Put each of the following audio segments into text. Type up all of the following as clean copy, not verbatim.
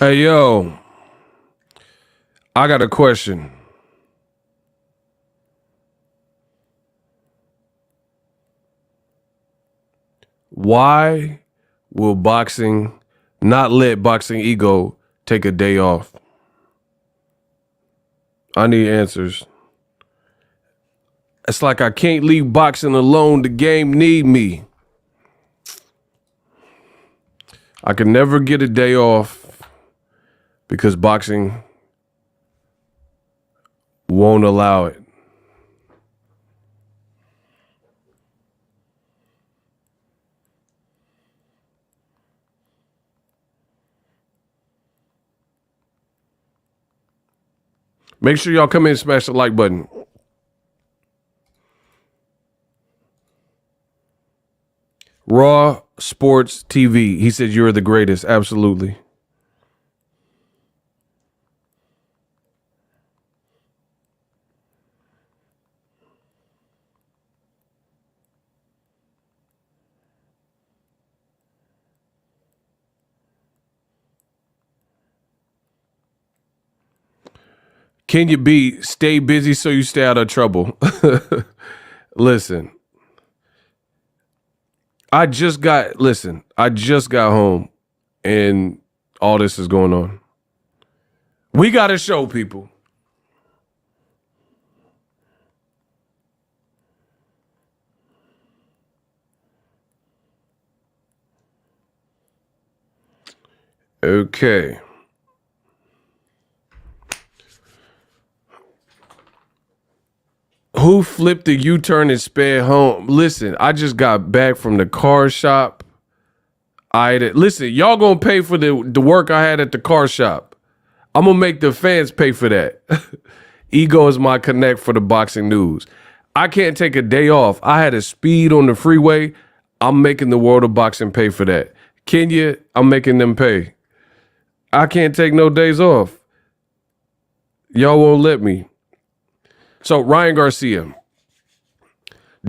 Hey, yo, I got a question. Why will boxing not let Boxing Ego take a day off? I need answers. It's like I can't leave boxing alone. The game need me. I can never get a day off because boxing won't allow it. Make sure y'all come in and smash the like button. Raw Sports TV. He said you're the greatest. Absolutely. Kenya B, stay busy so you stay out of trouble. Listen. I just got home and all this is going on. We got to show people. Okay. Who flipped the U-turn and sped home? Listen, I just got back from the car shop. Listen, y'all gonna pay for the work I had at the car shop. I'm gonna make the fans pay for that. Ego is my connect for the boxing news. I can't take a day off. I had a speed on the freeway. I'm making the world of boxing pay for that. Kenya, I'm making them pay. I can't take no days off. Y'all won't let me. So Ryan Garcia,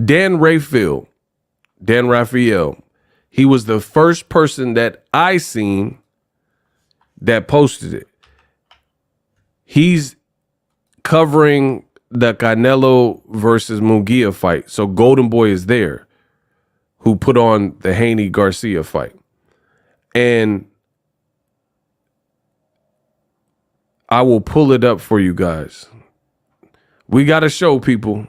Dan Raphael, he was the first person that I seen that posted it. He's covering the Canelo versus Munguia fight. So Golden Boy is there, who put on the Haney Garcia fight. And I will pull it up for you guys. We got to show people.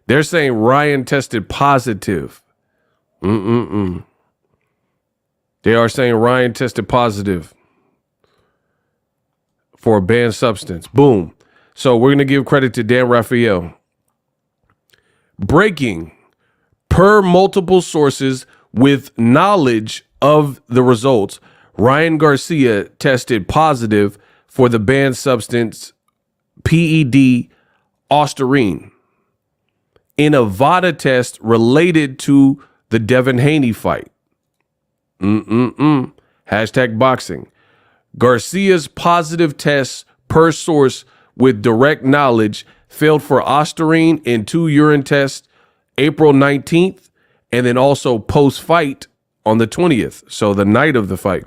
They're saying Ryan tested positive. They are saying Ryan tested positive for a banned substance. Boom. So we're going to give credit to Dan Raphael. Breaking. Per multiple sources with knowledge of the results, Ryan Garcia tested positive for the banned substance PED OSTARINE in a VADA test related to the Devin Haney fight. Hashtag boxing. Garcia's positive tests per source with direct knowledge failed for OSTARINE in 2 urine tests April 19th and then also post-fight on the 20th, so the night of the fight.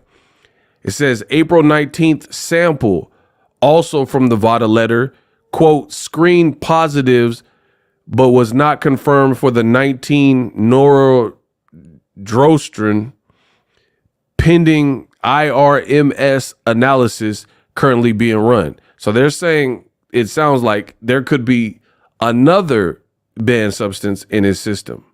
It says April 19th sample, also from the VADA letter, quote, screened positives, but was not confirmed for the 19 noradrostrine pending IRMS analysis currently being run. So they're saying it sounds like there could be another banned substance in his system.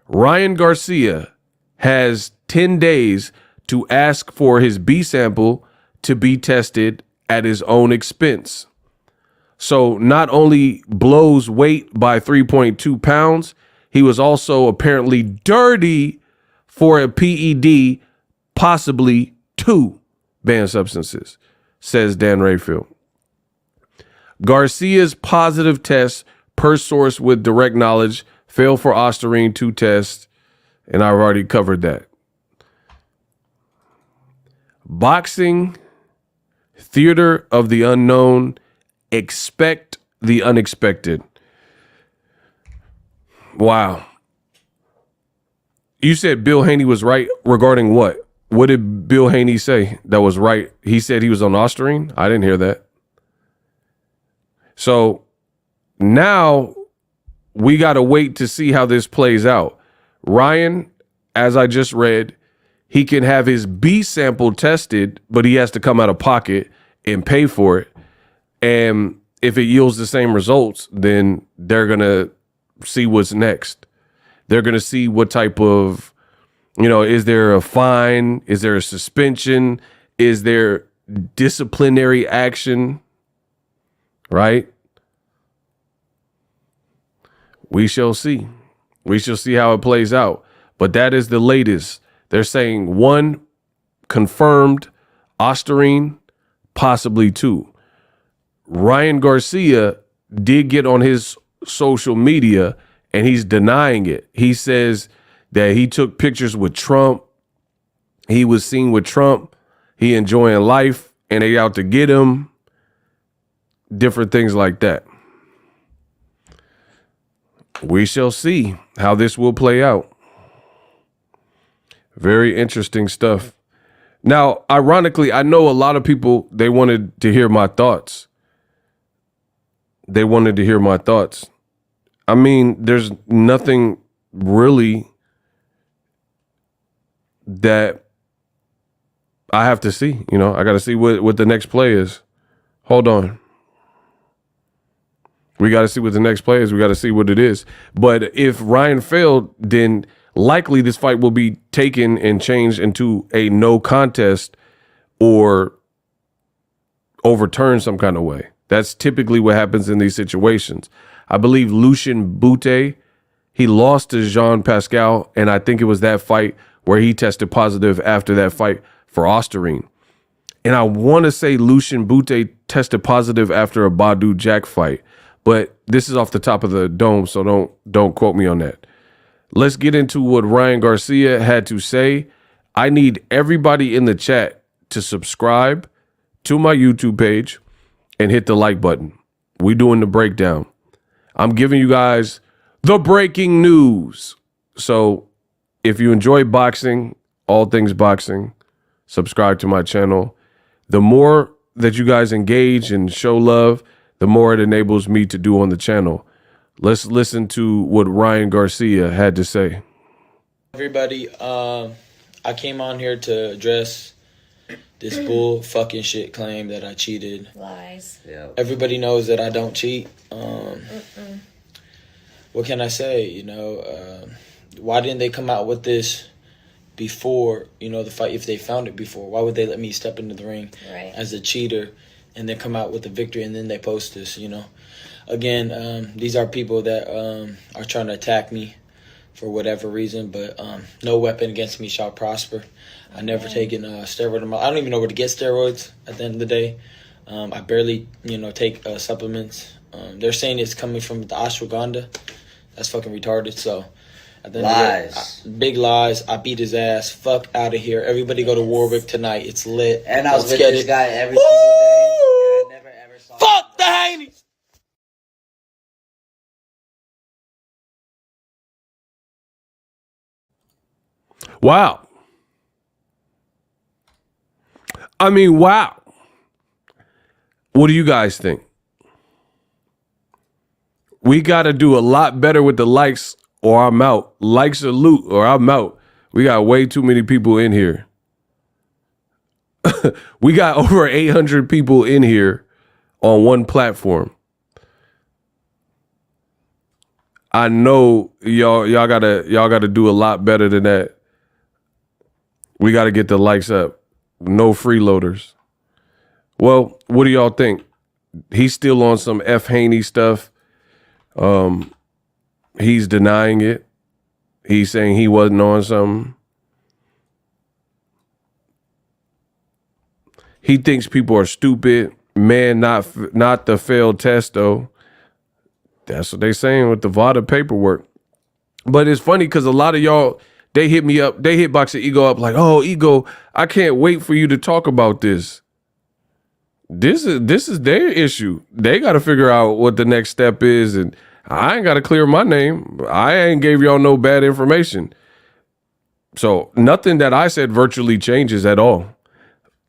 Ryan Garcia has 10 days to ask for his B sample to be tested at his own expense. So not only blows weight by 3.2 pounds, he was also apparently dirty for a PED, possibly 2 banned substances, says Dan Raphael. Garcia's positive tests per source with direct knowledge failed for OSTARINE 2 tests, and I've already covered that. Boxing, theater of the unknown, expect the unexpected. Wow. You said Bill Haney was right regarding what? What did Bill Haney say that was right? He said he was on OSTARINE. I didn't hear that. So now we got to wait to see how this plays out. Ryan, as I just read, he can have his B sample tested, but he has to come out of pocket and pay for it. And if it yields the same results, then they're going to see what's next. They're going to see what type of, is there a fine? Is there a suspension? Is there disciplinary action? Right? We shall see. We shall see how it plays out. But that is the latest. They're saying 1 confirmed, OSTARINE, possibly 2. Ryan Garcia did get on his social media and he's denying it. He says that he took pictures with Trump. He was seen with Trump. He enjoying life and they out to get him. Different things like that. We shall see how this will play out. Very interesting stuff. Now, ironically, I know a lot of people, they wanted to hear my thoughts. They wanted to hear my thoughts. I mean, there's nothing really that I have to see. I got to see what the next play is. Hold on. We got to see what the next play is. We got to see what it is. But if Ryan failed, then likely this fight will be taken and changed into a no contest or overturned some kind of way. That's typically what happens in these situations. I believe Lucien Bute, he lost to Jean Pascal, and I think it was that fight where he tested positive after that fight for OSTARINE. And I want to say Lucien Bute tested positive after a Badu Jack fight, but this is off the top of the dome, so don't quote me on that. Let's get into what Ryan Garcia had to say. I need everybody in the chat to subscribe to my YouTube page and hit the like button. We doing the breakdown. I'm giving you guys the breaking news. So if you enjoy boxing, all things boxing, subscribe to my channel. The more that you guys engage and show love, the more it enables me to do on the channel. Let's listen to what Ryan Garcia had to say. Everybody, I came on here to address this bull fucking shit claim that I cheated. Lies. Yeah. Everybody knows that I don't cheat. What can I say? Why didn't they come out with this before, the fight? If they found it before, why would they let me step into the ring as a cheater and then come out with the victory and then they post this, Again, these are people that are trying to attack me for whatever reason, but no weapon against me shall prosper. I never taken steroid. I don't even know where to get steroids at the end of the day. I barely, take supplements. They're saying it's coming from the ashwagandha. That's fucking retarded. So, at the end lies. Of the day, big lies. I beat his ass. Fuck out of here. Everybody go to Warwick tonight. It's lit. And I was with this guy every single day. And I never ever saw. Fuck the Haneys. Wow. I mean, wow. What do you guys think? We got to do a lot better with the likes or I'm out. Likes or loot or I'm out. We got way too many people in here. We got over 800 people in here on one platform. I know y'all gotta do a lot better than that. We got to get the likes up. No freeloaders. Well, what do y'all think? He's still on some F. Haney stuff. He's denying it. He's saying he wasn't on something. He thinks people are stupid. Man, not the failed test, though. That's what they saying with the VADA paperwork. But it's funny because a lot of y'all, they hit me up. They hit Boxing Ego up like, oh, Ego, I can't wait for you to talk about this. This is their issue. They got to figure out what the next step is. And I ain't got to clear my name. I ain't gave y'all no bad information. So nothing that I said virtually changes at all.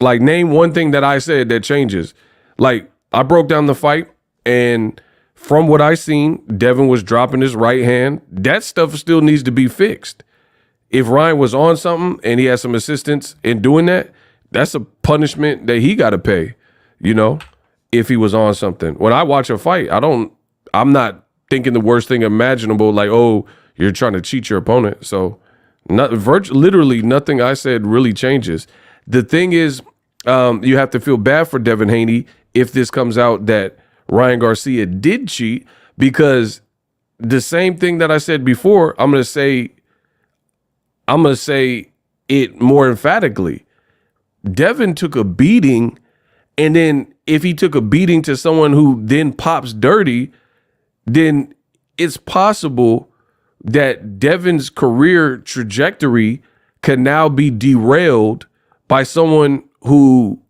Like, name one thing that I said that changes. Like, I broke down the fight, and from what I seen, Devin was dropping his right hand. That stuff still needs to be fixed. If Ryan was on something and he had some assistance in doing that, that's a punishment that he got to pay, you know, if he was on something. When I watch a fight, I'm not thinking the worst thing imaginable, like, oh, you're trying to cheat your opponent. So literally nothing I said really changes. The thing is, you have to feel bad for Devin Haney if this comes out that Ryan Garcia did cheat, because the same thing that I said before, I'm going to say it more emphatically. Devin took a beating, and then if he took a beating to someone who then pops dirty, then it's possible that Devin's career trajectory can now be derailed by someone who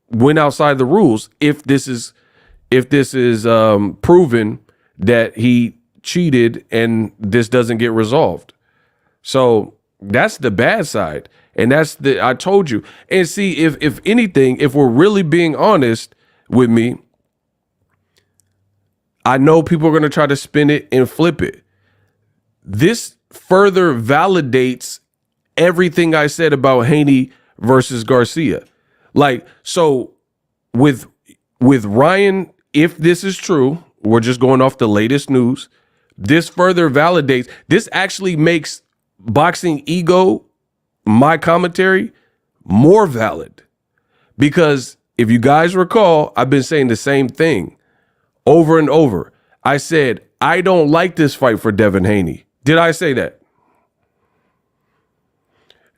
went outside the rules if this is proven that he cheated and this doesn't get resolved. So that's the bad side. And I told you. And see, if anything, if we're really being honest with me, I know people are going to try to spin it and flip it. This further validates everything I said about Haney versus Garcia. Like, so with Ryan, if this is true, we're just going off the latest news, this further validates, this actually makes Boxing Ego, my commentary, more valid. Because if you guys recall, I've been saying the same thing over and over. I said, I don't like this fight for Devin Haney. Did I say that?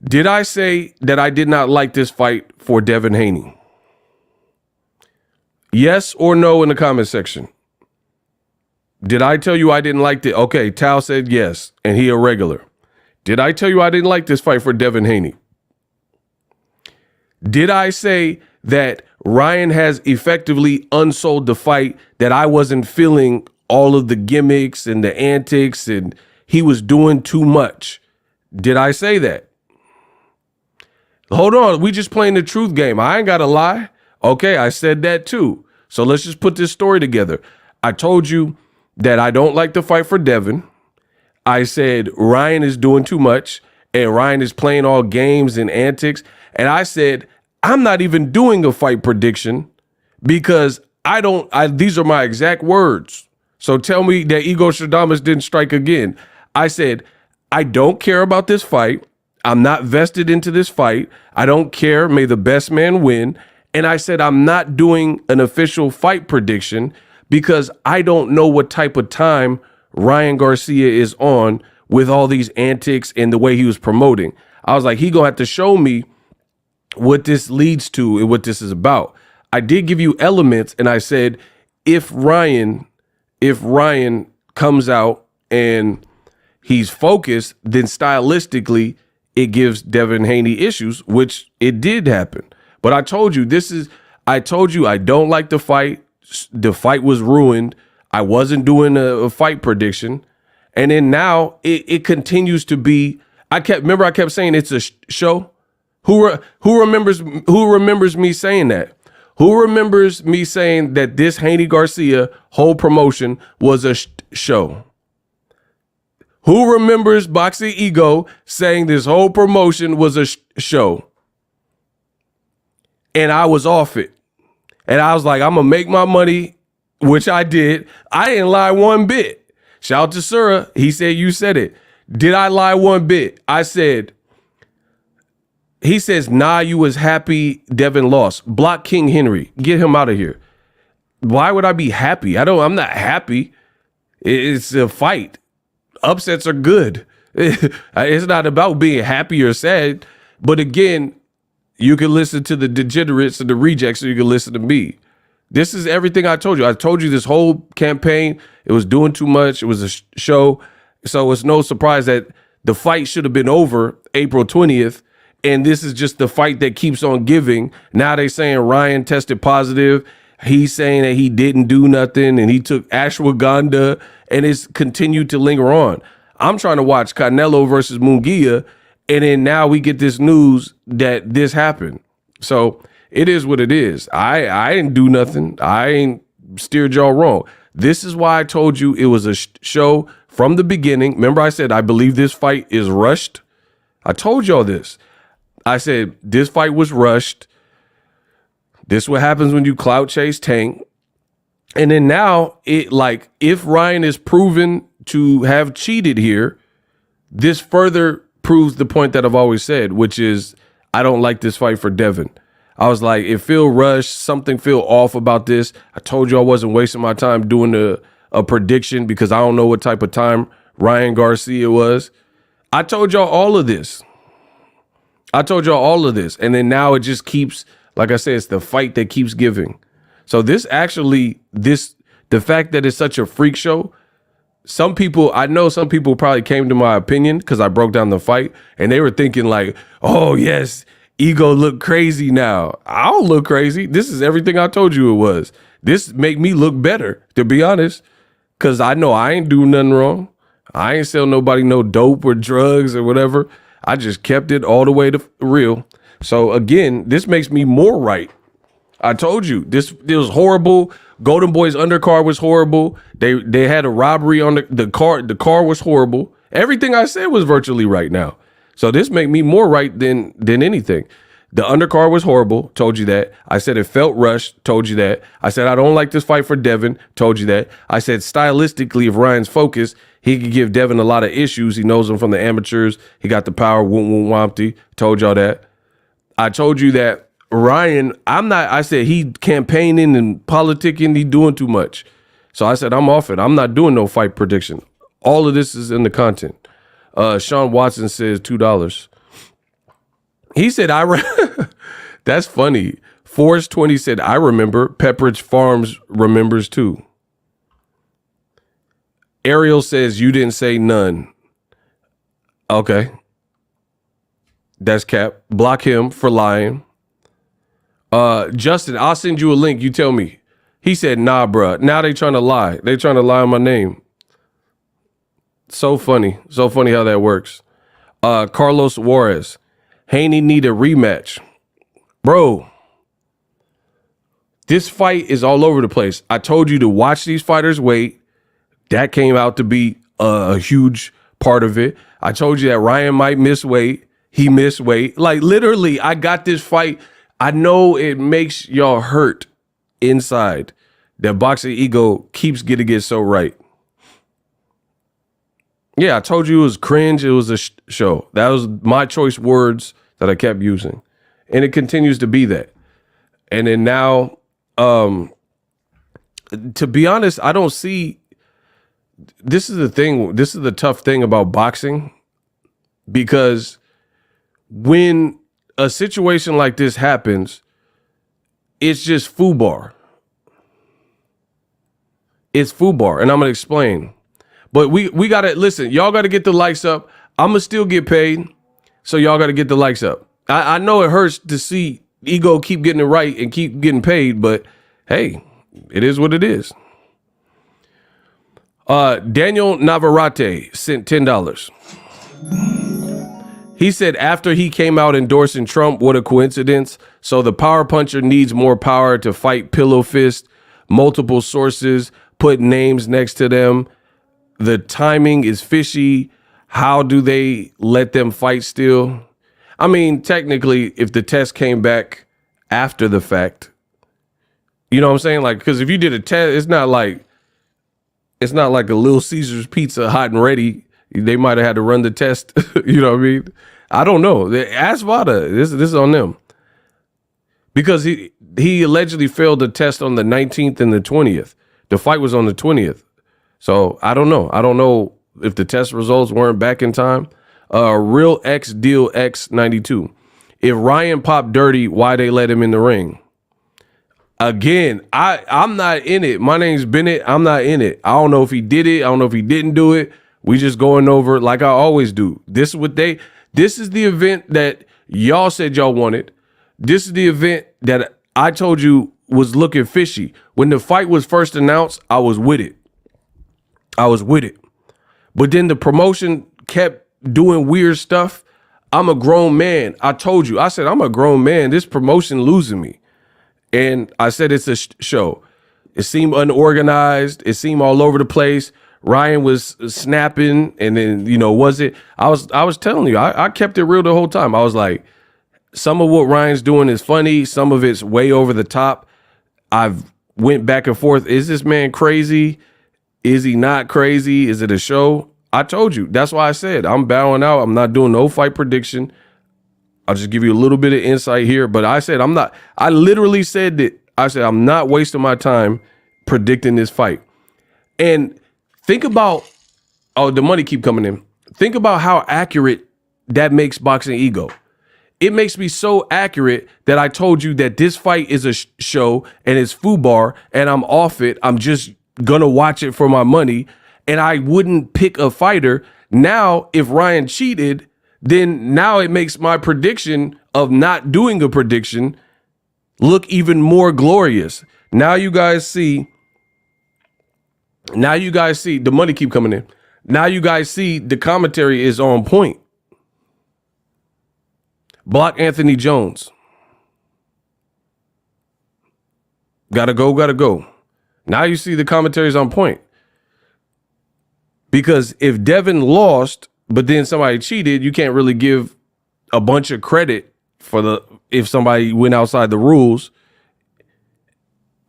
Did I say that I did not like this fight for Devin Haney? Yes or no in the comment section. Did I tell you I didn't like it? Okay, Tal said yes, and he a regular. Did I tell you I didn't like this fight for Devin Haney? Did I say that Ryan has effectively unsold the fight, that I wasn't feeling all of the gimmicks and the antics and he was doing too much? Did I say that? Hold on, we just playing the truth game. I ain't got to lie. Okay, I said that too. So let's just put this story together. I told you that I don't like the fight for Devin. I said Ryan is doing too much and Ryan is playing all games and antics. And I said, I'm not even doing a fight prediction because these are my exact words. So tell me that Ego Stradamus didn't strike again. I said, I don't care about this fight. I'm not vested into this fight. I don't care. May the best man win. And I said, I'm not doing an official fight prediction because I don't know what type of time Ryan Garcia is on with all these antics and the way he was promoting. I was like, he gonna have to show me what this leads to and what this is about. I did give you elements, and I said, if Ryan comes out and he's focused, then stylistically it gives Devin Haney issues, which it did happen. But I told you I don't like the fight. The fight was ruined. I wasn't doing a fight prediction. And then now it continues to be, I kept saying it's a show. Who remembers me saying that? Who remembers me saying that this Haney Garcia whole promotion was a show? Who remembers Boxing Ego saying this whole promotion was a show? And I was off it. And I was like, I'm going to make my money, which I did. I didn't lie one bit. Shout out to Sura. He said, you said it. Did I lie one bit? I said, he says, nah, you was happy Devin lost. Block King Henry. Get him out of here. Why would I be happy? I'm not happy. It's a fight. Upsets are good. It's not about being happy or sad. But again, you can listen to the degenerates and the rejects, or you can listen to me. This is everything I told you. I told you this whole campaign, it was doing too much. It was a show. So it's no surprise that the fight should have been over April 20th. And this is just the fight that keeps on giving. Now they saying Ryan tested positive. He's saying that he didn't do nothing and he took ashwagandha, and it's continued to linger on. I'm trying to watch Canelo versus Munguia, And then now we get this news that this happened. So it is what it is. I didn't do nothing. I ain't steered y'all wrong. This is why I told you it was a show from the beginning. Remember I said, I believe this fight is rushed. I told y'all this. I said, this fight was rushed. This is what happens when you clout chase Tank. And then now, if Ryan is proven to have cheated here, this further proves the point that I've always said, which is I don't like this fight for Devin. I was like, it feel rushed. Something feel off about this. I told you I wasn't wasting my time doing a prediction because I don't know what type of time Ryan Garcia was. I told y'all all of this. And then now it just keeps, like I said, it's the fight that keeps giving. So the fact that it's such a freak show, I know some people probably came to my opinion because I broke down the fight and they were thinking like, oh yes, Ego look crazy now. I don't look crazy. This is everything I told you it was. This make me look better, to be honest, because I know I ain't do nothing wrong. I ain't sell nobody no dope or drugs or whatever. I just kept it all the way to real. So again, this makes me more right. I told you this was horrible. Golden Boy's undercard was horrible. They had a robbery on the car. The car was horrible. Everything I said was virtually right now. So this make me more right than anything. The undercard was horrible. Told you that. I said it felt rushed. Told you that. I said I don't like this fight for Devin. Told you that. I said stylistically, if Ryan's focused, he could give Devin a lot of issues. He knows him from the amateurs. He got the power. Woom woom wompty. Told y'all that. I told you that Ryan, I said he campaigning and politicking, he doing too much. So I said, I'm off it. I'm not doing no fight prediction. All of this is in the content. Sean Watson says $2. He said, that's funny. Forrest 20 said, I remember. Pepperidge Farms remembers too. Ariel says, you didn't say none. Okay. That's cap. Block him for lying. Justin, I'll send you a link. You tell me. He said, nah, bruh. Now they trying to lie. They trying to lie on my name. So funny. So funny how that works. Carlos Juarez. Haney need a rematch. Bro, this fight is all over the place. I told you to watch these fighters wait. That came out to be a huge part of it. I told you that Ryan might miss weight. He missed weight. Like, literally, I got this fight. I know it makes y'all hurt inside that Boxing Ego keeps getting it so right. Yeah, I told you it was cringe. It was a show. That was my choice words that I kept using. And it continues to be that. And then now, to be honest, I don't see, this is the thing. This is the tough thing about boxing, because when a situation like this happens, it's just FUBAR. It's FUBAR, and I'm gonna explain. But we gotta listen. Y'all gotta get the likes up. I'm gonna still get paid, so y'all gotta get the likes up. I know it hurts to see Ego keep getting it right and keep getting paid, but hey, it is what it is. Daniel Navarrete sent $10. He said after he came out endorsing Trump, what a coincidence. So the power puncher needs more power to fight pillow fist, multiple sources, put names next to them. The timing is fishy. How do they let them fight still? I mean, technically, if the test came back after the fact, you know what I'm saying? Like, because if you did a test, it's not like a Little Caesars pizza hot and ready. They might have had to run the test. You know what I mean? I don't know. Ask Vada. This is on them. Because he allegedly failed the test on the 19th and the 20th. The fight was on the 20th. So I don't know. I don't know if the test results weren't back in time. Real X Deal X92. If Ryan popped dirty, why they let him in the ring? Again, I'm not in it. My name's Bennett. I'm not in it. I don't know if he did it. I don't know if he didn't do it. We just going over like I always do. This is the event that y'all said y'all wanted. This is the event that I told you was looking fishy. When the fight was first announced, I was with it. But then the promotion kept doing weird stuff. I'm a grown man. I told you. I said, I'm a grown man. This promotion losing me. And I said, it's a show. It seemed unorganized. It seemed all over the place. Ryan was snapping. And then, was it? I was telling you, I kept it real the whole time. I was like, some of what Ryan's doing is funny. Some of it's way over the top. I've went back and forth. Is this man crazy? Is he not crazy? Is it a show? I told you. That's why I said I'm bowing out. I'm not doing no fight prediction. I'll just give you a little bit of insight here. But I said I literally said that. I said I'm not wasting my time predicting this fight. And think about, the money keep coming in. Think about how accurate that makes Boxing Ego. It makes me so accurate that I told you that this fight is a show and it's FUBAR and I'm off it. I'm just going to watch it for my money. And I wouldn't pick a fighter. Now, if Ryan cheated, then now it makes my prediction of not doing a prediction look even more glorious. Now you guys see the money keep coming in. Now you guys see the commentary is on point. Block Anthony Jones. Gotta go. Now you see the commentaries on point. Because if Devin lost, but then somebody cheated, you can't really give a bunch of credit for if somebody went outside the rules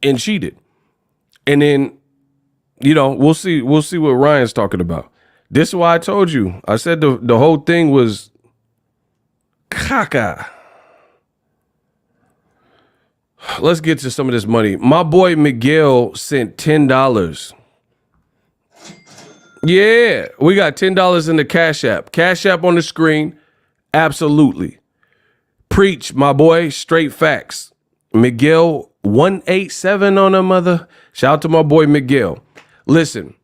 and cheated. And then, we'll see what Ryan's talking about. This is why I told you. I said the whole thing was caca. Let's get to some of this money. My boy Miguel sent $10. Yeah, we got $10 in the Cash App. Cash App on the screen. Absolutely. Preach, my boy. Straight facts. Miguel 187 on a mother. Shout out to my boy Miguel. Listen,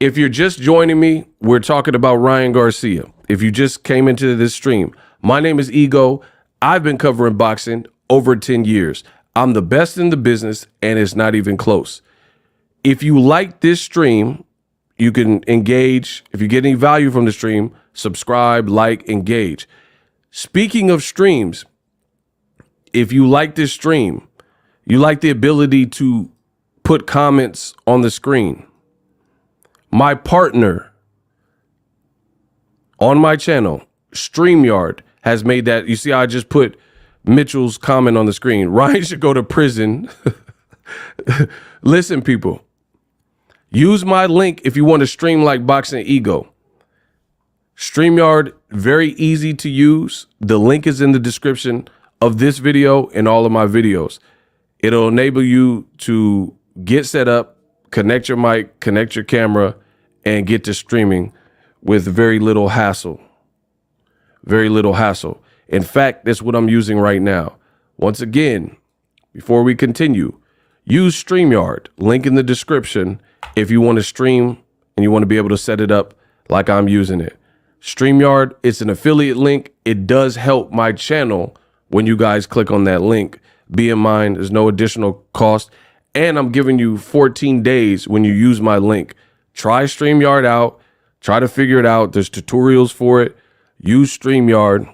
if you're just joining me, we're talking about Ryan Garcia. If you just came into this stream, my name is Ego. I've been covering boxing over 10 years. I'm the best in the business, and it's not even close. If you like this stream, you can engage. If you get any value from the stream, subscribe, like, engage. Speaking of streams, if you like this stream, you like the ability to put comments on the screen. My partner on my channel, StreamYard, has made that. You see how I just put Mitchell's comment on the screen. Ryan should go to prison. Listen, people. Use my link if you want to stream like Boxing Ego. StreamYard, very easy to use. The link is in the description of this video and all of my videos. It'll enable you to get set up, connect your mic, connect your camera, and get to streaming with very little hassle. Very little hassle. In fact, that's what I'm using right now. Once again, before we continue, use StreamYard, link in the description, if you want to stream and you want to be able to set it up like I'm using it. StreamYard, it's an affiliate link. It does help my channel when you guys click on that link. Be in mind, there's no additional cost. And I'm giving you 14 days when you use my link. Try StreamYard out. Try to figure it out. There's tutorials for it. Use StreamYard.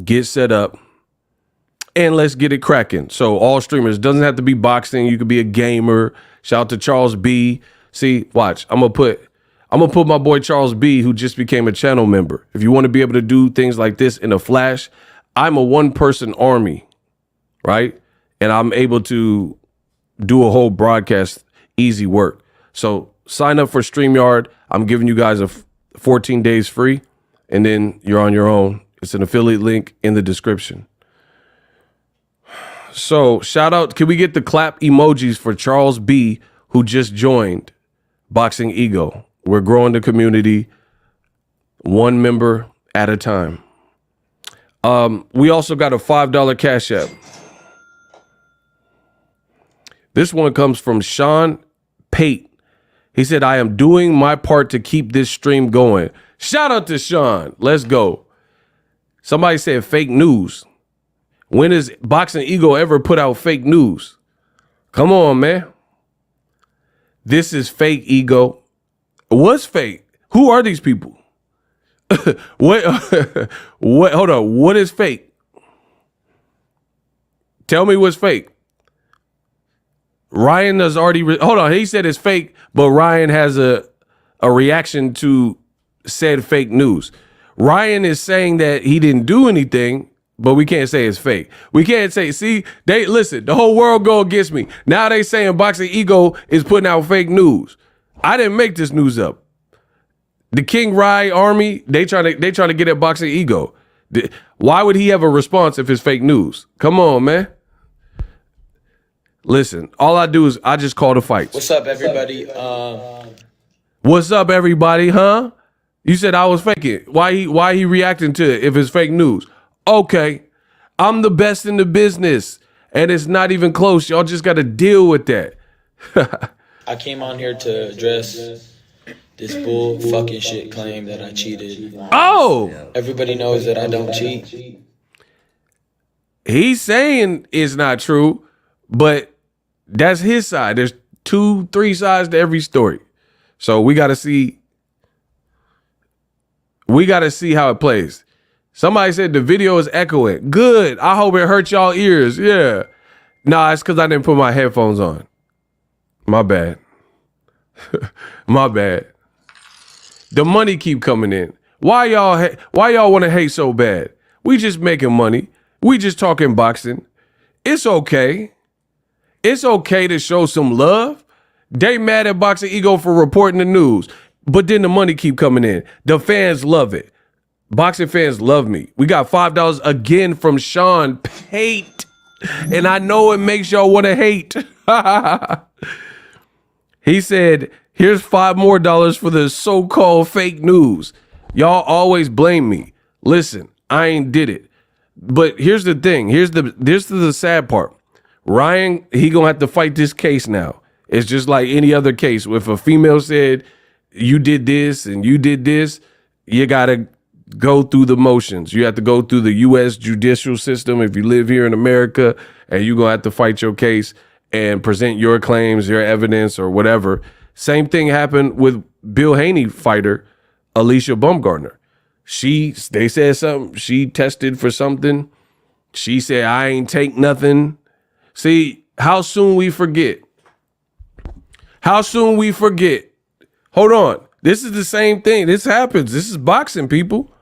Get set up. And let's get it cracking. So all streamers, doesn't have to be boxing. You could be a gamer. Shout out to Charles B. See, watch. I'm gonna put my boy Charles B, who just became a channel member. If you want to be able to do things like this in a flash, I'm a one-person army, right? And I'm able to do a whole broadcast, easy work. So sign up for StreamYard. I'm giving you guys 14 days free, and then you're on your own. It's an affiliate link in the description. So shout out, can we get the clap emojis for Charles B, who just joined Boxing Ego? We're growing the community one member at a time. We also got a $5 Cash App. This one comes from Sean Pate. He said, I am doing my part to keep this stream going. Shout out to Sean. Let's go. Somebody said fake news. When has Boxing Ego ever put out fake news? Come on, man. This is fake, Ego. What's fake? Who are these people? What? What? Hold on. What is fake? Tell me what's fake. Ryan has already. Hold on. He said it's fake, but Ryan has a reaction to said fake news. Ryan is saying that he didn't do anything, but we can't say it's fake. We can't say. See, they listen. The whole world go against me. Now they saying Boxing Ego is putting out fake news. I didn't make this news up. The King Rye Army, they trying to get at Boxing Ego. Why would he have a response if it's fake news? Come on, man. Listen, all I do is I just call the fights. What's up, everybody? What's up, everybody? Huh? You said I was faking. Why he reacting to it if it's fake news? Okay, I'm the best in the business, and it's not even close. Y'all just got to deal with that. I came on here to address this bull fucking shit claim that I cheated. Oh! Everybody knows that I don't cheat. He's saying it's not true, but that's his side. There's 2-3 sides to every story. So we got to see. We got to see how it plays. Somebody said the video is echoing. Good. I hope it hurts y'all ears. Yeah. Nah, it's because I didn't put my headphones on. My bad. My bad. The money keep coming in. Why y'all want to hate so bad? We just making money. We just talking boxing. It's okay. It's okay to show some love. They mad at Boxing Ego for reporting the news, but then the money keep coming in. The fans love it. Boxing fans love me. We got $5 again from Sean Pate, and I know it makes y'all want to hate. He said, here's $5 more for the so-called fake news. Y'all always blame me. Listen, I ain't did it. But here's the thing. Here's the sad part. Ryan, he gonna have to fight this case now. It's just like any other case. If a female said, you did this and you did this, you gotta go through the motions. You have to go through the U.S. judicial system if you live here in America, and you're gonna have to fight your case and present your claims, your evidence, or whatever. Same thing happened with Bill Haney fighter, Alicia Baumgartner. They said something. She tested for something. She said, I ain't take nothing. See, how soon we forget. How soon we forget. Hold on. This is the same thing. This happens. This is boxing, people.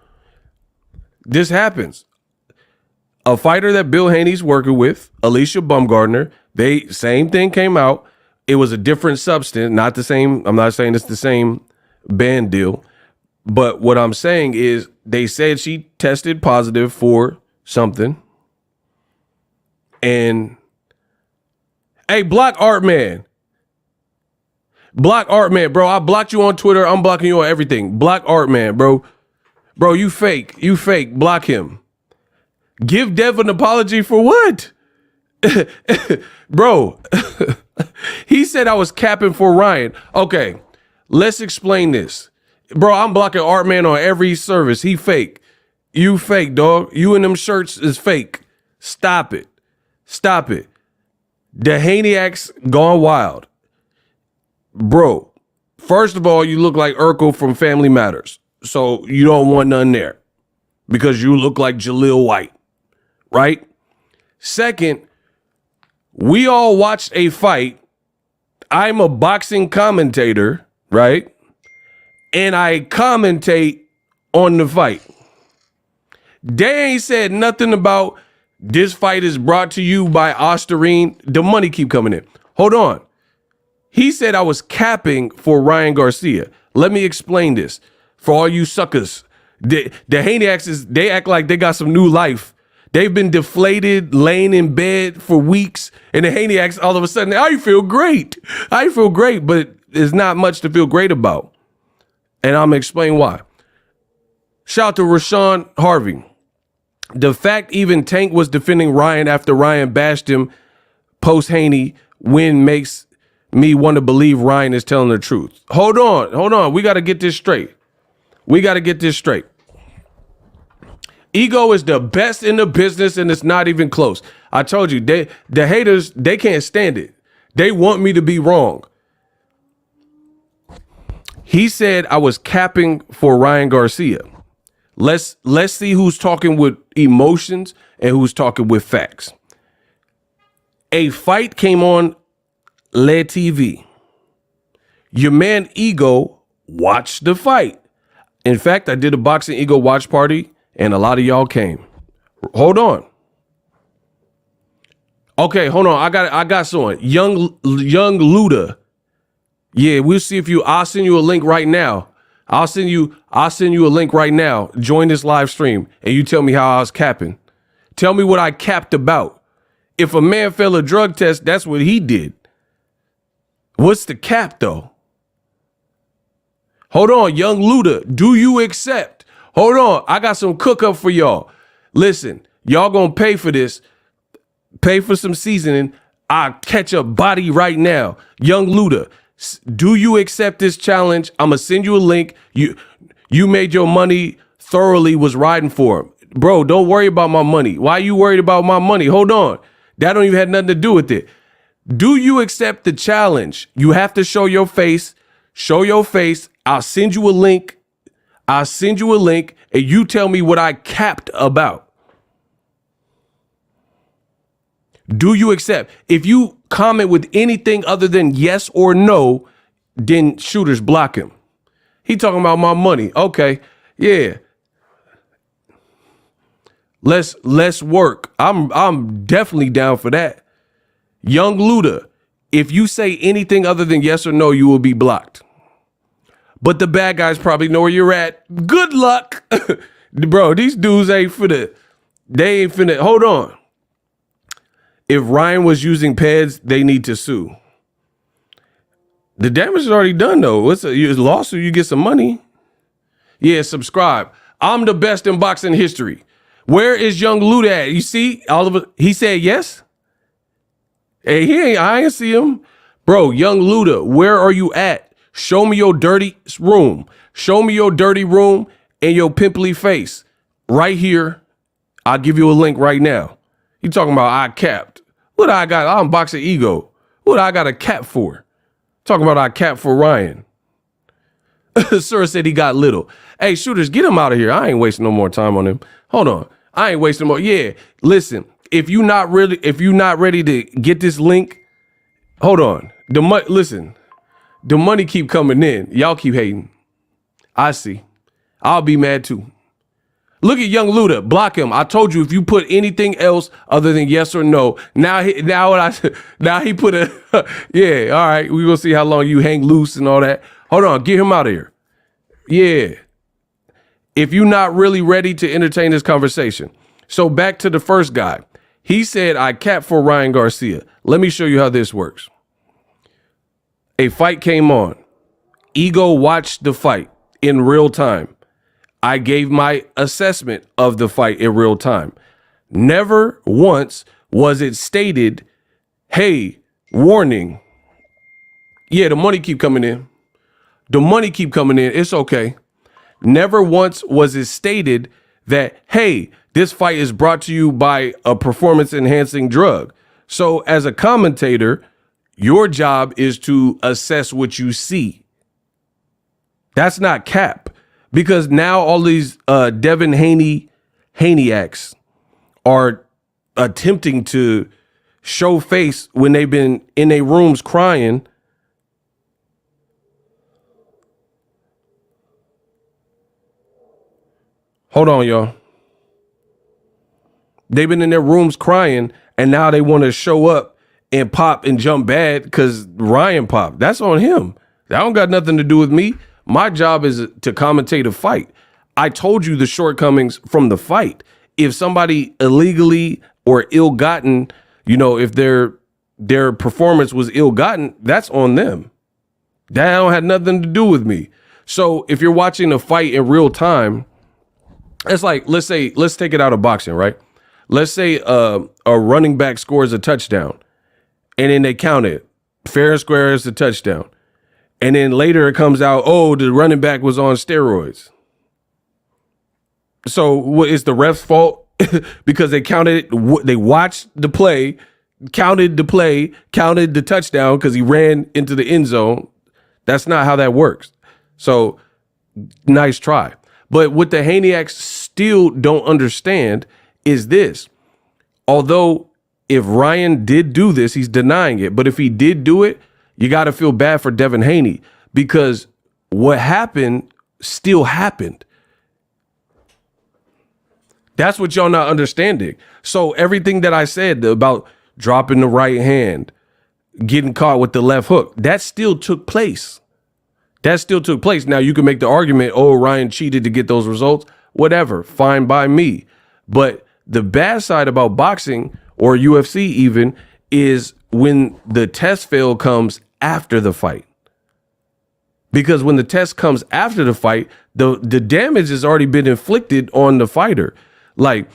This happens. A fighter that Bill Haney's working with, Alicia Baumgartner, same thing came out. It was a different substance, not the same. I'm not saying it's the same band deal. But what I'm saying is they said she tested positive for something. And hey, block Art Man. Block Art Man, bro. I blocked you on Twitter. I'm blocking you on everything. Block Art Man, bro. Bro, you fake. You fake. Block him. Give Dev an apology for what? Bro, he said I was capping for Ryan. Okay, let's explain this. Bro, I'm blocking Art Man on every service. He fake. You fake, dog. You in them shirts is fake. Stop it. Stop it. The Haniacs gone wild. Bro, first of all, you look like Urkel from Family Matters. So you don't want none there because you look like Jaleel White, right? Second, we all watched a fight. I'm a boxing commentator, right? And I commentate on the fight. They ain't said nothing about this fight is brought to you by OSTARINE. The money keep coming in. Hold on. He said I was capping for Ryan Garcia. Let me explain this. For all you suckers, the Haniacs, they act like they got some new life. They've been deflated, laying in bed for weeks, and the Haniacs all of a sudden, I feel great. I feel great, but there's not much to feel great about. And I'm going to explain why. Shout out to Rashawn Harvey. The fact even Tank was defending Ryan after Ryan bashed him post-Haney win makes me want to believe Ryan is telling the truth. Hold on. We got to get this straight. Ego is the best in the business, and it's not even close. I told you, the haters, they can't stand it. They want me to be wrong. He said I was capping for Ryan Garcia. Let's see who's talking with emotions and who's talking with facts. A fight came on Le TV. Your man Ego watched the fight. In fact, I did a Boxing Ego watch party and a lot of y'all came. Hold on. Okay, hold on. I got someone. Young Luda. Yeah, we'll see if I'll send you a link right now. I'll send you a link right now. Join this live stream and you tell me how I was capping. Tell me what I capped about. If a man failed a drug test, that's what he did. What's the cap though? Hold on, Young Luda. Do you accept? Hold on. I got some cook up for y'all. Listen, y'all gonna pay for this. Pay for some seasoning. I'll catch a body right now. Young Luda, do you accept this challenge? I'm going to send you a link. You made your money thoroughly, was riding for him. Bro, don't worry about my money. Why are you worried about my money? Hold on. That don't even have nothing to do with it. Do you accept the challenge? You have to show your face. Show your face. I'll send you a link. And you tell me what I capped about. Do you accept? If you comment with anything other than yes or no, then shooters block him. He talking about my money. Okay. Yeah. Let's work. I'm definitely down for that. Young Luda, if you say anything other than yes or no, you will be blocked. But the bad guys probably know where you're at. Good luck. Bro, these dudes ain't finna. Hold on. If Ryan was using PEDs, they need to sue. The damage is already done, though. It's a lawsuit. You get some money. Yeah, subscribe. I'm the best in boxing history. Where is Young Luda at? You see, all of it. He said yes. Hey, I ain't see him. Bro, Young Luda, where are you at? Show me your dirty room. Show me your dirty room and your pimply face. Right here. I'll give you a link right now. You talking about I capped. What I got? I'm Boxing Ego. What I got a cap for? Talking about I capped for Ryan. Sir said he got little. Hey, shooters, get him out of here. I ain't wasting no more time on him. Hold on. I ain't wasting more. Yeah, listen. If you not ready to get this link, hold on. Listen. The money keep coming in. Y'all keep hating. I see. I'll be mad too. Look at Young Luda. Block him. I told you if you put anything else other than yes or no. Now he put a yeah. All right, we gonna see how long you hang loose and all that. Hold on, get him out of here. Yeah. If you're not really ready to entertain this conversation. So back to the first guy. He said I capped for Ryan Garcia. Let me show you how this works. A fight came on. Ego watched the fight in real time. I gave my assessment of the fight in real time. Never once was it stated, hey, warning. Yeah, the money keep coming in. The money keep coming in. It's okay. Never once was it stated that, hey, this fight is brought to you by a performance-enhancing drug. So as a commentator, your job is to assess what you see. That's not cap. Because now all these Devin Haney Haneyacks are attempting to show face when they've been in their rooms crying. Hold on, y'all. They've been in their rooms crying, and now they want to show up and pop and jump bad because Ryan popped. That's on him. That don't got nothing to do with me. My job is to commentate a fight. I told you the shortcomings from the fight. If somebody illegally or ill-gotten, if their performance was ill-gotten, that's on them. That don't have nothing to do with me. So if you're watching a fight in real time, it's like, let's take it out of boxing, right? Let's say a running back scores a touchdown, and then they count it. Fair and square as a touchdown. And then later it comes out, oh, the running back was on steroids. So what is the ref's fault? Because they counted it, they watched the play, counted the touchdown because he ran into the end zone. That's not how that works. So nice try. But what the Haneyacks still don't understand is this. Although if Ryan did do this, he's denying it. But if he did do it, you got to feel bad for Devin Haney, because what happened still happened. That's what y'all not understanding. So everything that I said about dropping the right hand, getting caught with the left hook, that still took place. That still took place. Now, you can make the argument, oh, Ryan cheated to get those results. Whatever, fine by me. But the bad side about boxing, or UFC even, is when the test fail comes after the fight. Because when the test comes after the fight, the damage has already been inflicted on the fighter. Like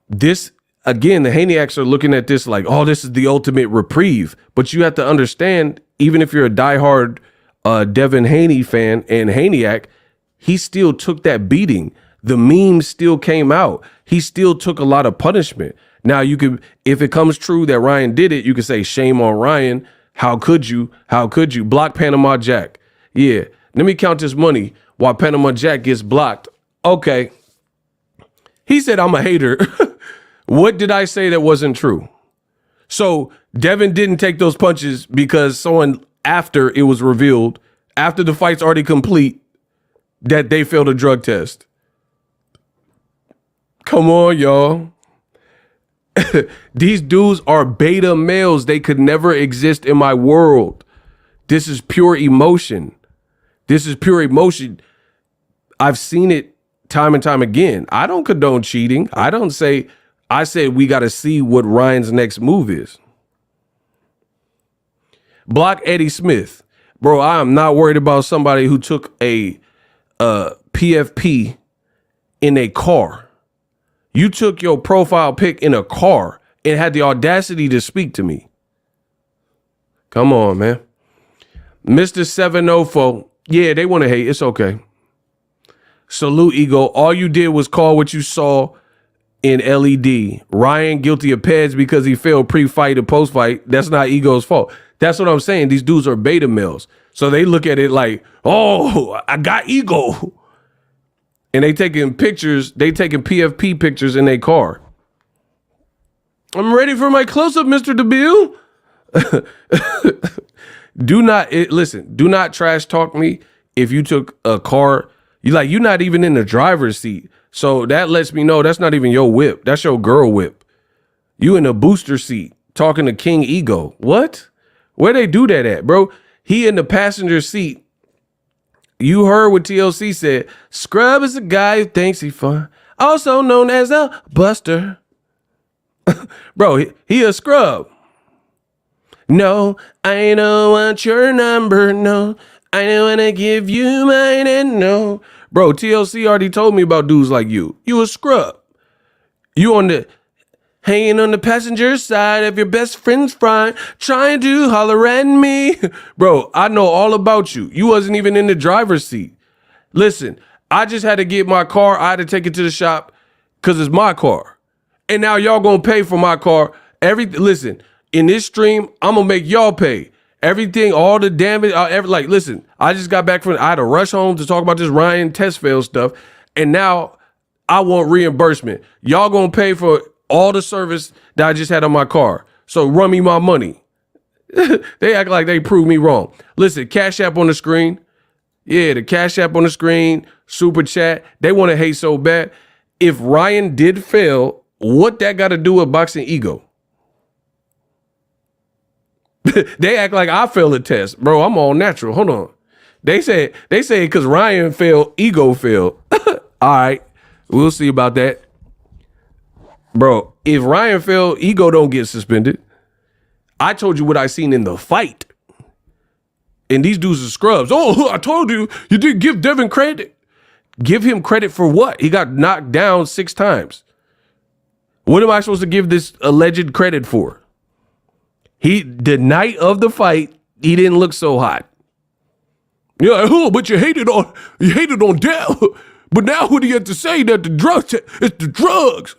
this, again, the Haneyacks are looking at this like, oh, this is the ultimate reprieve. But you have to understand, even if you're a diehard Devin Haney fan and Haneyacck, he still took that beating. The memes still came out. He still took a lot of punishment. Now, you could, if it comes true that Ryan did it, you could say, shame on Ryan. How could you? How could you? Block Panama Jack. Yeah, let me count this money while Panama Jack gets blocked. Okay. He said, I'm a hater. What did I say that wasn't true? So Devin didn't take those punches because someone, after it was revealed, after the fight's already complete, that they failed a drug test. Come on, y'all. These dudes are beta males. They could never exist in my world. This is pure emotion. This is pure emotion. I've seen it time and time again. I don't condone cheating. I said we got to see what Ryan's next move is. Block Eddie Smith. Bro, I am not worried about somebody who took a PFP in a car. You took your profile pic in a car and had the audacity to speak to me. Come on, man. Mr. 704. Yeah, they want to hate. It's okay. Salute, Ego. All you did was call what you saw in LED. Ryan guilty of PEDs because he failed pre-fight and post-fight. That's not Ego's fault. That's what I'm saying. These dudes are beta males. So they look at it like, oh, I got ego. And they taking pictures. They taking PFP pictures in their car. I'm ready for my close-up, Mr. DeBille. Listen, do not trash talk me if you took a car. You're not even in the driver's seat. So that lets me know that's not even your whip. That's your girl whip. You in a booster seat talking to King Ego. What? Where they do that at, bro? He in the passenger seat. You heard what TLC said. Scrub is a guy who thinks he fun. Also known as a buster. Bro, he a scrub. No, I don't want your number. No, I don't want to give you mine. And no. Bro, TLC already told me about dudes like you. You a scrub. You hanging on the passenger side of your best friend's front, trying to holler at me. Bro, I know all about you. You wasn't even in the driver's seat. Listen, I just had to get my car. I had to take it to the shop because it's my car. And now y'all gonna pay for my car. Listen, in this stream, I'm gonna make y'all pay. Everything, all the damage, listen, I just got back I had to rush home to talk about this Ryan test fail stuff. And now I want reimbursement. Y'all gonna pay for all the service that I just had on my car. So run me my money. They act like they proved me wrong. Listen, Cash App on the screen. Yeah, the Cash App on the screen, Super Chat. They want to hate so bad. If Ryan did fail, what that got to do with boxing ego? They act like I failed a test. Bro, I'm all natural. Hold on. They say because Ryan failed, ego failed. All right. We'll see about that. Bro, if Ryan failed, ego don't get suspended. I told you what I seen in the fight. And these dudes are scrubs. Oh, I told you, you didn't give Devin credit. Give him credit for what? He got knocked down 6 times. What am I supposed to give this alleged credit for? The night of the fight, he didn't look so hot. Yeah, oh, but you hated on Dell. But now what do you have to say that it's the drugs?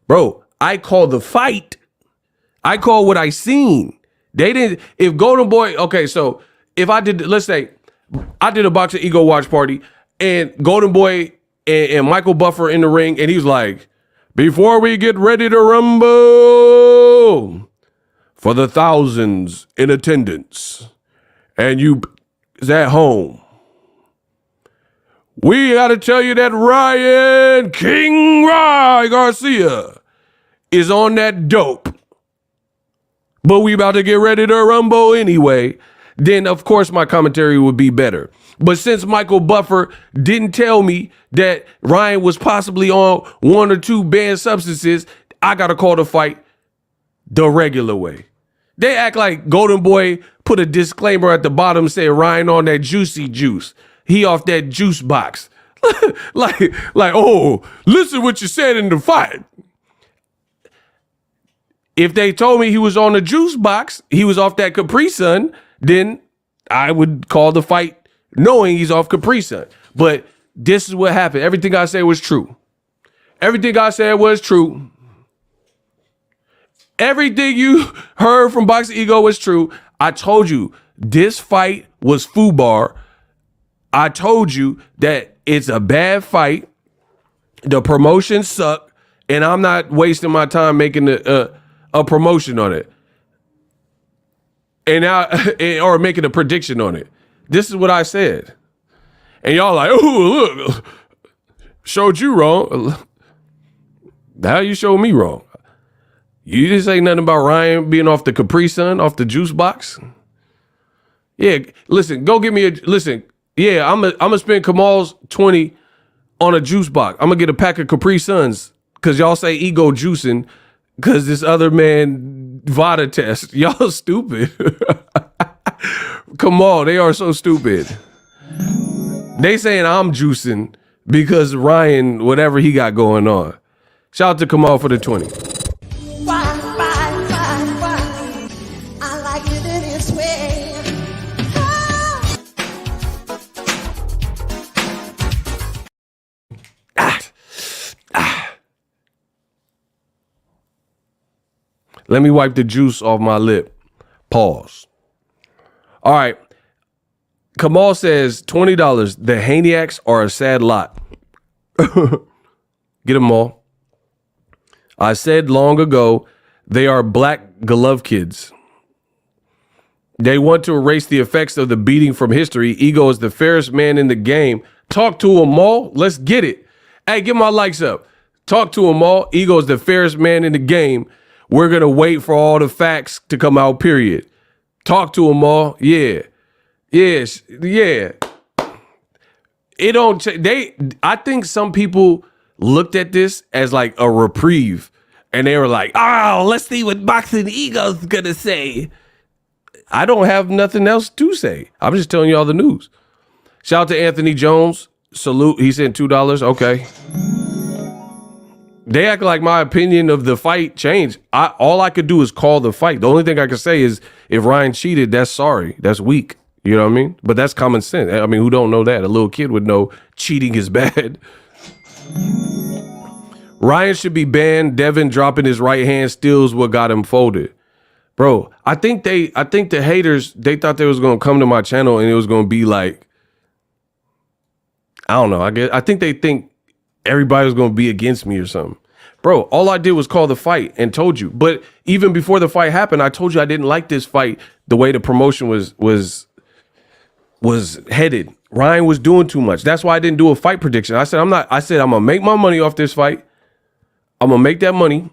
Bro, I call the fight. I call what I seen. They didn't, if Golden Boy, okay, so if I did, let's say I did a Boxing Ego watch party, and Golden Boy and Michael Buffer in the ring, and he's like, before we get ready to rumble, for the thousands in attendance, and you at home, we got to tell you that Ryan King Rye Garcia is on that dope. But we about to get ready to rumble anyway. Then, of course, my commentary would be better. But since Michael Buffer didn't tell me that Ryan was possibly on 1 or 2 banned substances, I got to call the fight the regular way. They act like Golden Boy put a disclaimer at the bottom saying Ryan on that juicy juice. He off that juice box. like, oh, listen what you said in the fight. If they told me he was on the juice box, he was off that Capri Sun, then I would call the fight knowing he's off Capri Sun. But this is what happened. Everything I said was true. Everything I said was true. Everything you heard from Boxing Ego was true. I told you this fight was FUBAR. I told you that it's a bad fight. The promotion sucked, and I'm not wasting my time making a promotion on it. And now, or making a prediction on it. This is what I said. And y'all like, oh, look, showed you wrong. How you showed me wrong? You didn't say nothing about Ryan being off the Capri Sun, off the juice box. Yeah, listen, go get me yeah, I'm gonna spend Kamal's 20 on a juice box. I'm gonna get a pack of Capri Suns because y'all say ego juicing because this other man VADA test. Y'all stupid. Kamal, they are so stupid. They saying I'm juicing because Ryan, whatever he got going on. Shout out to Kamal for the 20. I like it in its way. Let me wipe the juice off my lip. Pause. All right. Kamal says $20. The Haneyacks are a sad lot. Get them all. I said long ago, they are black glove kids. They want to erase the effects of the beating from history. Ego is the fairest man in the game. Talk to them all. Let's get it. Hey, get my likes up. Talk to them all. Ego is the fairest man in the game. We're going to wait for all the facts to come out, period. Talk to them all. Yeah. Yes. Yeah. It don't I think some people looked at this as like a reprieve and they were like, oh, let's see what Boxing Ego's going to say. I don't have nothing else to say. I'm just telling y'all the news. Shout out to Anthony Jones. Salute. He sent $2. Okay. They act like my opinion of the fight changed. All I could do is call the fight. The only thing I could say is if Ryan cheated, that's sorry. That's weak. You know what I mean? But that's common sense. I mean, who don't know that? A little kid would know cheating is bad. Ryan should be banned. Devin dropping his right hand steals what got him folded. Bro, I think the haters, they thought they was going to come to my channel and it was going to be like, I don't know. I think they think everybody was going to be against me or something. Bro, all I did was call the fight and told you. But even before the fight happened, I told you I didn't like this fight the way the promotion was headed. Ryan was doing too much. That's why I didn't do a fight prediction. I said I'm going to make my money off this fight. I'm going to make that money.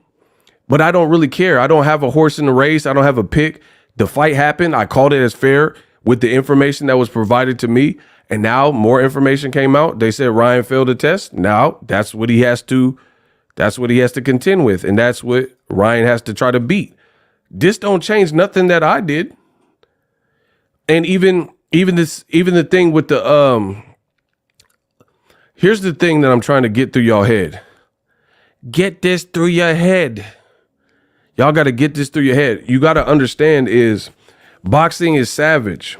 But I don't really care. I don't have a horse in the race. I don't have a pick. The fight happened. I called it as fair with the information that was provided to me. And now more information came out. They said Ryan failed the test. Now that's what he has to contend with. And that's what Ryan has to try to beat. This don't change nothing that I did. And even the thing with the here's the thing that I'm trying to get through y'all head. Get this through your head. Y'all got to get this through your head. You got to understand is boxing is savage.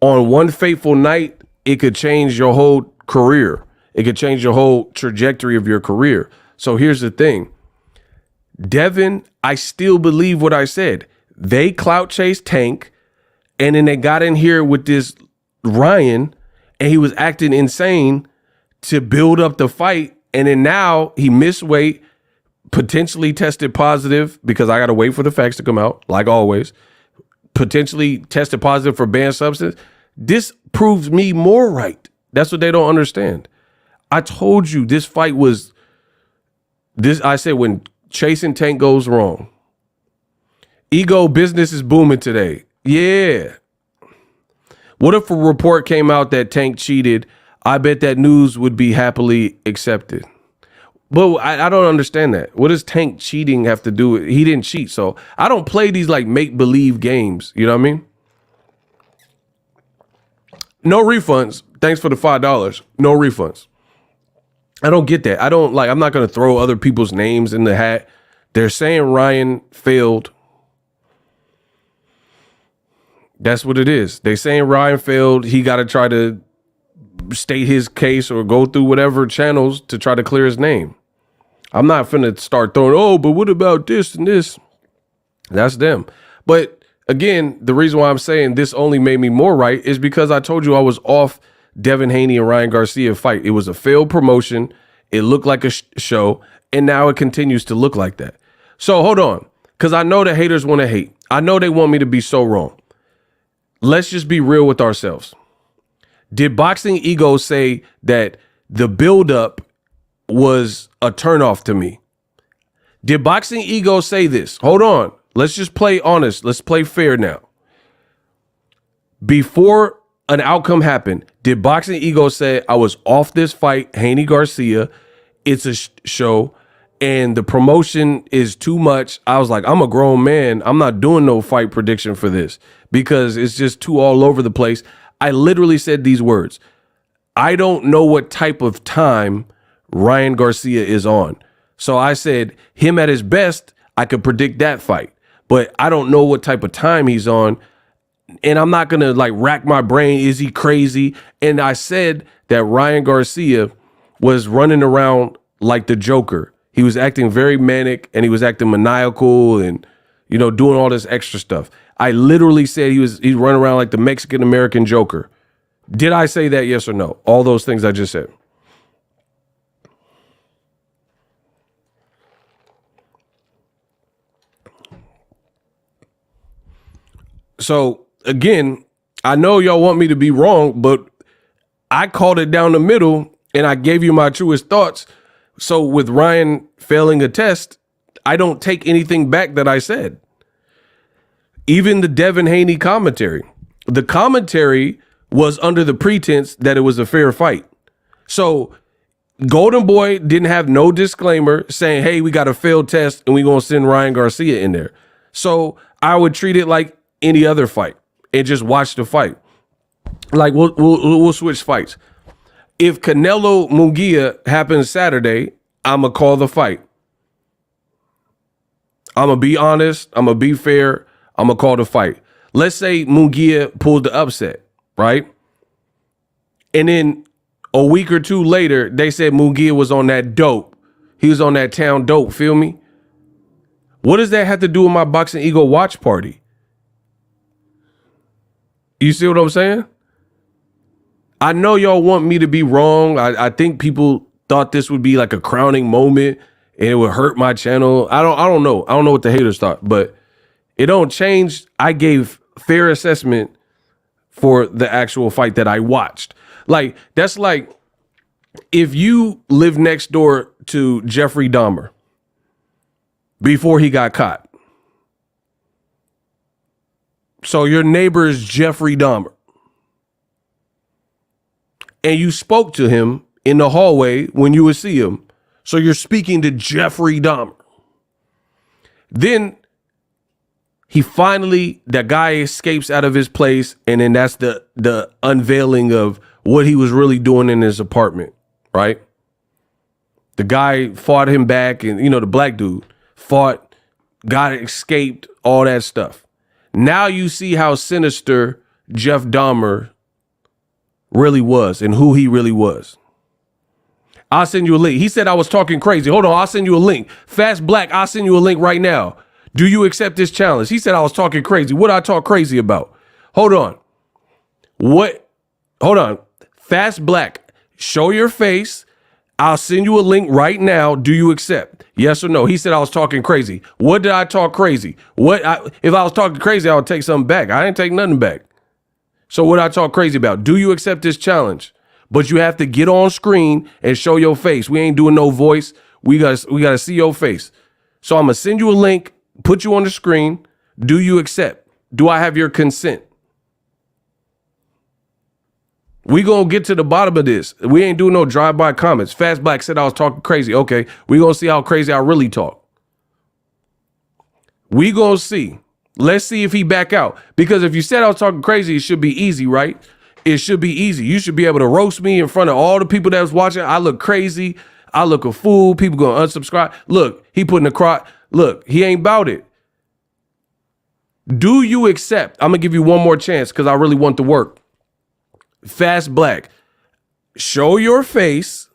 On one fateful night, it could change your whole career. It could change your whole trajectory of your career. So here's the thing. Devin, I still believe what I said. They clout chased Tank, and then they got in here with this Ryan and he was acting insane to build up the fight. And then now he missed weight, potentially tested positive because I got to wait for the facts to come out, like always. Potentially tested positive for banned substance. This proves me more right. That's what they don't understand. I told you this fight was this. I said when chasing Tank goes wrong. Ego business is booming today. Yeah. What if a report came out that Tank cheated? I bet that news would be happily accepted. But I don't understand that. What does Tank cheating have to do with it? He didn't cheat. So I don't play these like make-believe games. You know what I mean? No refunds. Thanks for the $5. No refunds. I don't get that. I'm not going to throw other people's names in the hat. They're saying Ryan failed. That's what it is. They're saying Ryan failed. He got to try to state his case or go through whatever channels to try to clear his name. I'm not finna start throwing, but what about this and this? That's them. But again, the reason why I'm saying this only made me more right is because I told you I was off Devin Haney and Ryan Garcia fight. It was a failed promotion. It looked like a show, and now it continues to look like that. So hold on, because I know the haters want to hate. I know they want me to be so wrong. Let's just be real with ourselves. Did Boxing Ego say that the buildup was a turnoff to me? Did Boxing Ego say this? Hold on. Let's just play honest. Let's play fair now. Before an outcome happened, did Boxing Ego say, I was off this fight, Haney Garcia, it's a show, and the promotion is too much? I was like, I'm a grown man. I'm not doing no fight prediction for this because it's just too all over the place. I literally said these words. I don't know what type of time Ryan Garcia is on. So I said him at his best, I could predict that fight, but I don't know what type of time he's on. And I'm not going to like rack my brain. Is he crazy? And I said that Ryan Garcia was running around like the Joker. He was acting very manic and he was acting maniacal and, doing all this extra stuff. I literally said he's running around like the Mexican American Joker. Did I say that? Yes or no? All those things I just said. So again, I know y'all want me to be wrong, but I called it down the middle and I gave you my truest thoughts. So with Ryan failing a test, I don't take anything back that I said. Even the Devin Haney commentary. The commentary was under the pretense that it was a fair fight. So Golden Boy didn't have no disclaimer saying, hey, we got a failed test and we're going to send Ryan Garcia in there. So I would treat it like any other fight and just watch the fight. Like we'll switch fights. If Canelo Munguia happens Saturday, I'm going to call the fight. I'm going to be honest. I'm going to be fair. I'm going to call the fight. Let's say Munguia pulled the upset, right? And then a week or two later, they said Munguia was on that dope. He was on that town dope, feel me? What does that have to do with my Boxing Ego watch party? You see what I'm saying? I know y'all want me to be wrong. I think people thought this would be like a crowning moment and it would hurt my channel. I don't know. I don't know what the haters thought, but it don't change. I gave fair assessment for the actual fight that I watched. Like, that's like if you live next door to Jeffrey Dahmer before he got caught. So your neighbor is Jeffrey Dahmer. And you spoke to him in the hallway when you would see him. So you're speaking to Jeffrey Dahmer. Then that guy escapes out of his place, and then that's the unveiling of what he was really doing in his apartment, right? The guy fought him back, and the black dude fought, escaped, all that stuff. Now you see how sinister Jeff Dahmer really was and who he really was. I'll send you a link. He said I was talking crazy. Hold on, I'll send you a link. Fast Black, I'll send you a link right now. Do you accept this challenge? He said I was talking crazy. What I talk crazy about? Hold on. What Hold on. Fast Black, show your face. I'll send you a link right now. Do you accept? Yes or no? He said I was talking crazy. What did I talk crazy? If I was talking crazy, I would take something back. I didn't take nothing back. So what did I talk crazy about? Do you accept this challenge? But you have to get on screen and show your face. We ain't doing no voice. We gotta see your face. So I'm gonna send you a link, put you on the screen. Do you accept? Do I have your consent? We gonna get to the bottom of this. We ain't doing no drive-by comments. Fast Black said I was talking crazy. Okay, we gonna see how crazy I really talk. We gonna see. Let's see if he back out. Because if you said I was talking crazy, it should be easy, right? It should be easy. You should be able to roast me in front of all the people that was watching. I look crazy. I look a fool. People gonna unsubscribe. Look, he putting the crowd. Look, he ain't about it. Do you accept? I'm gonna give you one more chance because I really want the work. Fast Black, show your face.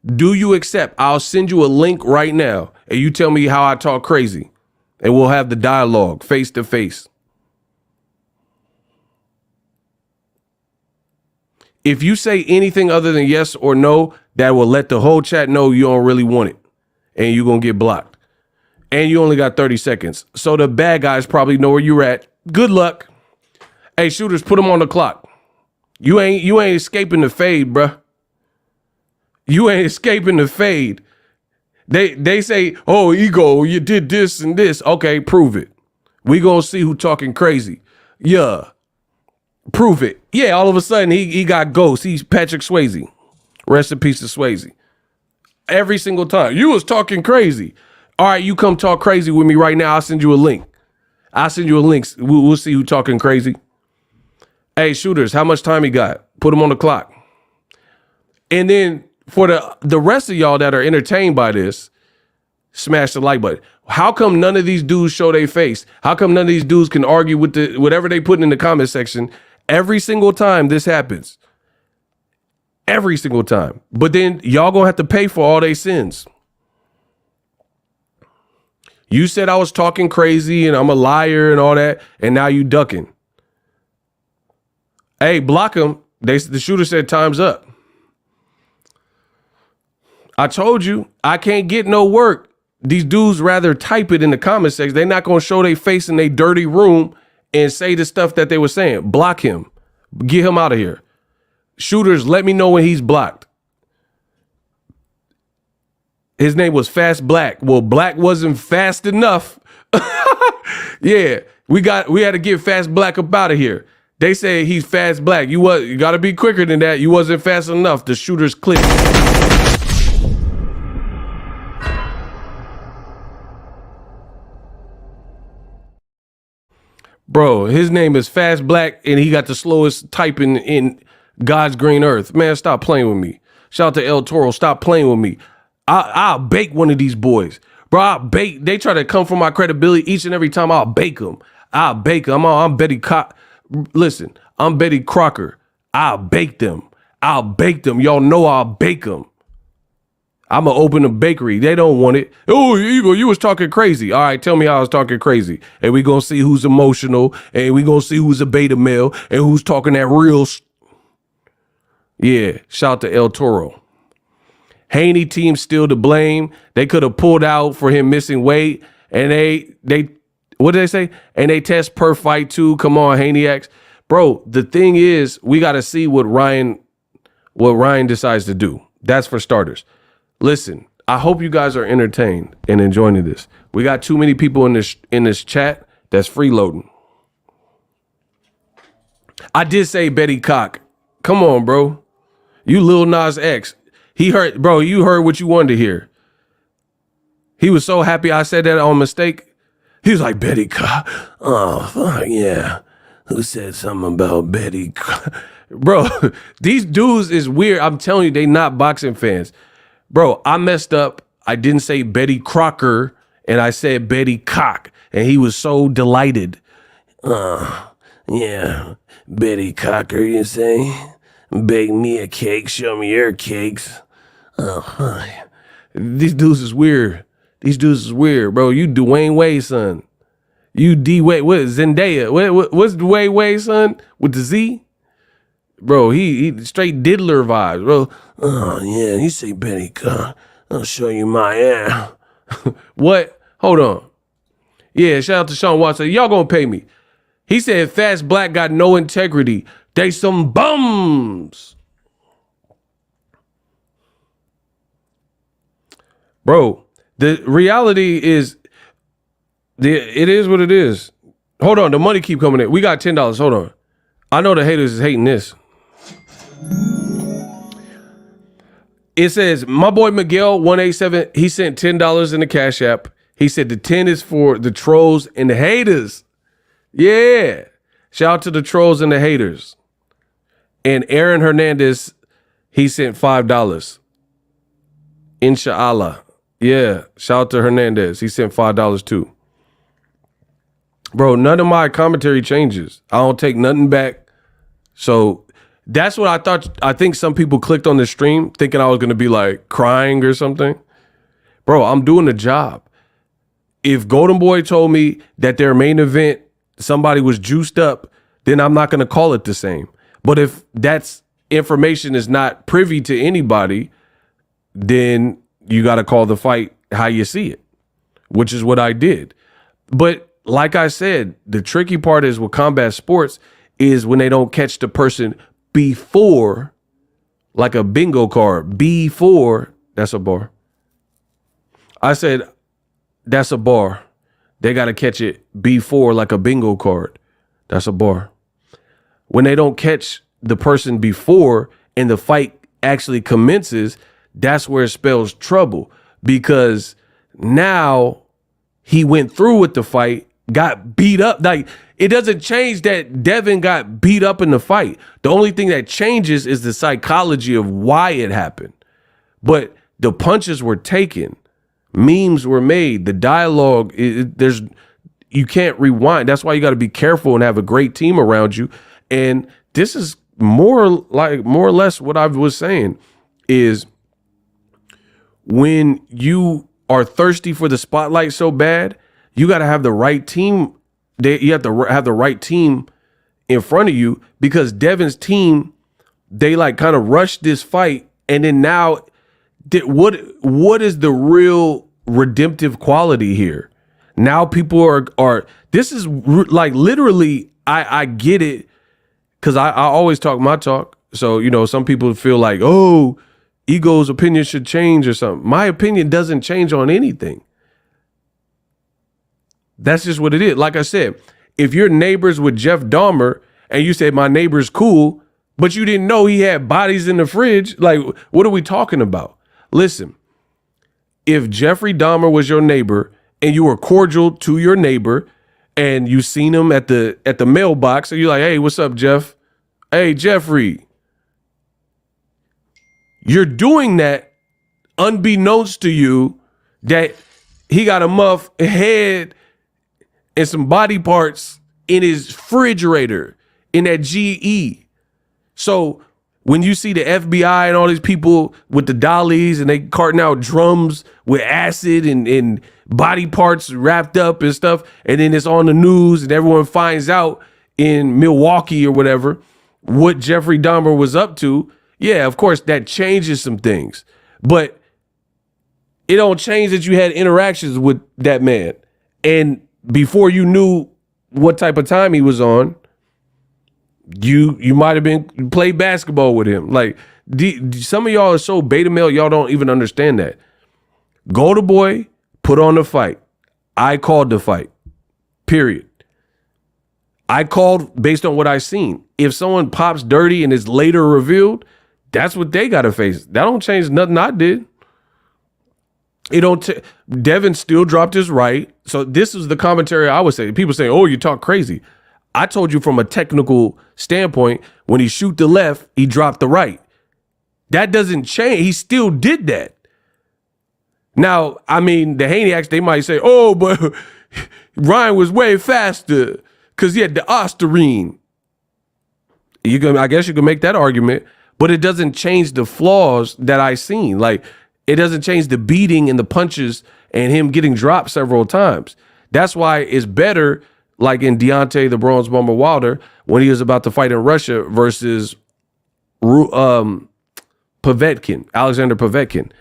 Do you accept? I'll send you a link right now and you tell me how I talk crazy and we'll have the dialogue face to face. If you say anything other than yes or no, that will let the whole chat know you don't really want it and you're going to get blocked. And you only got 30 seconds. So the bad guys probably know where you're at. Good luck. Hey, shooters, put them on the clock. You ain't escaping the fade, bruh. You ain't escaping the fade. They say, oh, ego, you did this and this. Okay, prove it. We gonna see who talking crazy. Yeah, prove it. Yeah, all of a sudden he got ghosts. He's Patrick Swayze. Rest in peace to Swayze. Every single time. You was talking crazy. All right, you come talk crazy with me right now. I'll send you a link. I'll send you a link. We'll see who talking crazy. Hey, shooters, how much time he got? Put him on the clock. And then for the rest of y'all that are entertained by this, smash the like button. How come none of these dudes show their face? How come none of these dudes can argue with whatever they put in the comment section? Every single time this happens. Every single time. But then y'all gonna have to pay for all their sins. You said I was talking crazy and I'm a liar and all that, and now you ducking. Hey, block him. The shooter said time's up. I told you, I can't get no work. These dudes rather type it in the comment section. They're not going to show their face in their dirty room and say the stuff that they were saying. Block him. Get him out of here. Shooters, let me know when he's blocked. His name was Fast Black. Well, Black wasn't fast enough. Yeah, we had to get Fast Black up out of here. They say he's Fast Black. You got to be quicker than that. You wasn't fast enough. The shooter's clipped. Bro, his name is Fast Black, and he got the slowest typing in God's green earth. Man, stop playing with me. Shout out to El Toro. Stop playing with me. I'll bake one of these boys. Bro, I'll bake. They try to come for my credibility each and every time. I'll bake them. I'll bake them. I'm Betty Listen, I'm Betty Crocker. I'll bake them. I'll bake them. Y'all know I'll bake them. I'm going to open a bakery. They don't want it. Oh, Eagle, you was talking crazy. All right, tell me how I was talking crazy. And we going to see who's emotional. And we going to see who's a beta male. And who's talking that real. Yeah, shout out to El Toro. Haney team still to blame. They could have pulled out for him missing weight. And they what did they say? And they test per fight too. Come on, Haney-X. Bro, the thing is, we got to see what Ryan decides to do. That's for starters. Listen, I hope you guys are entertained and enjoying this. We got too many people in this chat that's freeloading. I did say Betty Cock. Come on, bro. You Lil Nas X. He heard, bro, you heard what you wanted to hear. He was so happy I said that on mistake. He was like, Betty Cock. Oh, fuck yeah. Who said something about Betty Cock? Bro, these dudes is weird. I'm telling you, they not boxing fans. Bro, I messed up. I didn't say Betty Crocker, and I said Betty Cock. And he was so delighted. Yeah, Betty Cocker, you say? Bake me a cake, show me your cakes. Oh, these dudes is weird. These dudes is weird, bro. You Dwayne Wade, son. You D-Way, what, Zendaya? What's the way, son? With the Z? Bro, he straight diddler vibes, bro. Oh, yeah, he say, Betty, come, I'll show you my ass. What? Hold on. Yeah, shout out to Sean Watson. Y'all gonna pay me. He said Fast Black got no integrity. They some bums. Bro, the reality is, it is what it is. Hold on, the money keep coming in. We got $10. Hold on. I know the haters is hating this. It says, my boy Miguel 187, he sent $10 in the Cash App. He said the 10 is for the trolls and the haters. Yeah. Shout out to the trolls and the haters. And Aaron Hernandez, he sent $5. Inshallah. Yeah. Shout out to Hernandez. He sent $5 too. Bro, none of my commentary changes. I don't take nothing back. So that's what I thought. I think some people clicked on the stream thinking I was going to be like crying or something. Bro, I'm doing the job. If Golden Boy told me that their main event, somebody was juiced up, then I'm not going to call it the same. But if that's information is not privy to anybody, then you got to call the fight how you see it, which is what I did. But like I said, the tricky part is with combat sports is when they don't catch the person before, like a bingo card, before, that's a bar. I said, that's a bar. They got to catch it before, like a bingo card. That's a bar. When they don't catch the person before and the fight actually commences, that's where it spells trouble, because now he went through with the fight, got beat up. Like, it doesn't change that Devin got beat up in the fight. The only thing that changes is the psychology of why it happened. But the punches were taken. Memes were made. The dialogue, you can't rewind. That's why you got to be careful and have a great team around you. And this is more or less what I was saying is when you are thirsty for the spotlight so bad, you got to have the right team. You have to have the right team in front of you, because Devin's team, they like kind of rushed this fight. And then now what is the real redemptive quality here? Now people are this is like literally, I get it, because I always talk my talk. So, you know, some people feel like, oh, Ego's opinion should change or something. My opinion doesn't change on anything. That's just what it is. Like I said, if you're neighbors with Jeff Dahmer and you say my neighbor's cool, but you didn't know he had bodies in the fridge, like, what are we talking about? Listen, if Jeffrey Dahmer was your neighbor and you were cordial to your neighbor and you seen him at the mailbox and you're like, hey, what's up, Jeff? Hey, Jeffrey. You're doing that unbeknownst to you that he got a muff head and some body parts in his refrigerator in that GE. So when you see the FBI and all these people with the dollies and they carting out drums with acid and body parts wrapped up and stuff, and then it's on the news and everyone finds out in Milwaukee or whatever what Jeffrey Dahmer was up to, yeah, of course that changes some things. But it don't change that you had interactions with that man. And before you knew what type of time he was on, you might have been played basketball with him. Like, some of y'all are so beta male, y'all don't even understand that. Golden Boy put on the fight. I called the fight. Period. I called based on what I seen. If someone pops dirty and is later revealed, that's what they got to face. That don't change nothing I did. It don't. Devin still dropped his right. So this is the commentary I would say. People say, "Oh, you talk crazy." I told you from a technical standpoint, when he shoot the left, he dropped the right. That doesn't change. He still did that. Now, I mean, the Haney acts, they might say, "Oh, but Ryan was way faster because he had the OSTARINE." I guess you can make that argument, but it doesn't change the flaws that I seen. Like, it doesn't change the beating and the punches and him getting dropped several times. That's why it's better, like in Deontay the Bronze Bomber Wilder, when he was about to fight in Russia versus Povetkin, Alexander Povetkin.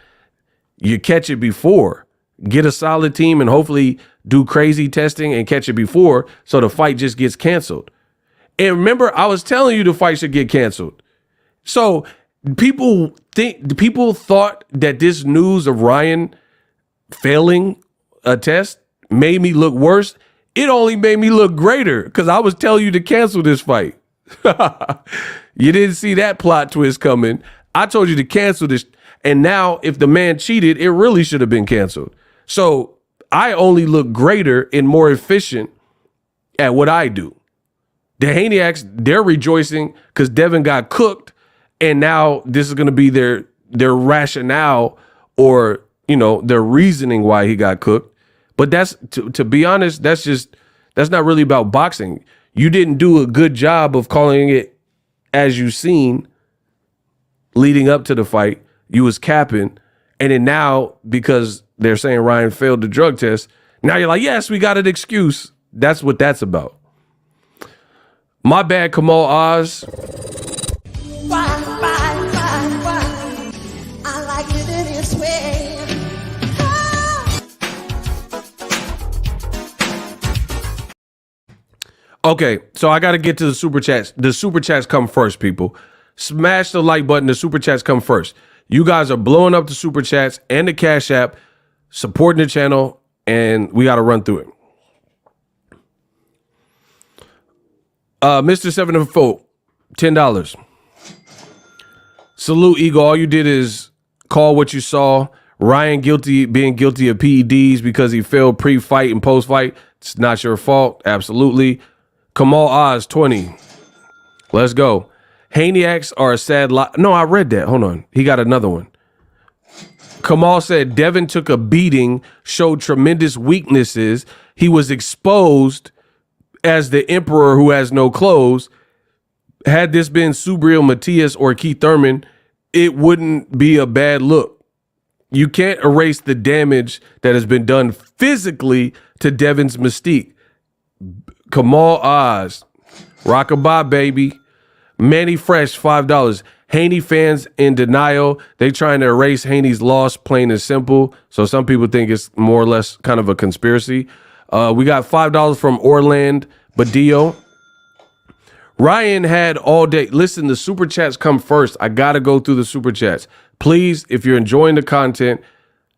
You catch it before. Get a solid team and hopefully do crazy testing and catch it before, so the fight just gets canceled. And remember, I was telling you the fight should get canceled. So people thought that this news of Ryan failing a test made me look worse. It only made me look greater because I was telling you to cancel this fight. You didn't see that plot twist coming. I told you to cancel this. And now if the man cheated, it really should have been canceled. So I only look greater and more efficient at what I do. The Haniacs, they're rejoicing because Devin got cooked, and now this is going to be their rationale or, their reasoning why he got cooked. But that's, to be honest, that's not really about boxing. You didn't do a good job of calling it as you seen leading up to the fight. You was capping. And then now, because they're saying Ryan failed the drug test, now you're like, yes, we got an excuse. That's what that's about. My bad, Kamal Oz. Why? I like it this way. Okay, so I got to get to the super chats. The super chats come first, people. Smash the like button. The super chats come first. You guys are blowing up the super chats and the Cash App, supporting the channel, and we got to run through it. Mr. 704, $10. Salute, Eagle. All you did is call what you saw. Ryan being guilty of PEDs because he failed pre-fight and post-fight. It's not your fault. Absolutely. Kamal Oz, 20. Let's go. Haniacs are a sad lot. No, I read that. Hold on. He got another one. Kamal said Devin took a beating, showed tremendous weaknesses. He was exposed as the emperor who has no clothes. Had this been Subriel Matias or Keith Thurman, it wouldn't be a bad look. You can't erase the damage that has been done physically to Devin's mystique. Kamal Oz, rockabye, baby. Manny Fresh, $5. Haney fans in denial. They trying to erase Haney's loss, plain and simple. So some people think it's more or less kind of a conspiracy. We got $5 from Orland Badillo. Ryan had all day. Listen, the super chats come first. I got to go through the super chats. Please, if you're enjoying the content,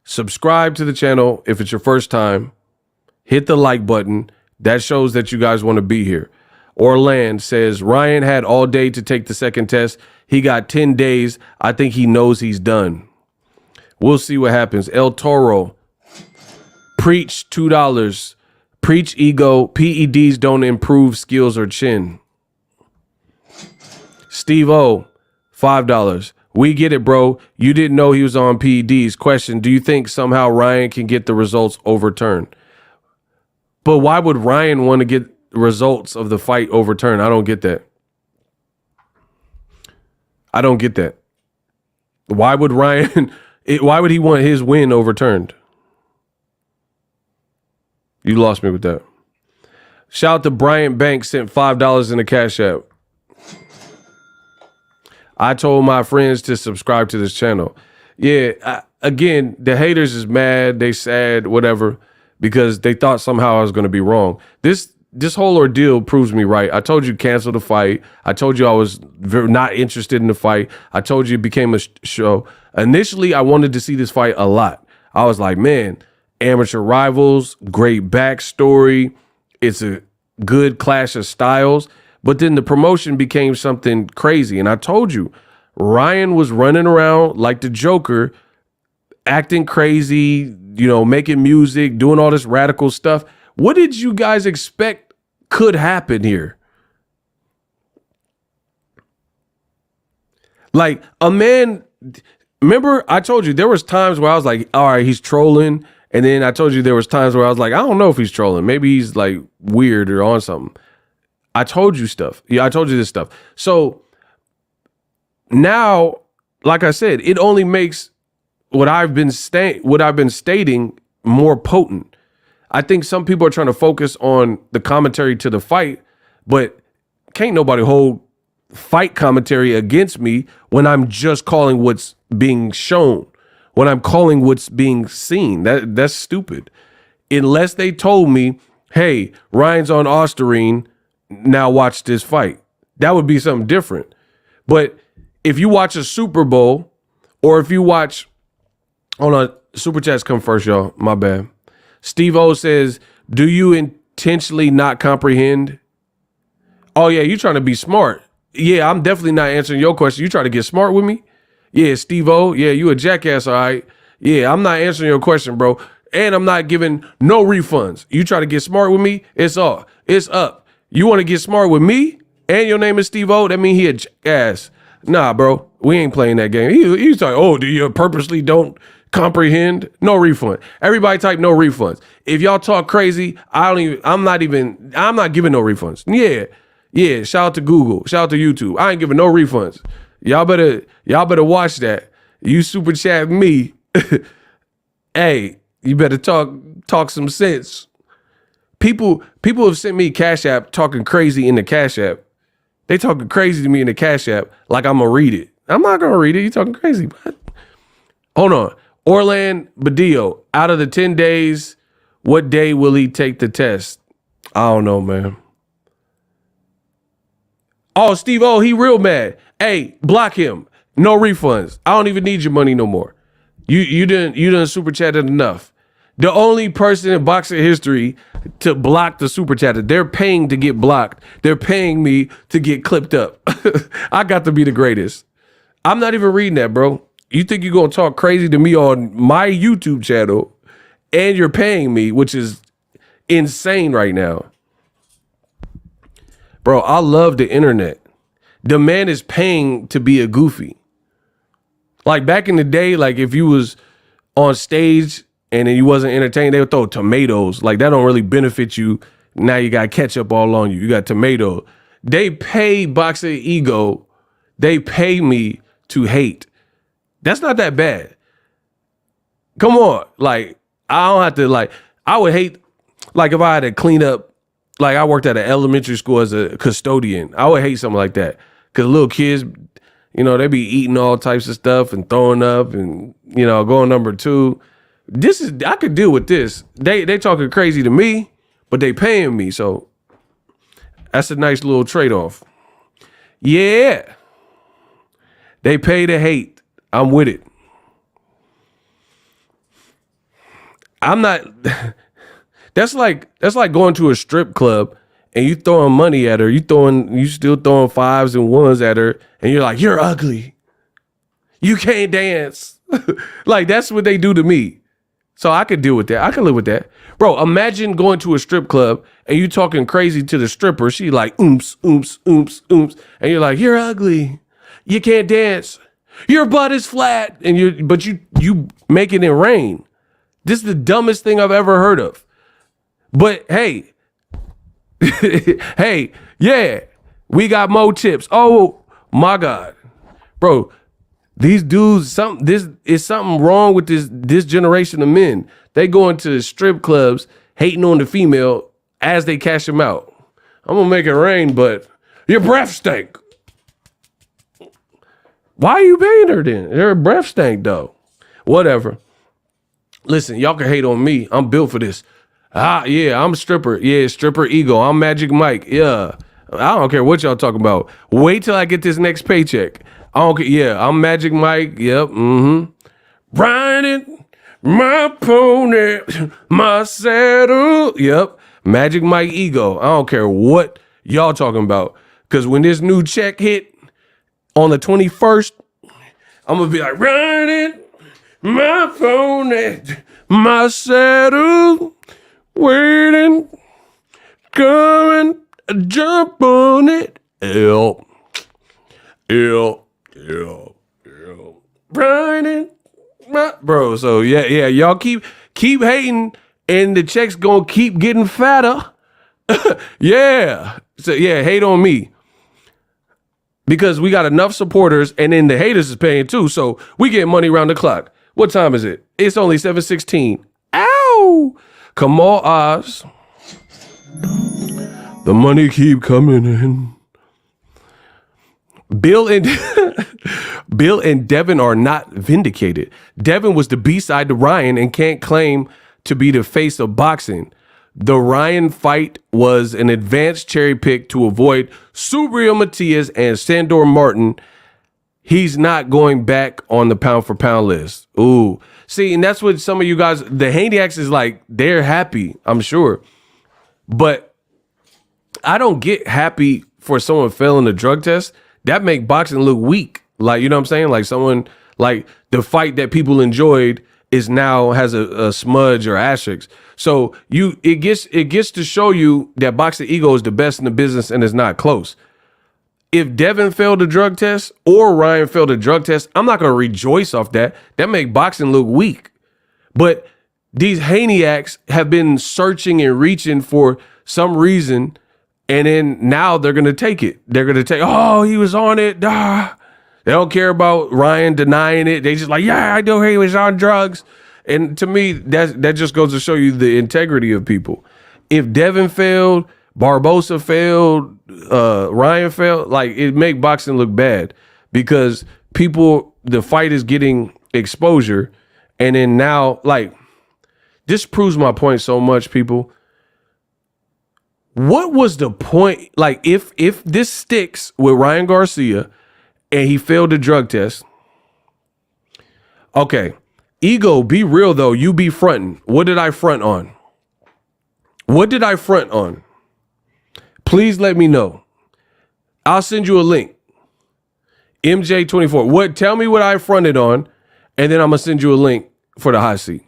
subscribe to the channel. If it's your first time, hit the like button. That shows that you guys want to be here. Orland says, Ryan had all day to take the second test. He got 10 days. I think he knows he's done. We'll see what happens. El Toro, preach, $2. Preach ego. PEDs don't improve skills or chin. Steve O, $5. We get it, bro. You didn't know he was on PEDs. Question, do you think somehow Ryan can get the results overturned? But why would Ryan want to get results of the fight overturned? I don't get that. I don't get that. Why would Ryan, why would he want his win overturned? You lost me with that. Shout out to Bryant Banks, sent $5 in the Cash App. I told my friends to subscribe to this channel. Yeah, again, the haters is mad, they sad, whatever, because they thought somehow I was going to be wrong. This whole ordeal proves me right. I told you cancel the fight. I told you I was not interested in the fight. I told you it became a show. Initially, I wanted to see this fight a lot. I was like, man, amateur rivals, great backstory. It's a good clash of styles. But then the promotion became something crazy. And I told you, Ryan was running around like the Joker, acting crazy, making music, doing all this radical stuff. What did you guys expect could happen here? Like a man, remember I told you there was times where I was like, all right, he's trolling. And then I told you there was times where I was like, I don't know if he's trolling. Maybe he's like weird or on something. I told you stuff. Yeah, I told you this stuff. So now, like I said, it only makes what I've been stating more potent. I think some people are trying to focus on the commentary to the fight, but can't nobody hold fight commentary against me when I'm just calling what's being shown, when I'm calling what's being seen. That's stupid. Unless they told me, hey, Ryan's on OSTARINE, now watch this fight. That would be something different. But if you watch a Super Bowl, or if you watch, hold on, Super Chats come first, y'all. My bad. Steve O says, do you intentionally not comprehend? Oh, yeah, you trying to be smart. Yeah, I'm definitely not answering your question. You trying to get smart with me? Yeah, Steve O. Yeah, you a jackass, all right. Yeah, I'm not answering your question, bro. And I'm not giving no refunds. You try to get smart with me, it's up. You want to get smart with me, and your name is Steve O, that mean he a jackass. Nah, bro, we ain't playing that game. He's talking, oh, do you purposely don't comprehend? No refund. Everybody type no refunds. If y'all talk crazy, I'm not giving no refunds. Yeah, shout out to Google, shout out to YouTube. I ain't giving no refunds. Y'all better watch that. You super chat me. Hey, you better talk some sense. People have sent me Cash App talking crazy in the Cash App. They talking crazy to me in the Cash App like I'm gonna read it. I'm not gonna read it. You talking crazy. What? Hold on. Orland Badillo, out of the 10 days, what day will he take the test? I don't know, man. Oh, Steve O, he real mad. Hey, block him. No refunds. I don't even need your money no more. You didn't super chatted enough. The only person in boxing history to block the super chatter, they're paying to get blocked. They're paying me to get clipped up. I got to be the greatest. I'm not even reading that, bro. You think you're going to talk crazy to me on my YouTube channel and you're paying me, which is insane right now. Bro, I love the internet. The man is paying to be a goofy. Like back in the day, like if you was on stage and then you wasn't entertained, they would throw tomatoes. Like that don't really benefit you. Now you got ketchup all on you. You got tomato. They pay BOXINGEGO. They pay me to hate. That's not that bad. Come on. Like, I don't have to, like, I would hate, like, if I had to clean up, like, I worked at an elementary school as a custodian. I would hate something like that. Because little kids, you know, they be eating all types of stuff and throwing up and, you know, going number two. I could deal with this. They talking crazy to me, but they paying me. So that's a nice little trade-off. Yeah. They pay to hate. I'm with it. I'm not. That's like going to a strip club and you throwing money at her. You still throwing fives and ones at her, and you're like, you're ugly. You can't dance. Like that's what they do to me. So I could deal with that. I can live with that. Bro, imagine going to a strip club and you talking crazy to the stripper. She like oomps, oomps, oomps, oomps. And you're like, you're ugly. You can't dance. Your butt is flat. And you making it rain. This is the dumbest thing I've ever heard of. But hey, hey, yeah, we got more tips. Oh my God. Bro, these dudes, this is something wrong with this generation of men. They go into strip clubs hating on the female as they cash them out. I'm gonna make it rain, but your breath stank. Why are you paying her then? Her breath stank though. Whatever. Listen, y'all can hate on me. I'm built for this. Yeah, I'm a stripper. Yeah, stripper ego. I'm Magic Mike. Yeah. I don't care what y'all talking about. Wait till I get this next paycheck. I don't care. Yeah, I'm Magic Mike. Yep. Riding my pony, my saddle. Yep. Magic Mike ego. I don't care what y'all talking about. Because when this new check hit on the 21st, I'm going to be like, riding my pony, my saddle, waiting, coming, jump on it. Riding my, bro. So yeah, y'all keep hating, and the checks gonna keep getting fatter. Yeah. So yeah, hate on me. Because we got enough supporters, and then the haters is paying too. So we get money around the clock. What time is it? It's only 7:16. Ow! Kamal Oz. The money keep coming in. Bill and Devin are not vindicated. Devin was the B-side to Ryan and can't claim to be the face of boxing. The Ryan fight was an advanced cherry pick to avoid Subriel Matias and Sandor Martin. He's not going back on the pound for pound list. Ooh. See, and that's what some of you guys, the Haniacs is like, they're happy, I'm sure. But I don't get happy for someone failing a drug test. That make boxing look weak. Like, you know what I'm saying? Like someone, like the fight that people enjoyed is now has a smudge or asterisk. So it gets to show you that Boxing Ego is the best in the business and it's not close. If Devin failed a drug test or Ryan failed a drug test, I'm not going to rejoice off that. That make boxing look weak. But these Haniacs have been searching and reaching for some reason, and then now they're going to take it. They're going to take, oh, he was on it. Ah. They don't care about Ryan denying it. They just like, yeah, I know he was on drugs. And to me, that just goes to show you the integrity of people. If Devin failed, Barbosa failed, Ryan failed, like it make boxing look bad because the fight is getting exposure. And then now, like, this proves my point so much, people. What was the point? Like, if this sticks with Ryan Garcia and he failed the drug test, okay, Ego, be real though. You be fronting. What did I front on? What did I front on? Please let me know. I'll send you a link. MJ24. Tell me what I fronted on, and then I'm gonna send you a link for the hot seat.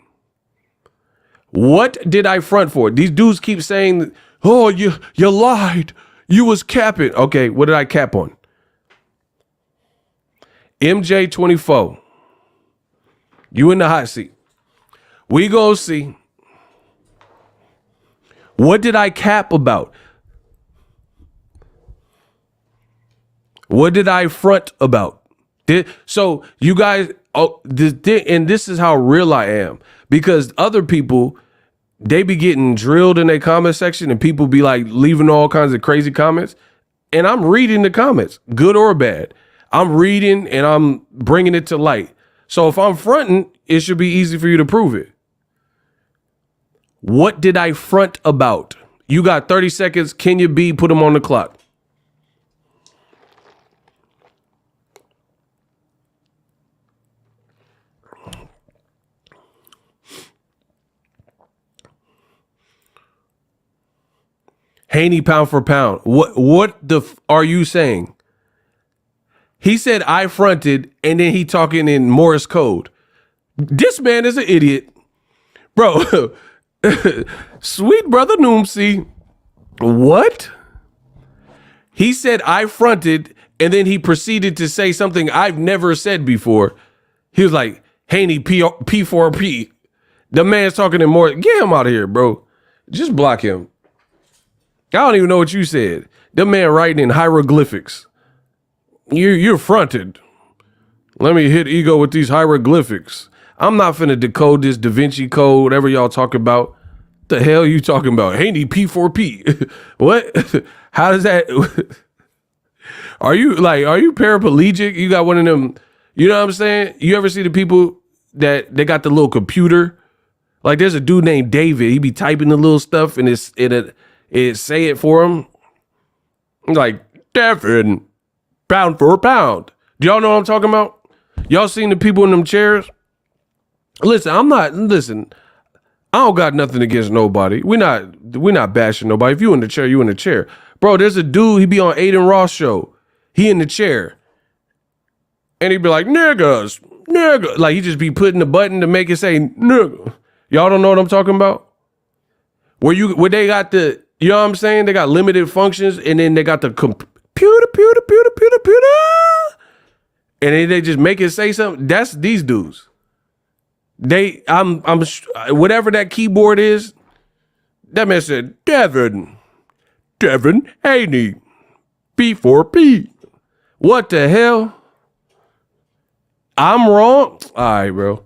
What did I front for? These dudes keep saying, oh, you lied. You was capping. Okay, what did I cap on? MJ24. You in the hot seat. We go see. What did I cap about? What did I front about? So you guys, and this is how real I am, because other people, they be getting drilled in their comment section and people be like leaving all kinds of crazy comments. And I'm reading the comments, good or bad. I'm reading and I'm bringing it to light. So if I'm fronting, it should be easy for you to prove it. What did I front about? You got 30 seconds. Kenya B, put them on the clock. Haney pound for pound. What are you saying? He said I fronted, and then he talking in Morse code. This man is an idiot. Bro, sweet brother Noomsy. What? He said I fronted, and then he proceeded to say something I've never said before. He was like, Haney P4P. The man's talking in Morse. Get him out of here, bro. Just block him. I don't even know what you said. The man writing in hieroglyphics. You're fronted. Let me hit Ego with these hieroglyphics. I'm not finna decode this Da Vinci Code, whatever y'all talking about. The hell you talking about? Haney P4P. What? How does that? Are you paraplegic? You got one of them, you know what I'm saying? You ever see the people that they got the little computer? Like there's a dude named David. He be typing the little stuff and it say it for him. Like, Devin, pound for a pound. Do y'all know what I'm talking about? Y'all seen the people in them chairs? Listen, I don't got nothing against nobody. We not bashing nobody. If you in the chair, you in the chair. Bro, there's a dude, he be on Aiden Ross show. He in the chair. And he be like, niggas. Like he just be putting the button to make it say nigga. Y'all don't know what I'm talking about? Where they got the, you know what I'm saying? They got limited functions, and then they got the computer, and then they just make it say something. That's these dudes. I'm whatever that keyboard is. That man said, Devin Haney, P4P. What the hell? I'm wrong. All right, bro.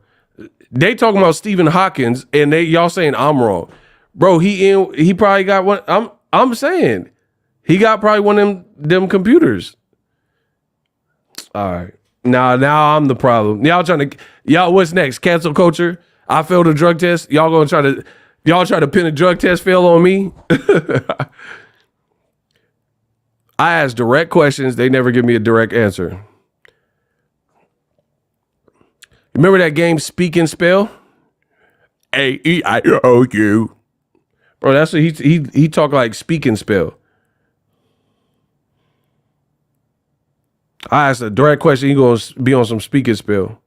They talking about Stephen Hawkins, and y'all saying I'm wrong. Bro, he probably got one. I'm saying he got probably one of them computers. All right. Now I'm the problem. Y'all what's next? Cancel culture? I failed a drug test. Y'all try to pin a drug test fail on me? I ask direct questions. They never give me a direct answer. Remember that game Speak and Spell? A-E-I-O-U. Bro, that's what he talk like Speak and Spell. I asked a direct question. He gonna be on some Speak and Spell.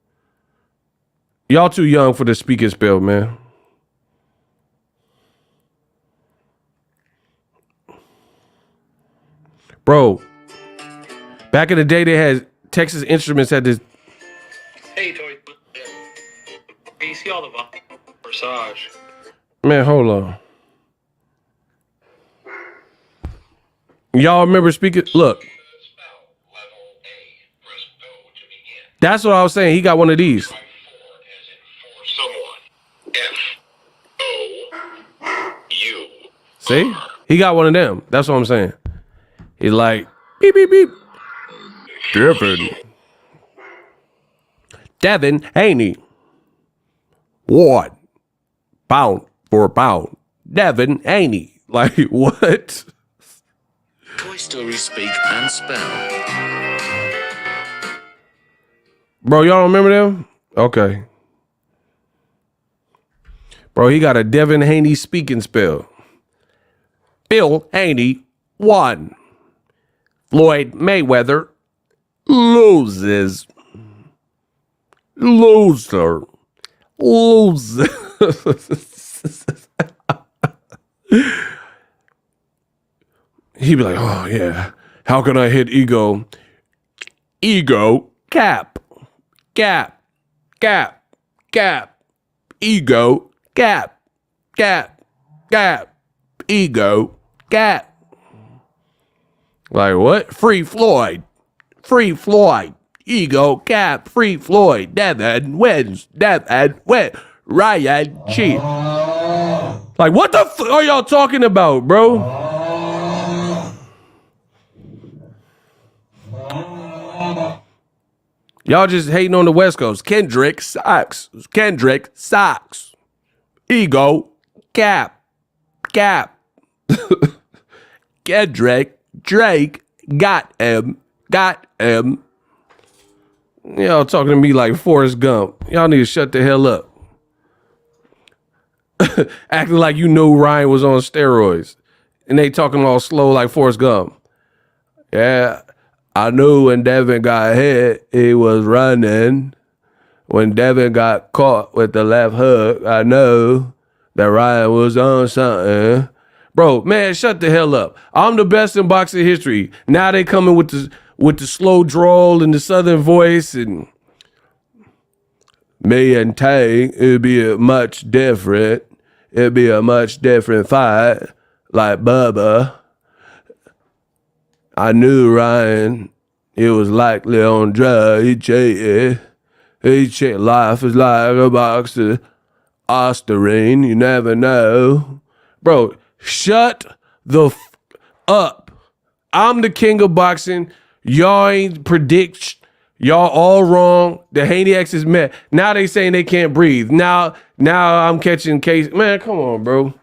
Y'all too young for the Speak and Spell, man. Bro, back in the day, they had Texas Instruments had this. Hey, Toy. You see all the massage. Man, hold on. Y'all remember speaking? Look. That's what I was saying. He got one of these. See? He got one of them. That's what I'm saying. He's like, beep, beep, beep. Devin Haney. What? Pound for a pound. Devin Haney. Like, what? Toy Story Speak and Spell. Bro, y'all don't remember them? Okay. Bro, he got a Devin Haney speak and spell. Bill Haney won. Floyd Mayweather loses. Loser. Loser. He'd be like, oh, yeah. How can I hit ego? Ego cap. Gap. Gap. Gap. Ego. Gap. Gap. Gap. Ego. Gap. Like what? Free Floyd. Free Floyd. Ego cap. Free Floyd. Devin wins. Devin wins. Ryan cheat. Like what the f are y'all talking about, bro? Y'all just hating on the West Coast. Kendrick sucks. Kendrick sucks. Ego cap. Cap. Kendrick. Drake got him. Got him. Y'all talking to me like Forrest Gump. Y'all need to shut the hell up. Acting like you know Ryan was on steroids. And they talking all slow like Forrest Gump. Yeah, I knew when Devin got hit, he was running. When Devin got caught with the left hook, I know that Ryan was on something. Bro, man, shut the hell up. I'm the best in boxing history. Now they coming with the slow drawl and the southern voice and me and Tank, it'd be a much different. It'd be a much different fight. Like Bubba. I knew Ryan. He was likely on drugs. He cheated. Life is like a box of OSTARINE. You never know. Bro, shut the f up. I'm the king of boxing. Y'all ain't predict. Y'all all wrong. The Haney-X is met. Now they saying they can't breathe. Now I'm catching case. Man, come on, bro.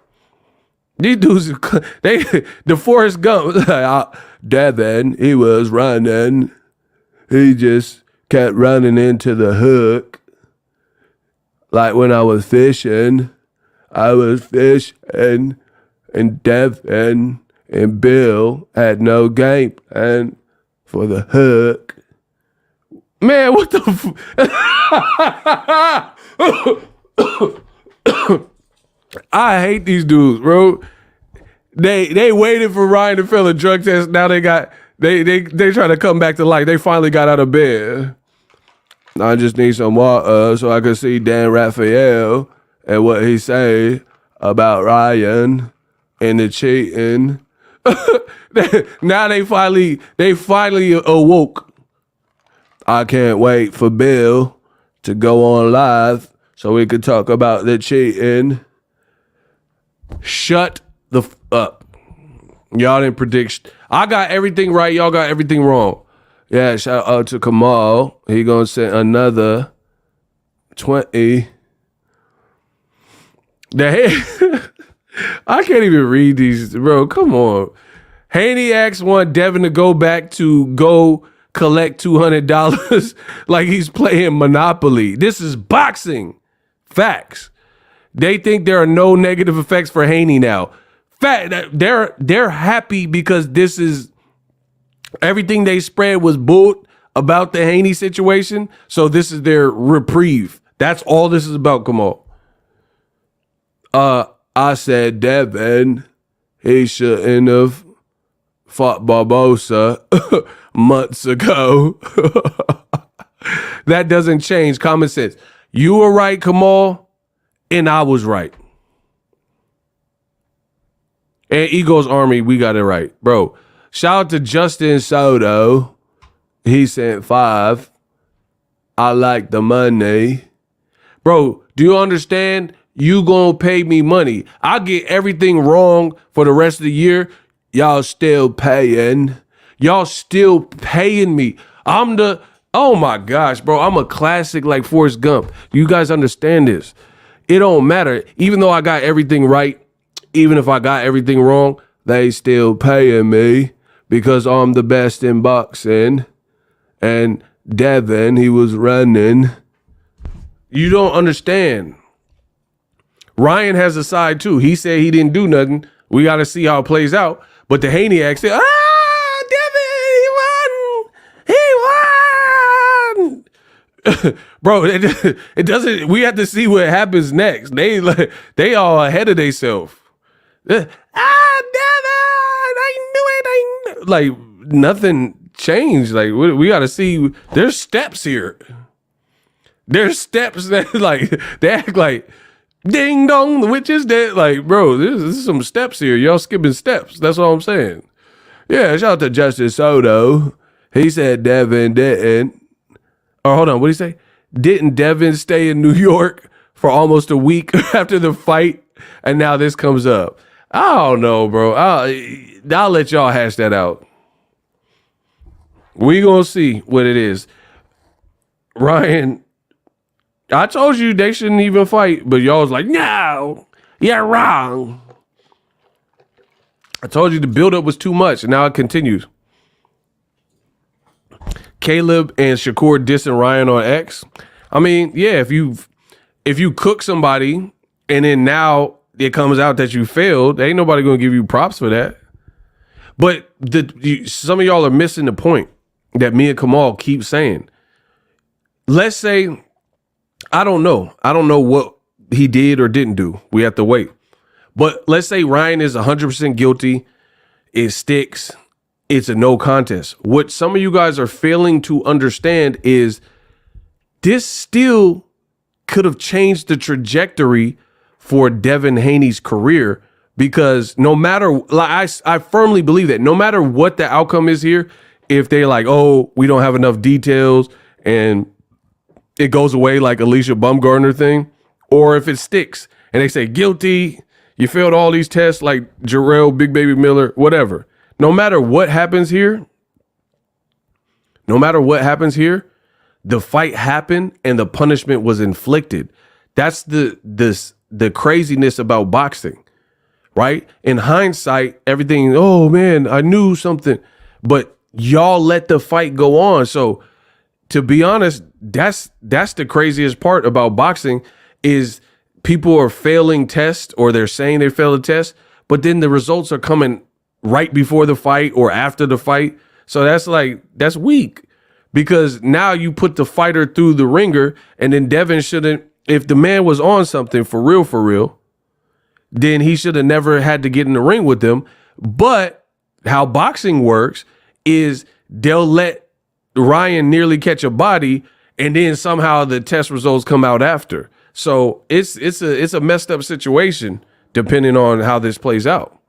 These dudes, the Forrest Gump. Devin, he was running. He just kept running into the hook. Like when I was fishing. I was fishing. And Devin and Bill had no game plan for the hook. Man, what the I hate these dudes, bro. They waited for Ryan to fail a drug test. Now they trying to come back to life. They finally got out of bed. I just need some water so I can see Dan Raphael and what he say about Ryan and the cheating. Now they finally awoke. I can't wait for Bill to go on live so we could talk about the cheating. Shut the up. Y'all didn't predict. I got everything right. Y'all got everything wrong. Yeah, shout out to Kamal. He gonna send another 20. I can't even read these, bro. Come on. Haney asks Devin to go back to go collect $200 like he's playing Monopoly. This is boxing. Facts. They think there are no negative effects for Haney now. They're happy because this is everything they spread was bull about the Haney situation. So this is their reprieve. That's all this is about. Come on. I said Devin, he shouldn't have fought Barbosa months ago. That doesn't change common sense. You were right, Kamal, and I was right. And Eagles Army, we got it right. Bro, shout out to Justin Soto. He sent 5. I like the money. Bro, do you understand? You gonna pay me money. I get everything wrong for the rest of the year. Y'all still paying. Y'all still paying me. Oh my gosh, bro. I'm a classic like Forrest Gump. You guys understand this. It don't matter. Even though I got everything right, even if I got everything wrong, they still paying me because I'm the best in boxing. And Devin, he was running. You don't understand. Ryan has a side too. He said he didn't do nothing. We got to see how it plays out. But the Haney said, Devin, he won. Bro, it doesn't. We have to see what happens next. They all ahead of themselves. Devin, I knew it. Like nothing changed. Like we got to see. There's steps here. There's steps that like they act like. Ding dong, the witch is dead. Like, bro, this is some steps here. Y'all skipping steps. That's all I'm saying. Yeah, shout out to Justin Soto. He said Devin didn't. Oh, hold on. What did he say? Didn't Devin stay in New York for almost a week after the fight? And now this comes up. I don't know, bro. I'll let y'all hash that out. We gonna see what it is. Ryan, I told you they shouldn't even fight, but y'all was like, no, you're wrong. I told you the buildup was too much, and now it continues. Caleb and Shakur dissing Ryan on X. I mean, yeah, if you cook somebody and then now it comes out that you failed, ain't nobody gonna give you props for that. But some of y'all are missing the point that me and Kamal keep saying. Let's say, I don't know what he did or didn't do. We have to wait. But let's say Ryan is 100% guilty. It sticks. It's a no contest. What some of you guys are failing to understand is this still could have changed the trajectory for Devin Haney's career, because no matter, like I firmly believe that no matter what the outcome is here, if they're like, oh, we don't have enough details and it goes away like Alicia Bumgarner thing, or if it sticks and they say guilty, you failed all these tests like Jarrell, Big Baby Miller, whatever. No matter what happens here, the fight happened and the punishment was inflicted. That's the craziness about boxing, right? In hindsight, everything, oh man, I knew something, but y'all let the fight go on. So to be honest, that's the craziest part about boxing is people are failing tests, or they're saying they failed a test, but then the results are coming right before the fight or after the fight. So that's weak, because now you put the fighter through the ringer, and then Devin shouldn't, if the man was on something for real, then he should have never had to get in the ring with them. But how boxing works is they'll let Ryan nearly catch a body, and then somehow the test results come out after. So it's a messed up situation depending on how this plays out.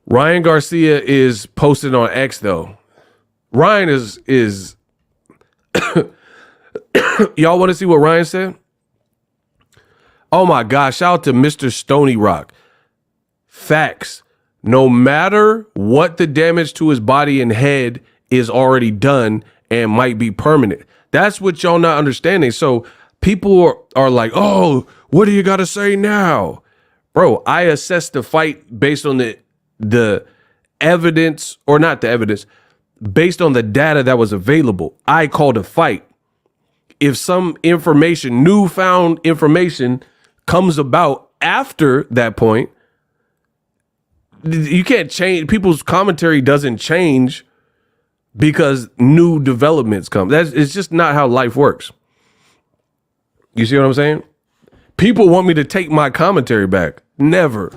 Ryan Garcia is posted on X though. Ryan is y'all want to see what Ryan said? Oh my gosh, shout out to Mr. Stony Rock. Facts. No matter what the damage to his body and head is already done and might be permanent. That's what y'all not understanding. So people are like, oh, what do you got to say now? Bro, I assessed the fight based on the evidence, or not the evidence, based on the data that was available. I called a fight. If some information, newfound information, comes about after that point, you can't change. People's commentary doesn't change because new developments come. It's just not how life works. You see what I'm saying? People want me to take my commentary back. Never.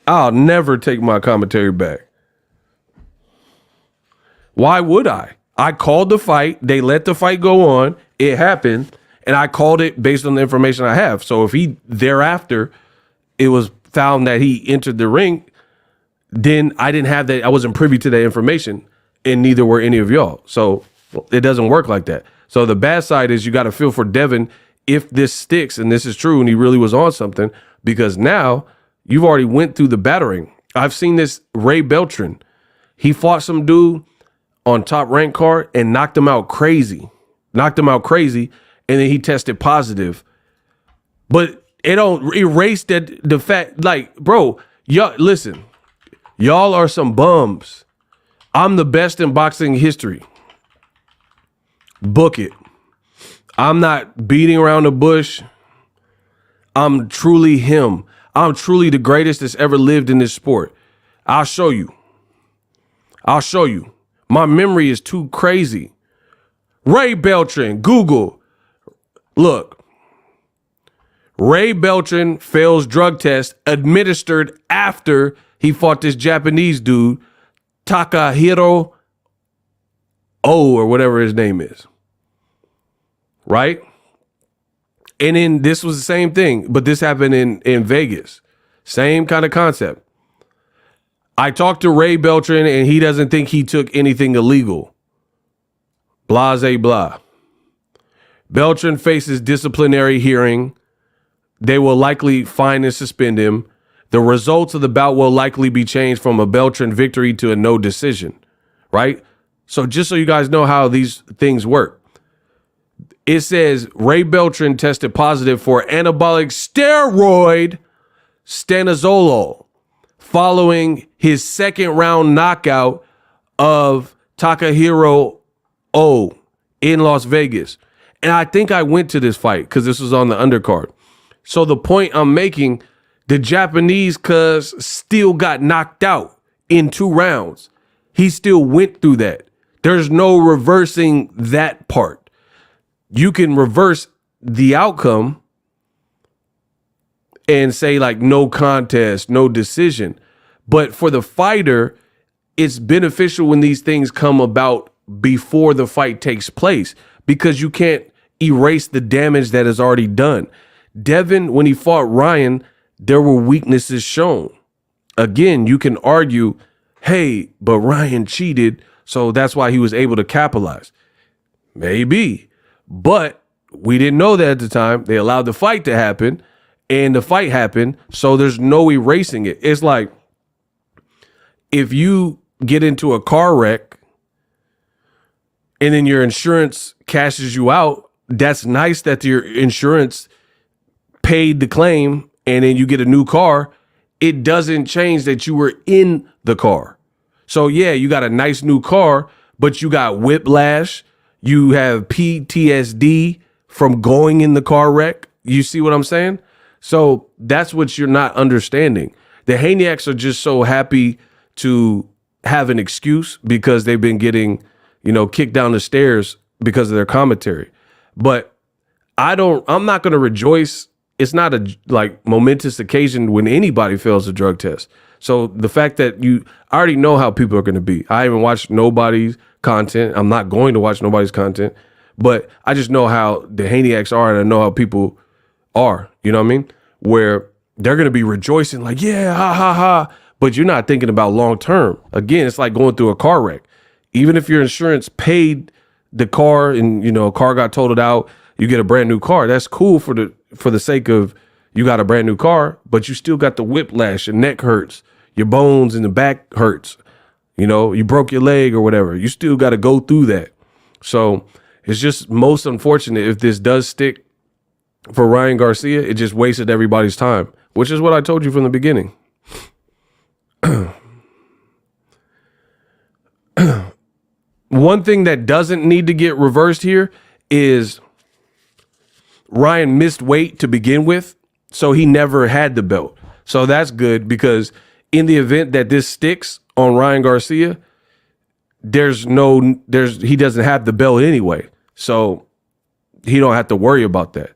I'll never take my commentary back. Why would I? I called the fight. They let the fight go on. It happened. And I called it based on the information I have. So if he thereafter, it was found that he entered the ring, then I didn't have that. I wasn't privy to that information, and neither were any of y'all. So it doesn't work like that. So the bad side is you got to feel for Devin if this sticks and this is true and he really was on something, because now you've already went through the battering. I've seen this Ray Beltran. He fought some dude on Top Rank card and knocked him out crazy. And then he tested positive. But it don't erase the fact, like, bro, y'all, listen, y'all are some bums. I'm the best in boxing history. Book it. I'm not beating around the bush. I'm truly him. I'm truly the greatest that's ever lived in this sport. I'll show you. My memory is too crazy. Ray Beltran, Google. Look. Ray Beltran fails drug test administered after he fought this Japanese dude, Takahiro O, or whatever his name is. Right? And then this was the same thing, but this happened in Vegas. Same kind of concept. I talked to Ray Beltran and he doesn't think he took anything illegal. Blase blah. Beltran faces disciplinary hearing. They will likely fine and suspend him. The results of the bout will likely be changed from a Beltran victory to a no decision. Right? So just so you guys know how these things work. It says Ray Beltran tested positive for anabolic steroid stanozolol following his second round knockout of Takahiro O in Las Vegas. And I think I went to this fight because this was on the undercard. So the point I'm making, the Japanese cuz still got knocked out in 2 rounds. He still went through that. There's no reversing that part. You can reverse the outcome and say like no contest, no decision. But for the fighter, it's beneficial when these things come about before the fight takes place because you can't erase the damage that is already done. Devin, when he fought Ryan, there were weaknesses shown. Again, you can argue, hey, but Ryan cheated, so that's why he was able to capitalize. Maybe. But we didn't know that at the time. They allowed the fight to happen, and the fight happened, so there's no erasing it. It's like if you get into a car wreck and then your insurance cashes you out, that's nice that your insurance paid the claim and then you get a new car. It doesn't change that you were in the car. So yeah, you got a nice new car, but you got whiplash. You have PTSD from going in the car wreck. You see what I'm saying? So that's what you're not understanding. The Haneyaks are just so happy to have an excuse because they've been getting, kicked down the stairs because of their commentary. But I'm not going to rejoice. It's not a momentous occasion when anybody fails a drug test. So the fact that I already know how people are going to be. I haven't watched nobody's content. I'm not going to watch nobody's content, but I just know how the Haneyaks are, and I know how people are, you know what I mean? Where they're going to be rejoicing like, yeah, ha, ha, ha. But you're not thinking about long term. Again, it's like going through a car wreck. Even if your insurance paid the car and, a car got totaled out, you get a brand new car. That's cool for the sake of, You got a brand new car, but you still got the whiplash. Your neck hurts. Your bones in the back hurts. You know, you broke your leg or whatever. You still got to go through that. So it's just most unfortunate if this does stick for Ryan Garcia. It just wasted everybody's time, which is what I told you from the beginning. One thing that doesn't need to get reversed here is Ryan missed weight to begin with, so he never had the belt. So that's good, because in the event that this sticks on Ryan Garcia, he doesn't have the belt anyway. So he don't have to worry about that.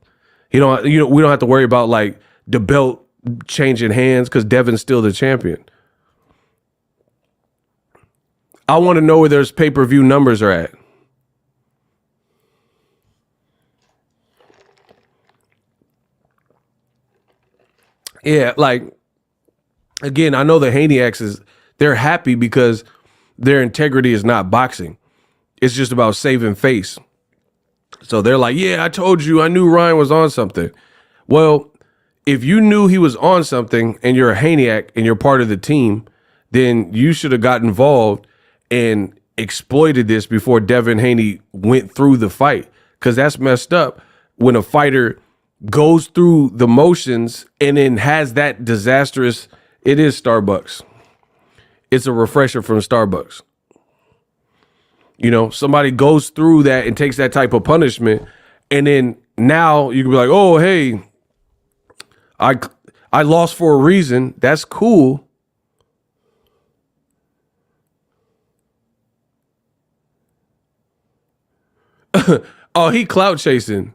We don't have to worry about like the belt changing hands because Devin's still the champion. I want to know where those pay-per-view numbers are at. Yeah, like, again, I know the Haneyacks they're happy because their integrity is not boxing. It's just about saving face. So they're like, yeah, I told you, I knew Ryan was on something. Well, if you knew he was on something and you're a Haneyack and you're part of the team, then you should have got involved and exploited this before Devin Haney went through the fight, because that's messed up when a fighter goes through the motions and then has that disastrous. It is Starbucks. It's a refresher from Starbucks. You know, somebody goes through that and takes that type of punishment, and then now you can be like, oh, hey, I lost for a reason. That's cool. Oh, he clout chasing.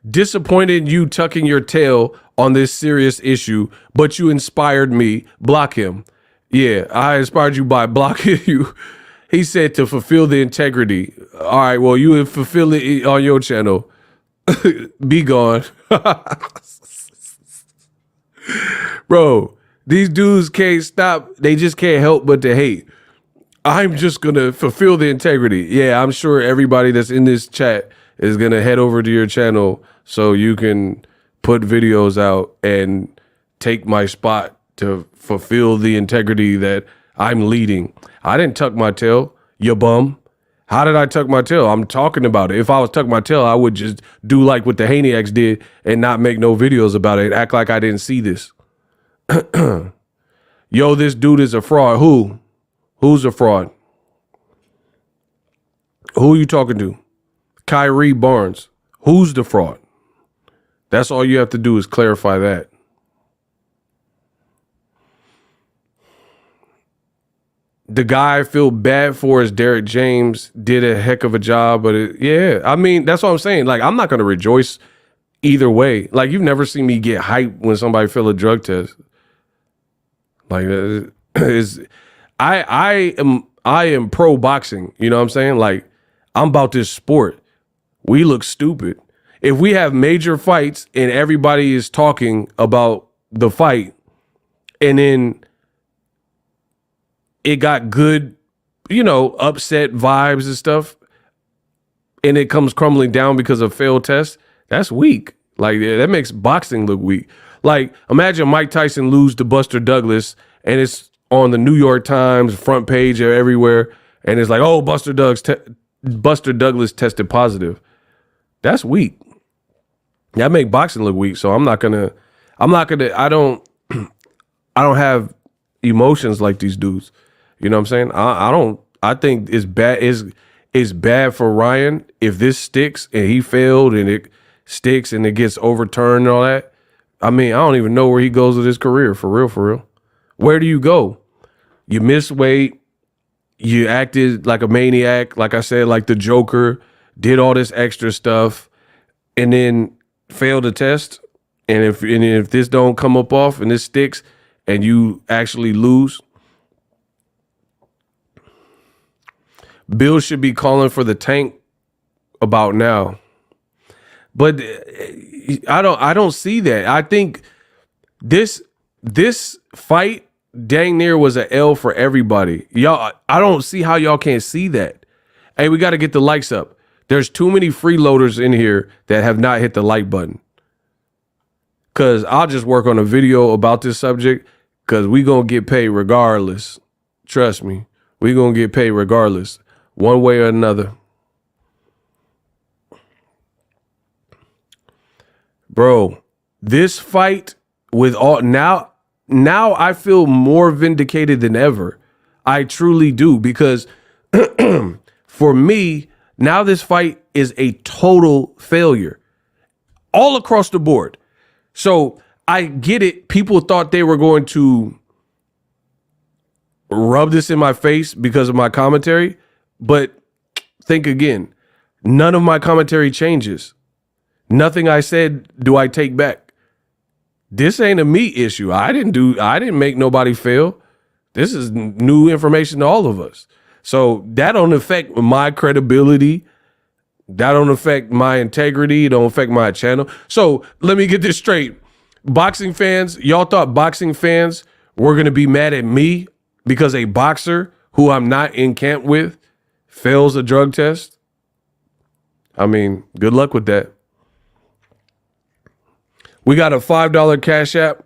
Disappointed you tucking your tail on this serious issue, but you inspired me. Block him. Yeah, I inspired you by blocking you. He said to fulfill the integrity. All right, well, you would fulfill it on your channel. Be gone. Bro, these dudes can't stop. They just can't help but to hate. I'm just going to fulfill the integrity. Yeah, I'm sure everybody that's in this chat is going to head over to your channel so you can put videos out and take my spot to fulfill the integrity that I'm leading. I didn't tuck my tail, you bum. How did I tuck my tail? I'm talking about it. If I was tucking my tail, I would just do like what the Haneyacks did and not make no videos about it and act like I didn't see this. Yo, this dude is a fraud. Who? Who's a fraud? Who are you talking to? Kyrie Barnes. Who's the fraud? That's all you have to do is clarify that. The guy I feel bad for is Derek James. Did a heck of a job, but yeah, I mean, that's what I'm saying. Like, I'm not going to rejoice either way. Like, you've never seen me get hyped when somebody failed a drug test. Like, I am pro boxing. You know what I'm saying? Like, I'm about this sport. We look stupid. If we have major fights and everybody is talking about the fight and then it got good, upset vibes and stuff, and it comes crumbling down because of failed tests, that's weak. Like, that makes boxing look weak. Like, imagine Mike Tyson lose to Buster Douglas and it's on the New York Times front page or everywhere, and it's like, oh, Buster Douglas tested positive. That's weak. That make boxing look weak. So I don't have emotions like these dudes. You know what I'm saying? I think it's bad for Ryan if this sticks and he failed and it sticks and it gets overturned and all that. I mean, I don't even know where he goes with his career, for real. Where do you go? You miss weight. You acted like a maniac, like I said, like the Joker, did all this extra stuff, and then failed the test. And if this don't come up off and this sticks and you actually lose, Bill should be calling for the tank about now. But I don't see that. I think this fight dang near was an L for everybody. Y'all, I don't see how y'all can't see that. Hey, we got to get the likes up. There's too many freeloaders in here that have not hit the like button. because I'll just work on a video about this subject because we going to get paid regardless. Trust me. We going to get paid regardless, one way or another. Bro, this fight with all now I feel more vindicated than ever. I truly do, because for me, now this fight is a total failure all across the board. So I get it. People thought they were going to rub this in my face because of my commentary, but think again. None of my commentary changes. Nothing I said do I take back. This ain't a me issue. I didn't make nobody fail. This is new information to all of us. So that don't affect my credibility. That don't affect my integrity. It don't affect my channel. So let me get this straight. Boxing fans, y'all thought boxing fans were going to be mad at me because a boxer who I'm not in camp with fails a drug test? I mean, good luck with that. We got a $5 Cash App.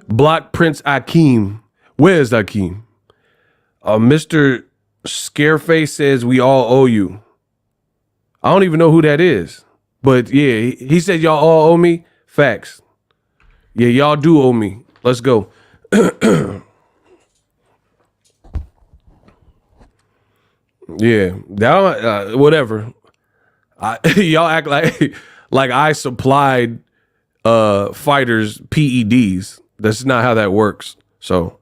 Block Prince Akeem. Where's Akeem? Mr. Scareface says we all owe you. I don't even know who that is. But yeah, he said y'all all owe me. Facts. Yeah, y'all do owe me. Let's go. Yeah, that whatever. Y'all act like I supplied fighters PEDs. That's not how that works. So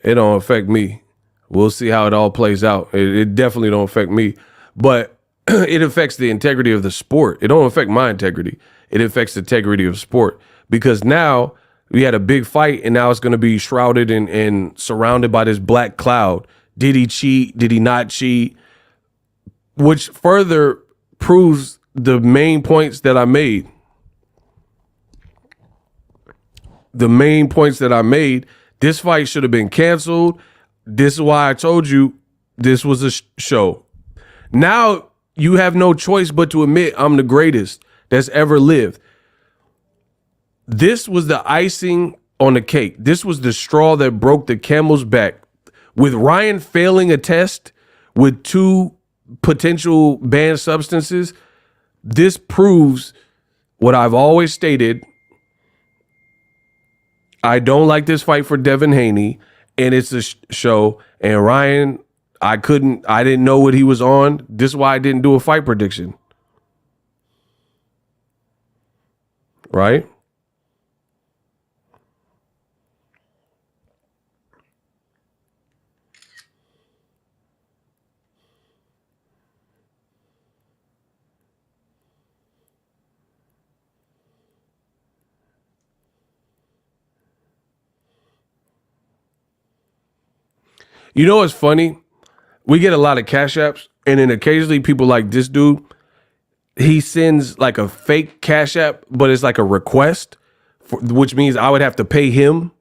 it don't affect me. We'll see how it all plays out. It definitely don't affect me, but it affects the integrity of the sport. It don't affect my integrity. It affects the integrity of sport, because now we had a big fight and now it's going to be shrouded and surrounded by this black cloud. Did he cheat? Did he not cheat? Which further proves the main points that I made. The main points that I made. This fight should have been canceled. This is why I told you this was a show. Now you have no choice but to admit I'm the greatest that's ever lived. This was the icing on the cake. This was the straw that broke the camel's back. With Ryan failing a test with 2 potential banned substances, this proves what I've always stated. I don't like this fight for Devin Haney, and it's a show. And Ryan, I didn't know what he was on. This is why I didn't do a fight prediction. Right? You know what's funny? We get a lot of Cash Apps, and then occasionally people like this dude, he sends like a fake Cash App, but it's like a request, which means I would have to pay him.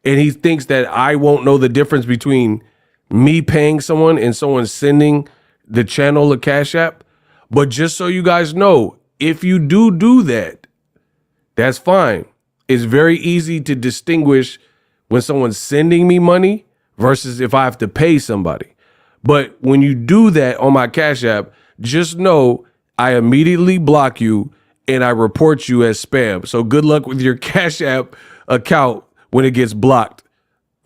And he thinks that I won't know the difference between me paying someone and someone sending the channel a Cash App. But just so you guys know, if you do that, that's fine. It's very easy to distinguish when someone's sending me money versus if I have to pay somebody. But when you do that on my Cash App, just know I immediately block you and I report you as spam. So good luck with your Cash App account when it gets blocked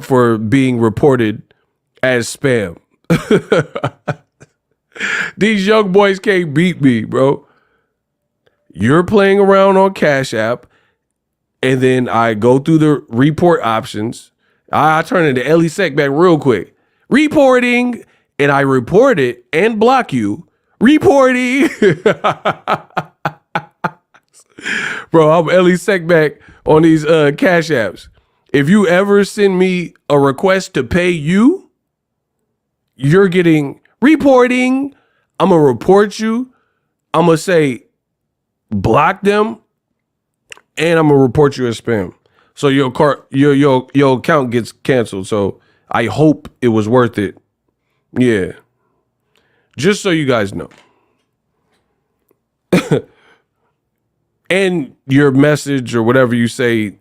for being reported as spam. These young boys can't beat me, bro. You're playing around on Cash App, and then I go through the report options. I turn into Ellie Sec back real quick. Reporting, and I report it and block you. Reporting. Bro, I'm Ellie Sec back on these Cash Apps. If you ever send me a request to pay you, you're getting reporting. I'm going to report you. I'm going to say block them, and I'm going to report you as spam. So your account gets canceled. So I hope it was worth it. Yeah. Just so you guys know. And your message or whatever you say,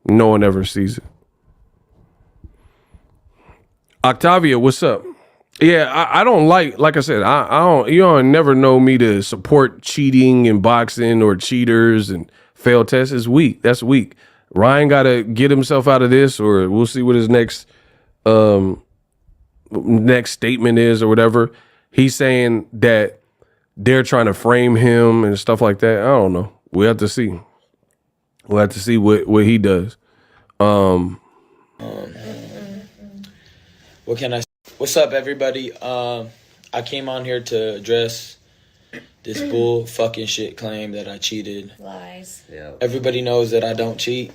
no one ever sees it. Octavia, what's up? Yeah, I don't like I said, I don't, you don't never know me to support cheating in boxing or cheaters and failed tests. It's weak. That's weak. Ryan got to get himself out of this, or we'll see what his next statement is or whatever. He's saying that they're trying to frame him and stuff like that. I don't know. We have to see. We'll have to see what he does. What can I say? What's up, everybody? I came on here to address this bull fucking shit claim that I cheated. Lies. Yep. Everybody knows that I don't cheat.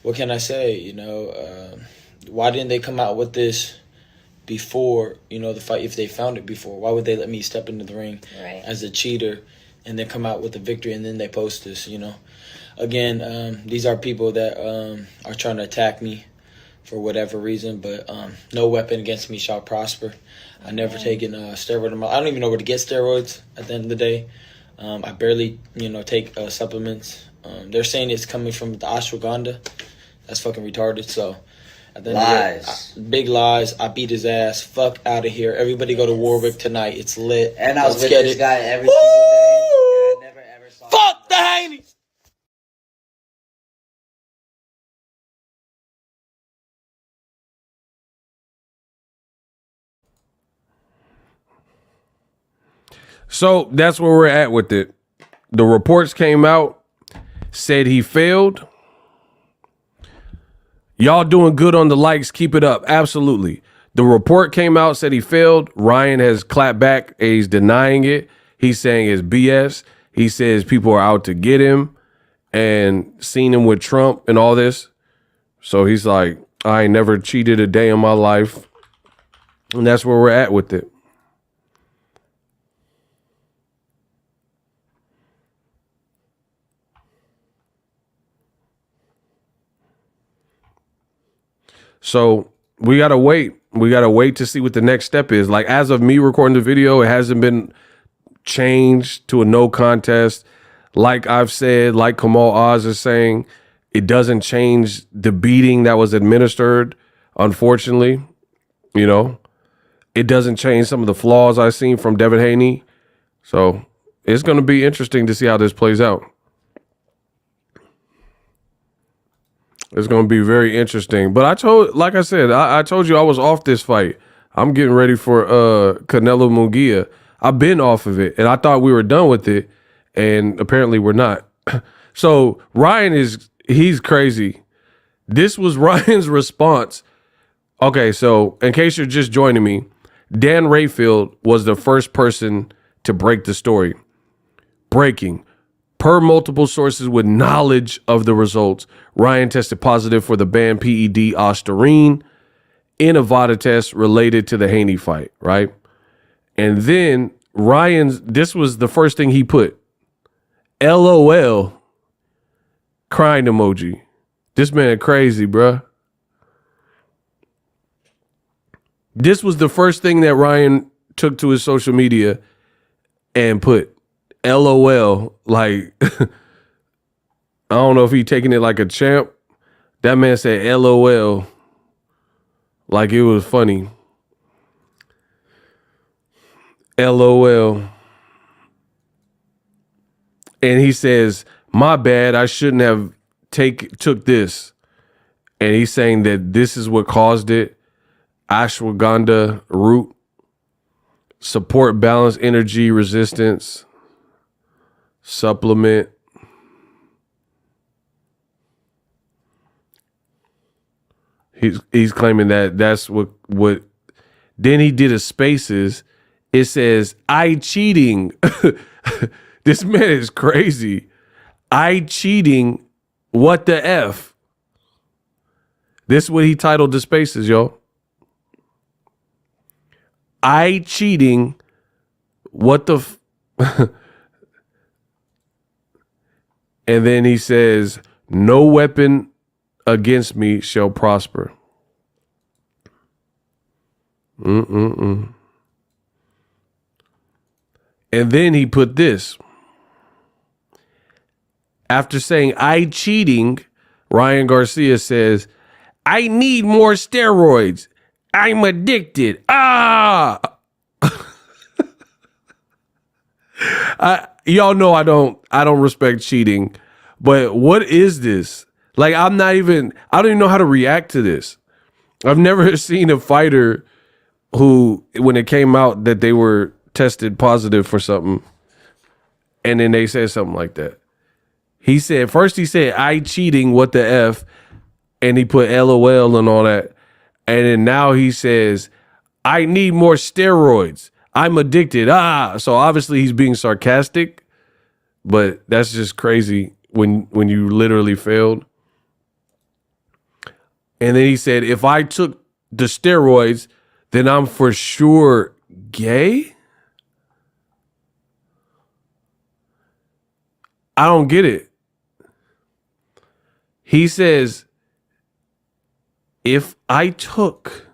What can I say? You know, why didn't they come out with this before, you know, the fight? If they found it before, why would they let me step into the ring as a cheater and then come out with a victory and then they post this, you know? Again, these are people that are trying to attack me for whatever reason, but no weapon against me shall prosper. I never taken steroid. I don't even know where to get steroids at the end of the day. I barely, you know, take supplements. They're saying it's coming from the ashwagandha. That's fucking retarded. So, at the end Lies. of the day, big lies. I beat his ass. Fuck out of here. Everybody go to Warwick tonight. It's lit. And I was Let's with get this it. guy every single day. And I never ever saw Fuck the Haney. So that's where we're at with it. The reports came out, said he failed. Y'all doing good on the likes. Keep it up. Absolutely. The report came out, said he failed. Ryan has clapped back. He's denying it. He's saying it's BS. He says people are out to get him and seen him with Trump and all this. So he's like, I ain't never cheated a day in my life. And that's where we're at with it. So we got to wait. We got to wait to see what the next step is. Like, as of me recording the video, it hasn't been changed to a no contest. Like I've said, like Kamal Oz is saying, it doesn't change the beating that was administered, unfortunately. You know, it doesn't change some of the flaws I've seen from Devin Haney. So it's going to be interesting to see how this plays out. It's going to be very interesting. But I told you I was off this fight. I'm getting ready for Canelo Munguia. I've been off of it, and I thought we were done with it, and apparently we're not. So Ryan he's crazy. This was Ryan's response. Okay, so in case you're just joining me, Dan Rayfield was the first person to break the story. Breaking. Per multiple sources with knowledge of the results, Ryan tested positive for the banned PED OSTARINE in a VADA test related to the Haney fight, right? And then this was the first thing he put. LOL, crying emoji. This man crazy, bruh. This was the first thing that Ryan took to his social media and put. LOL, like, I don't know if he taking it like a champ. That man said LOL like it was funny. LOL. And he says, my bad, I shouldn't have took this. And he's saying that this is what caused it. Ashwagandha root, support balance, energy, resistance, supplement. He's claiming that that's what then he did a spaces. It says, I cheating. This man is crazy. I cheating. What the F? This is what he titled the spaces, yo. I cheating. What the And then he says, no weapon against me shall prosper. And then he put this. After saying I cheating, Ryan Garcia says, I need more steroids. I'm addicted. Ah. Y'all know I don't respect cheating, but what is this? Like, I don't even know how to react to this. I've never seen a fighter who, when it came out that they were tested positive for something, and then they said something like that. He said, I cheating, what the F, and he put LOL and all that. And then now he says, I need more steroids. I'm addicted. So obviously he's being sarcastic, but that's just crazy when you literally failed. And then he said, if I took the steroids, then I'm for sure gay? I don't get it. He says, if I took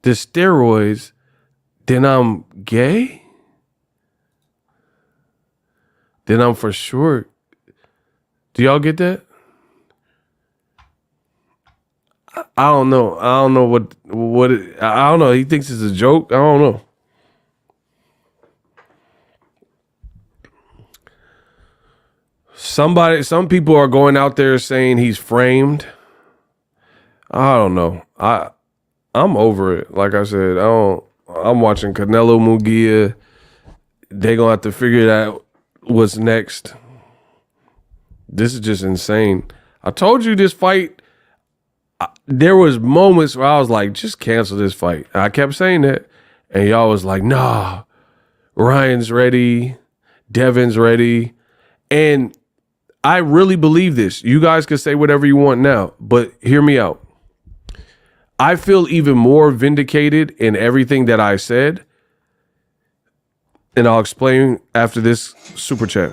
the steroids, then I'm gay? Then I'm for sure. Do y'all get that? I don't know. I don't know I don't know. He thinks it's a joke. I don't know. Some people are going out there saying he's framed. I don't know. I'm over it. Like I said, I'm watching Canelo Munguia. They're gonna have to figure out what's next. This is just insane. I told you this fight. There was moments where I was like, just cancel this fight. I kept saying that, and y'all was like, nah, Ryan's ready, Devin's ready, and I really believe this. You guys can say whatever you want now, but hear me out. I feel even more vindicated in everything that I said, and I'll explain after this super chat.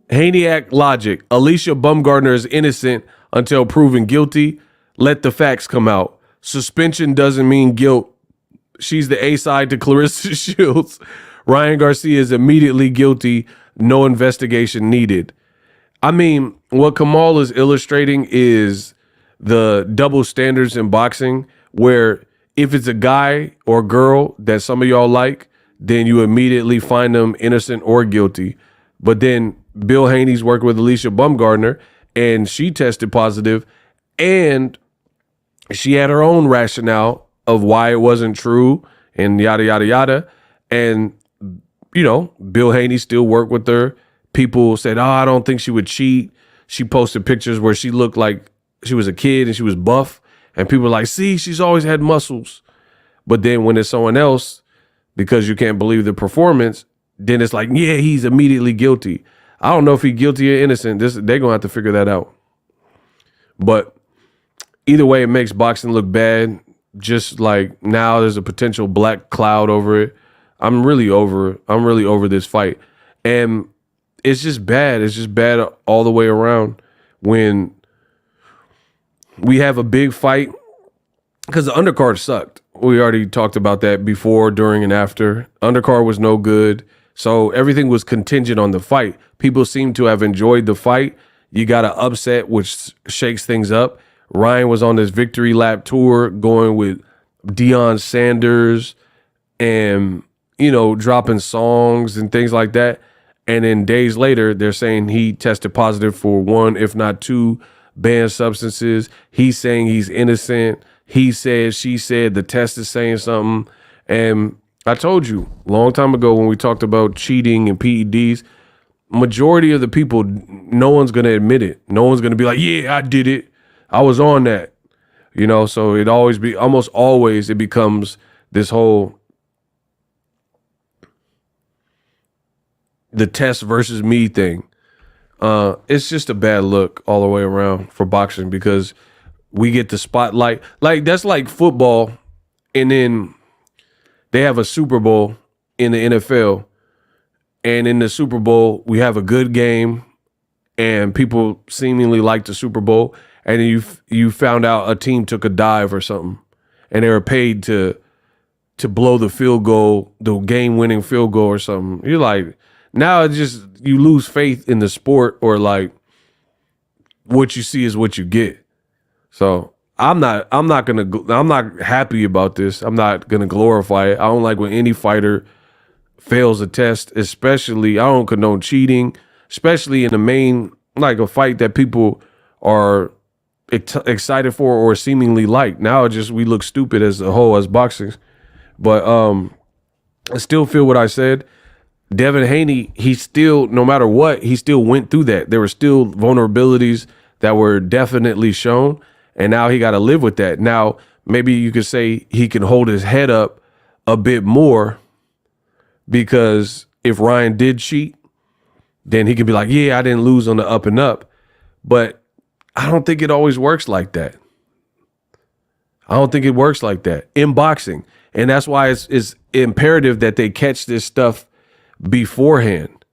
Haney logic. Alicia Bumgardner is innocent until proven guilty. Let the facts come out. Suspension doesn't mean guilt. She's the A-side to Clarissa Shields. Ryan Garcia is immediately guilty. No investigation needed. I mean, what Kamal is illustrating is the double standards in boxing, where if it's a guy or girl that some of y'all like, then you immediately find them innocent or guilty. But then Bill Haney's working with Alicia Bumgardner, and she tested positive, and she had her own rationale of why it wasn't true, and yada, yada, yada. And, you know, Bill Haney still worked with her. People said, I don't think she would cheat. She posted pictures where she looked like she was a kid and she was buff. And people were like, see, she's always had muscles. But then when it's someone else, because you can't believe the performance, then it's like, yeah, he's immediately guilty. I don't know if he's guilty or innocent. They're going to have to figure that out. But either way, it makes boxing look bad. Just like now there's a potential black cloud over it. I'm really over this fight. And it's just bad. It's just bad all the way around when we have a big fight, because the undercard sucked. We already talked about that before, during, and after. Undercard was no good. So everything was contingent on the fight. People seem to have enjoyed the fight. You got an upset, which shakes things up. Ryan was on this victory lap tour going with Deion Sanders and, you know, dropping songs and things like that. And then days later, they're saying he tested positive for 1, if not 2 banned substances. He's saying he's innocent. He said, she said, the test is saying something. And I told you a long time ago when we talked about cheating and PEDs, majority of the people, no one's going to admit it. No one's going to be like, yeah, I did it. I was on that. You know, so almost always it becomes this whole the test versus me thing. It's just a bad look all the way around for boxing, because we get the spotlight. Like, that's like football, and then they have a Super Bowl in the NFL, and in the Super Bowl we have a good game, and people seemingly like the Super Bowl, and then you found out a team took a dive or something, and they were paid to blow the field goal, the game-winning field goal or something. You're like, Now it's just you lose faith in the sport, or like what you see is what you get. So I'm not happy about this. I'm not gonna glorify it. I don't like when any fighter fails a test, especially I don't condone cheating, especially in the main, like a fight that people are excited for or seemingly like. Now just we look stupid as a whole as boxing. But I still feel what I said. Devin Haney, he still, no matter what, he still went through that. There were still vulnerabilities that were definitely shown, and now he got to live with that. Now, maybe you could say he can hold his head up a bit more, because if Ryan did cheat, then he could be like, yeah, I didn't lose on the up and up. But I don't think it always works like that. I don't think it works like that in boxing. And that's why it's imperative that they catch this stuff beforehand,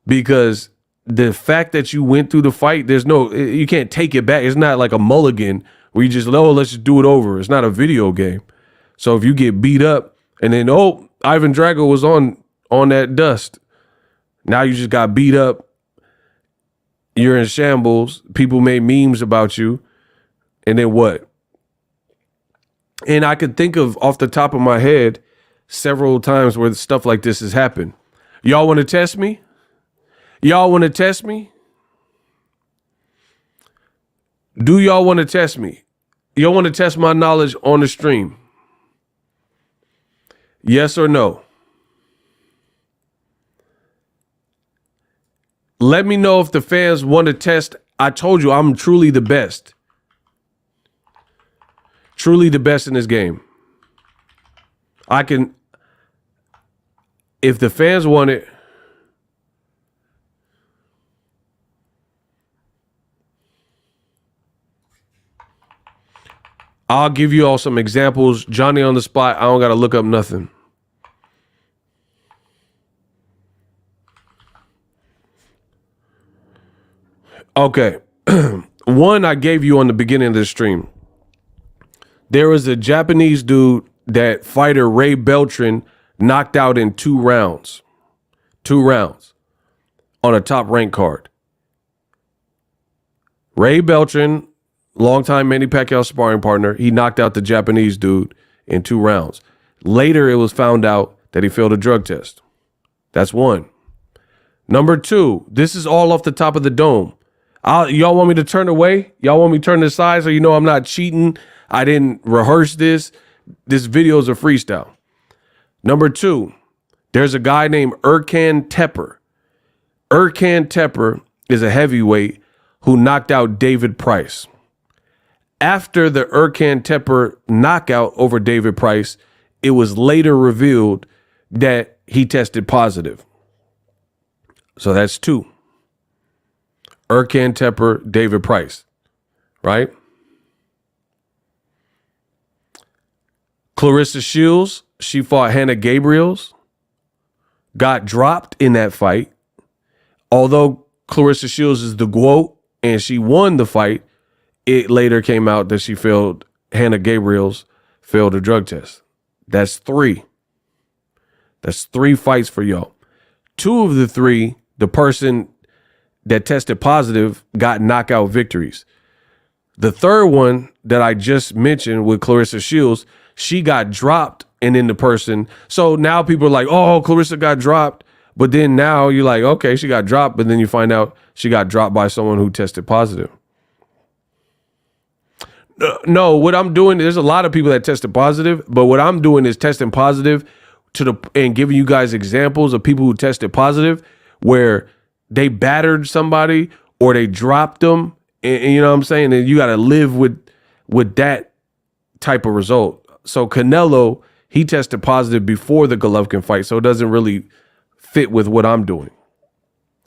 because the fact that you went through the fight, you can't take it back. It's not like a mulligan where you just, let's just do it over. It's not a video game. So if you get beat up and then, Ivan Drago was on that dust, now you just got beat up, you're in shambles, people made memes about you, and then what? And I could think of, off the top of my head, several times where stuff like this has happened. Y'all want to test me? Y'all want to test me? Do y'all want to test me? Y'all want to test my knowledge on the stream? Yes or no? Let me know if the fans want to test. I told you I'm truly the best. Truly the best in this game. If the fans want it, I'll give you all some examples. Johnny on the spot. I don't got to look up nothing. Okay. One I gave you on the beginning of the stream. There was a Japanese dude that fighter Ray Beltran knocked out in 2 rounds. 2 rounds on a top rank card. Ray Beltran, longtime Manny Pacquiao sparring partner, he knocked out the Japanese dude in 2 rounds. Later, it was found out that he failed a drug test. That's one. Number 2, this is all off the top of the dome. Y'all want me to turn away? Y'all want me to turn this side so you know I'm not cheating? I didn't rehearse this. This video is a freestyle. Number 2, there's a guy named Erkan Tepper. Erkan Tepper is a heavyweight who knocked out David Price. After the Erkan Tepper knockout over David Price, it was later revealed that he tested positive. So that's 2. Erkan Tepper, David Price, right? Clarissa Shields, she fought Hannah Gabriels, got dropped in that fight. Although Clarissa Shields is the GOAT and she won the fight, it later came out that Hannah Gabriels failed a drug test. That's 3. That's 3 fights for y'all. 2 of the 3, the person that tested positive got knockout victories. The third one that I just mentioned with Clarissa Shields, she got dropped and then the person. So now people are like, oh, Clarissa got dropped. But then now you're like, okay, she got dropped. But then you find out she got dropped by someone who tested positive. No, what I'm doing, there's a lot of people that tested positive, but what I'm doing is testing positive and giving you guys examples of people who tested positive where they battered somebody or they dropped them. And you know what I'm saying? And you got to live with that type of result. So Canelo, he tested positive before the Golovkin fight, so it doesn't really fit with what I'm doing.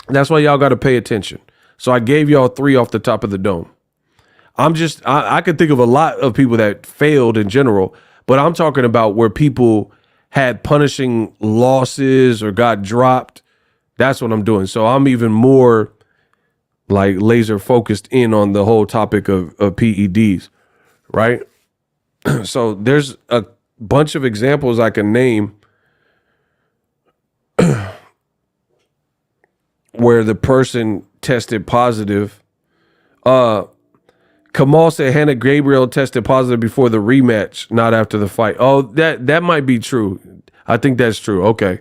That's why y'all got to pay attention. So I gave y'all 3 off the top of the dome. I could think of a lot of people that failed in general, but I'm talking about where people had punishing losses or got dropped. That's what I'm doing. So I'm even more like laser focused in on the whole topic of PEDs, right? So there's a bunch of examples I can name where the person tested positive. Kamal said Hannah Gabriel tested positive before the rematch, not after the fight. Oh, that might be true. I think that's true. Okay.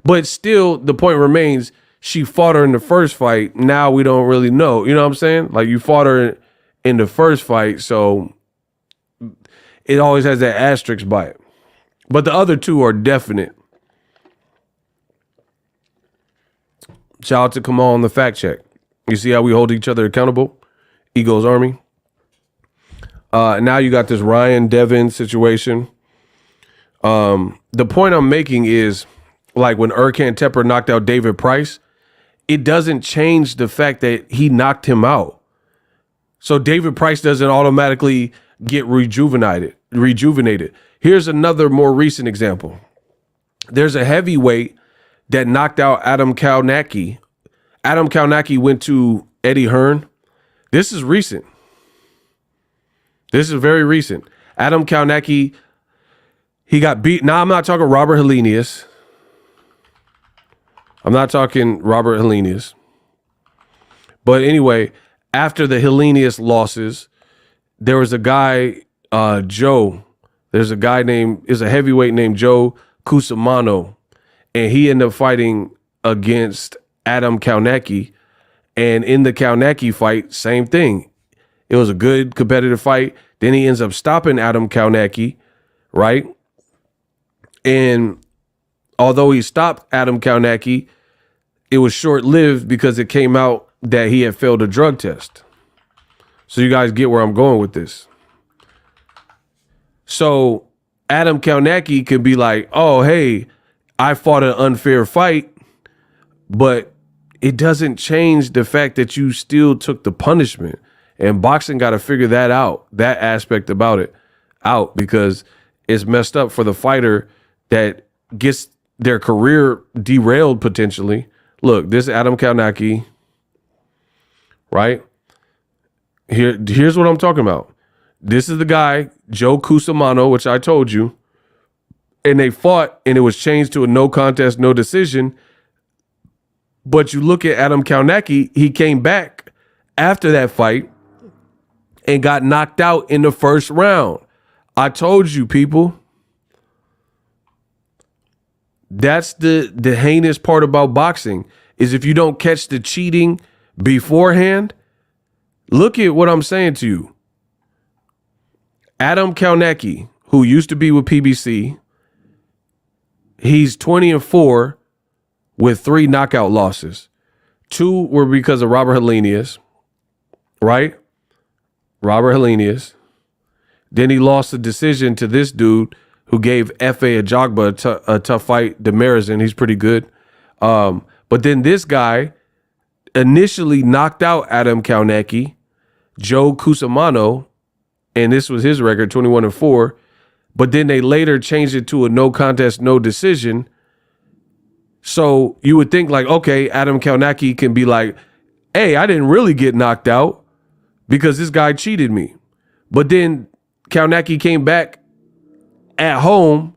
But still, the point remains, she fought her in the first fight. Now we don't really know. You know what I'm saying? Like, you fought her in the first fight, so it always has that asterisk by it. But the other two are definite. Shout out to Kamal on the fact check. You see how we hold each other accountable? Eagles Army. Now you got this Ryan Devin situation. The point I'm making is, like, when Erkan Tepper knocked out David Price, it doesn't change the fact that he knocked him out. So David Price doesn't automatically get rejuvenated. Here's another more recent example. There's a heavyweight that knocked out Adam Kalnacki. Adam Kalnacki went to Eddie Hearn. This is recent. This is very recent. Adam Kalnacki, he got beat. Now, I'm not talking Robert Helenius. But anyway, after the Helenius losses, there was a guy, Joe. There's a heavyweight named Joe Cusimano, and he ended up fighting against Adam Kalnacki. And in the Kalnacki fight, same thing. It was a good competitive fight. Then he ends up stopping Adam Kalnacki, right? And although he stopped Adam Kalnacki, it was short-lived because it came out that he had failed a drug test. So you guys get where I'm going with this. So Adam Kalnacki could be like, oh, hey, I fought an unfair fight, but it doesn't change the fact that you still took the punishment. And boxing got to figure that out, that aspect about it out, because it's messed up for the fighter that gets their career derailed potentially. Look, this Adam Kalnacki, right? Here's what I'm talking about. This is the guy, Joe Cusimano, which I told you, and they fought, and it was changed to a no contest, no decision. But you look at Adam Kalnacki, he came back after that fight and got knocked out in the first round. I told you, people. That's the heinous part about boxing, is if you don't catch the cheating beforehand. Look at what I'm saying to you. Adam Kalnacki, who used to be with PBC, he's 20-4 with 3 knockout losses. 2 were because of Robert Helenius, right? Robert Helenius. Then he lost the decision to this dude who gave F.A. Ajagba a tough fight, Demarizin. He's pretty good. But then this guy initially knocked out Adam Kalnacki, Joe Cusimano, and this was his record, 21-4. But then they later changed it to a no contest, no decision. So you would think, like, okay, Adam Kalnacki can be like, hey, I didn't really get knocked out because this guy cheated me. But then Kalnacki came back at home.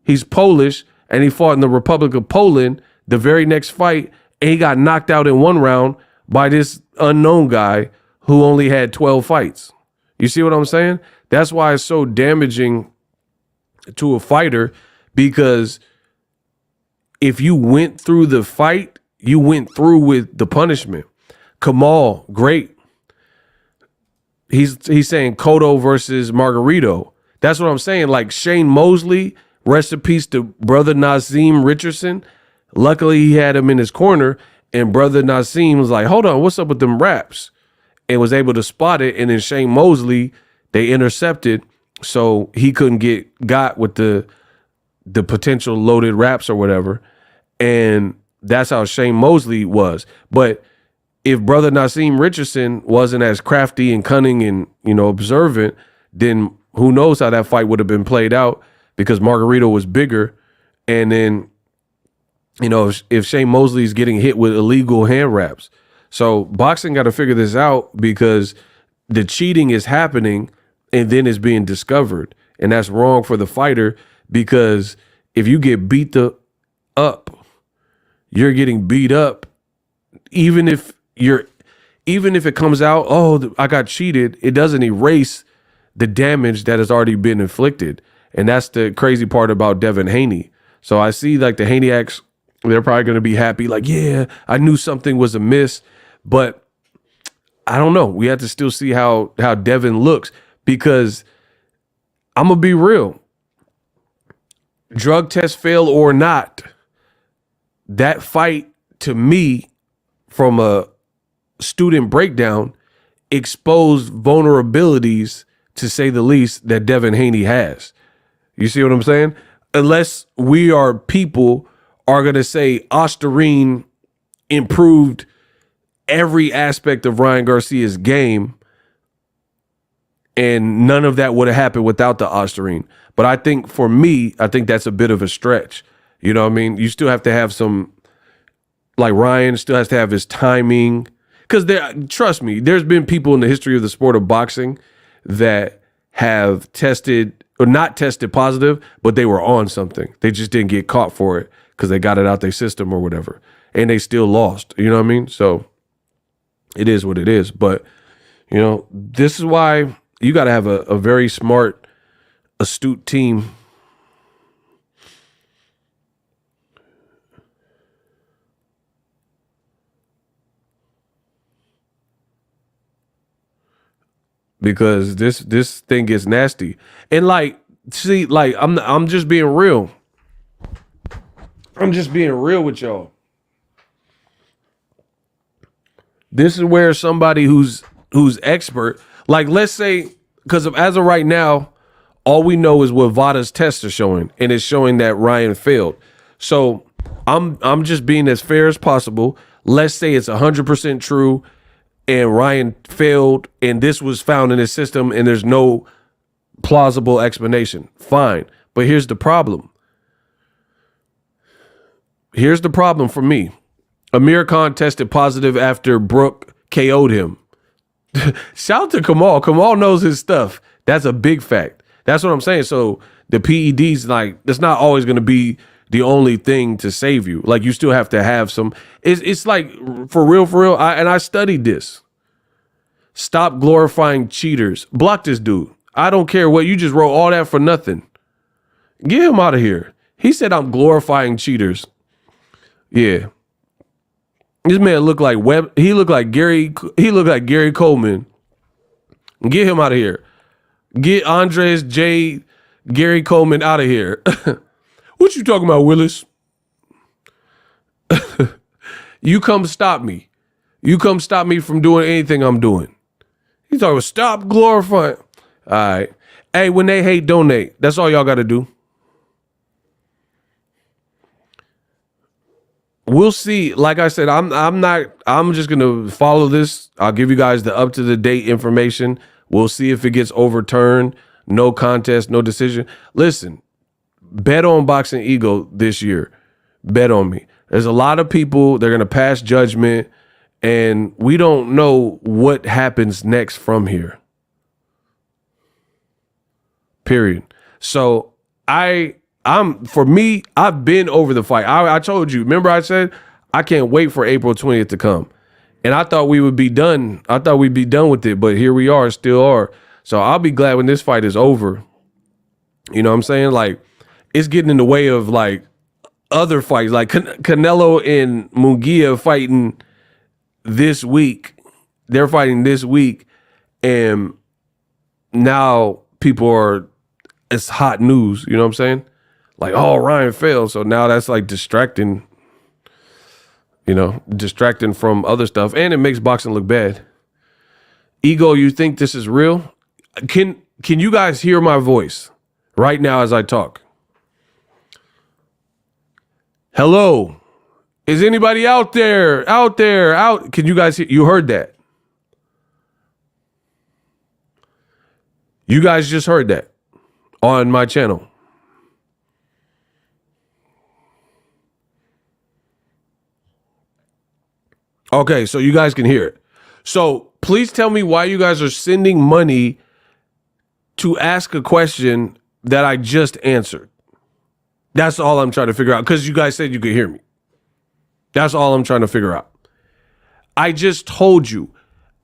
He's Polish, and he fought in the Republic of Poland the very next fight, and he got knocked out in 1 round by this unknown guy who only had 12 fights. You see what I'm saying? That's why it's so damaging to a fighter, because if you went through the fight, you went through with the punishment. Kamal, great. He's saying Cotto versus Margarito. That's what I'm saying. Like Shane Mosley, rest in peace to brother Nazim Richardson. Luckily, he had him in his corner, and brother Nazim was like, hold on, what's up with them raps? And was able to spot it. And then Shane Mosley, they intercepted, so he couldn't get got with the potential loaded raps or whatever. And that's how Shane Mosley was. But if brother Nazim Richardson wasn't as crafty and cunning and, observant, then who knows how that fight would have been played out, because Margarito was bigger. And then, if Shane Mosley's getting hit with illegal hand wraps. So boxing got to figure this out, because the cheating is happening and then it's being discovered. And that's wrong for the fighter, because if you get beat up, you're getting beat up even if it comes out, oh, I got cheated, it doesn't erase the damage that has already been inflicted. And that's the crazy part about Devin Haney. So I see like the Haneyacks, they're probably going to be happy. Like, yeah, I knew something was amiss, but I don't know. We have to still see how Devin looks, because I'm going to be real. Drug test fail or not, that fight to me, from a student breakdown, exposed vulnerabilities, to say the least, that Devin Haney has. You see what I'm saying? Unless we are people are going to say OSTARINE improved every aspect of Ryan Garcia's game, and none of that would have happened without the OSTARINE. But I think for me, I think that's a bit of a stretch. You know what I mean? You still have to have some, like Ryan still has to have his timing. Because trust me, there's been people in the history of the sport of boxing that have tested or not tested positive, but they were on something. They just didn't get caught for it because they got it out their system or whatever. And they still lost. You know what I mean? So it is what it is. But, you know, this is why you got to have a very smart, astute team. Because this thing gets nasty. And like, see, like I'm just being real. I'm just being real with y'all. This is where somebody who's expert, like let's say, because as of right now, all we know is what VADA's tests are showing, and it's showing that Ryan failed. So I'm just being as fair as possible. Let's say it's 100% true, and Ryan failed, and this was found in his system, and there's no plausible explanation. Fine. But here's the problem. Here's the problem for me. Amir Khan tested positive after Brooke KO'd him. Shout out to Kamal. Kamal knows his stuff. That's a big fact. That's what I'm saying. So the PEDs, like, that's not always going to be the only thing to save you. Like, you still have to have some. It's like, for real. I studied this. Stop glorifying cheaters. Block this dude. I don't care what. You just wrote all that for nothing. Get him out of here. He said I'm glorifying cheaters. Yeah. This man looked like he looked like Gary Coleman. Get him out of here. Get Andres J. Gary Coleman out of here. What you talking about, Willis? You come stop me. You come stop me from doing anything I'm doing. You talking about stop glorifying. All right. Hey, when they hate, donate. That's all y'all got to do. We'll see. Like I said, I'm just going to follow this. I'll give you guys the up to the date information. We'll see if it gets overturned. No contest, no decision. Listen, bet on Boxing Ego this year. Bet on me. There's a lot of people, they're going to pass judgment, and we don't know what happens next from here. Period. So for me, I've been over the fight. I told you, remember I said, I can't wait for April 20th to come. And I thought we would be done. I thought we'd be done with it, but here we are, still are. So I'll be glad when this fight is over. You know what I'm saying? Like, it's getting in the way of like other fights, like Canelo and Munguia fighting this week. They're fighting this week, and now it's hot news. You know what I'm saying? Like, oh, Ryan failed, so now that's like distracting. You know, distracting from other stuff, and it makes boxing look bad. Ego, you think this is real? Can you guys hear my voice right now as I talk? Hello? Is anybody out there? Can you guys hear? You heard that? You guys just heard that on my channel. Okay, so you guys can hear it. So please tell me why you guys are sending money to ask a question that I just answered. That's all I'm trying to figure out, because you guys said you could hear me. That's all I'm trying to figure out. I just told you,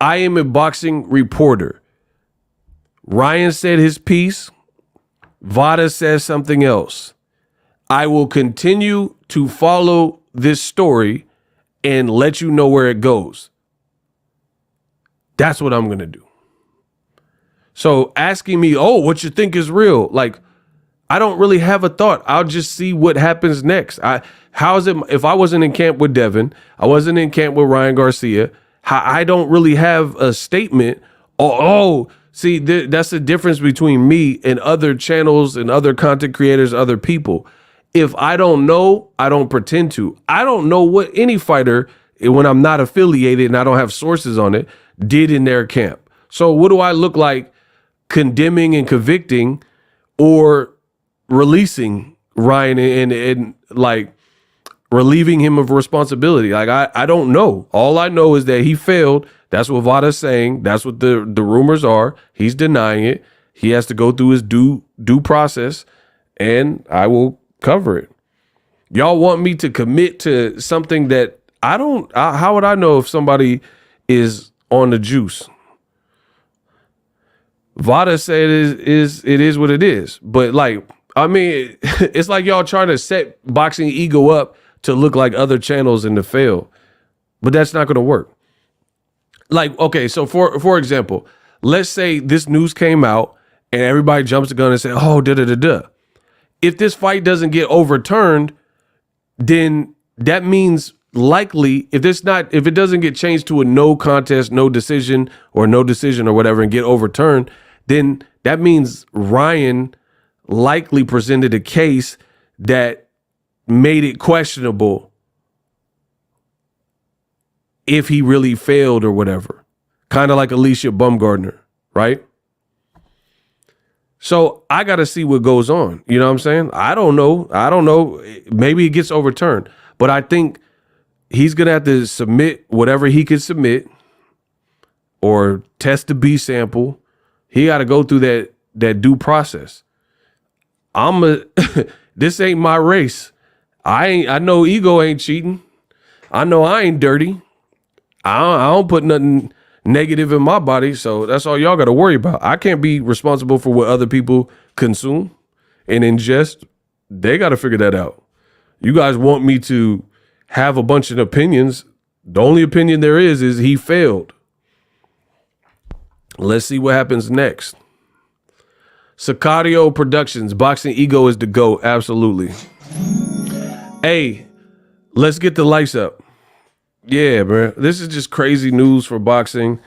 I am a boxing reporter. Ryan said his piece. Vada says something else. I will continue to follow this story and let you know where it goes. That's what I'm going to do. So asking me, oh, what you think is real? Like, I don't really have a thought. I'll just see what happens next. How is it if I wasn't in camp with Devin, I wasn't in camp with Ryan Garcia, I don't really have a statement. See, that's the difference between me and other channels and other content creators, other people. If I don't know, I don't pretend to. I don't know what any fighter, when I'm not affiliated and I don't have sources on it, did in their camp. So what do I look like condemning and convicting or releasing Ryan and like relieving him of responsibility? Like, I don't know. All I know is that he failed. That's what Vada's saying. That's what the rumors are. He's denying it. He has to go through his due process, and I will cover it. Y'all want me to commit to something that I don't. How would I know if somebody is on the juice? Vada said it is what it is. But like, I mean, it's like y'all trying to set Boxing Ego up to look like other channels and to fail. But that's not going to work. Like, okay, so for example, let's say this news came out and everybody jumps the gun and say, oh, da-da-da-da. If this fight doesn't get overturned, then that means likely, if it doesn't get changed to a no contest, no decision or whatever and get overturned, then that means Ryan likely presented a case that made it questionable if he really failed or whatever. Kind of like Alicia Baumgardner, right? So I got to see what goes on. You know what I'm saying? I don't know. Maybe it gets overturned. But I think he's going to have to submit whatever he can submit or test the B sample. He got to go through that due process. This ain't my race. I know Ego ain't cheating. I know I ain't dirty. I don't put nothing negative in my body, so that's all y'all got to worry about. I can't be responsible for what other people consume and ingest. They got to figure that out. You guys want me to have a bunch of opinions. The only opinion there is he failed. Let's see what happens next. Sicario Productions, Boxing Ego is the GOAT. Absolutely. Hey, let's get the lights up. Yeah, bro. This is just crazy news for boxing.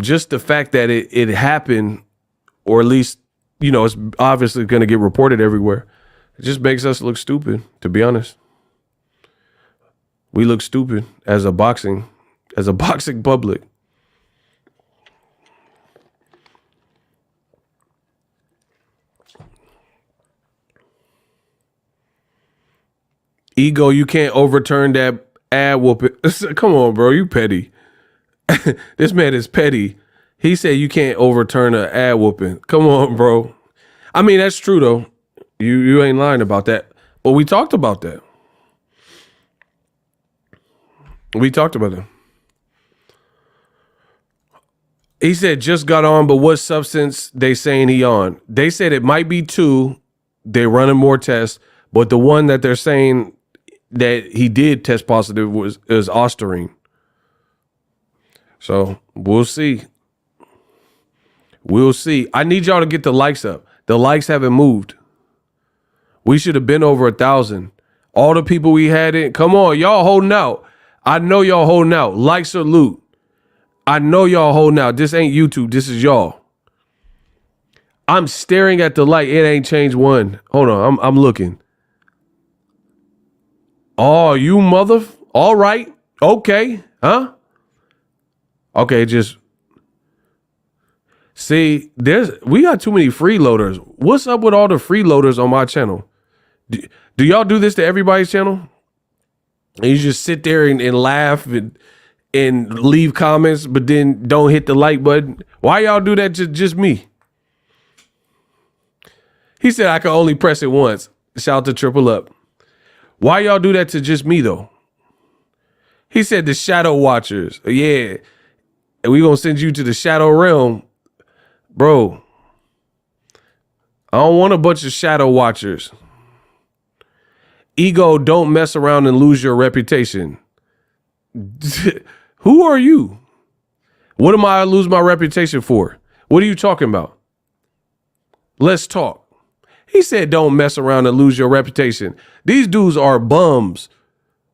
Just the fact that it happened, or at least, you know, it's obviously going to get reported everywhere. It just makes us look stupid, to be honest. We look stupid as a boxing public. Ego, you can't overturn that ad whooping. Come on, bro. You petty. This man is petty. He said you can't overturn an ad whooping. Come on, bro. I mean, that's true, though. You ain't lying about that. But we talked about that. We talked about it. He said just got on, but what substance they saying he on? They said it might be 2. They're running more tests, but the one that they're saying that he did test positive is OSTARINE. So we'll see. We'll see. I need y'all to get the likes up. The likes haven't moved. We should have been over 1,000. All the people we had in. Come on, y'all holding out. I know y'all holding out. Like, salute. I know y'all holding out. This ain't YouTube. This is y'all. I'm staring at the light. It ain't changed one. Hold on. I'm looking. Oh, you mother. All right. Okay. Huh? Okay, just see, we got too many freeloaders. What's up with all the freeloaders on my channel? Do y'all do this to everybody's channel? And you just sit there and laugh and leave comments, but then don't hit the like button? Why y'all do that to just me? He said I can only press it once. Shout out to Triple Up. Why y'all do that to just me, though? He said the shadow watchers. Yeah. And we gonna send you to the shadow realm. Bro, I don't want a bunch of shadow watchers. Ego, don't mess around and lose your reputation. Who are you? What am I lose my reputation for? What are you talking about? Let's talk. He said, don't mess around and lose your reputation. These dudes are bums.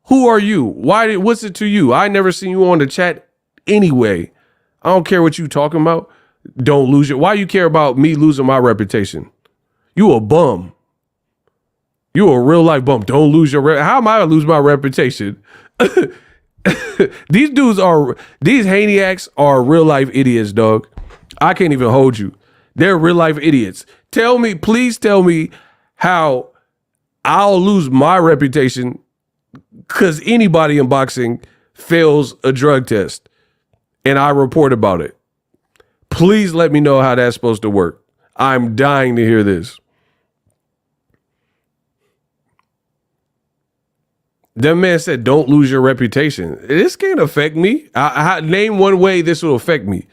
Who are you? What's it to you? I never seen you on the chat anyway. I don't care what you talking about. Don't lose your. Why you care about me losing my reputation? You a bum. You a real life bum. Don't lose your. How am I gonna lose my reputation? These Haneyacks are real life idiots, dog. I can't even hold you. They're real life idiots. Please tell me how I'll lose my reputation because anybody in boxing fails a drug test and I report about it. Please let me know how that's supposed to work. I'm dying to hear this. That man said, don't lose your reputation. This can't affect me. Name one way this will affect me.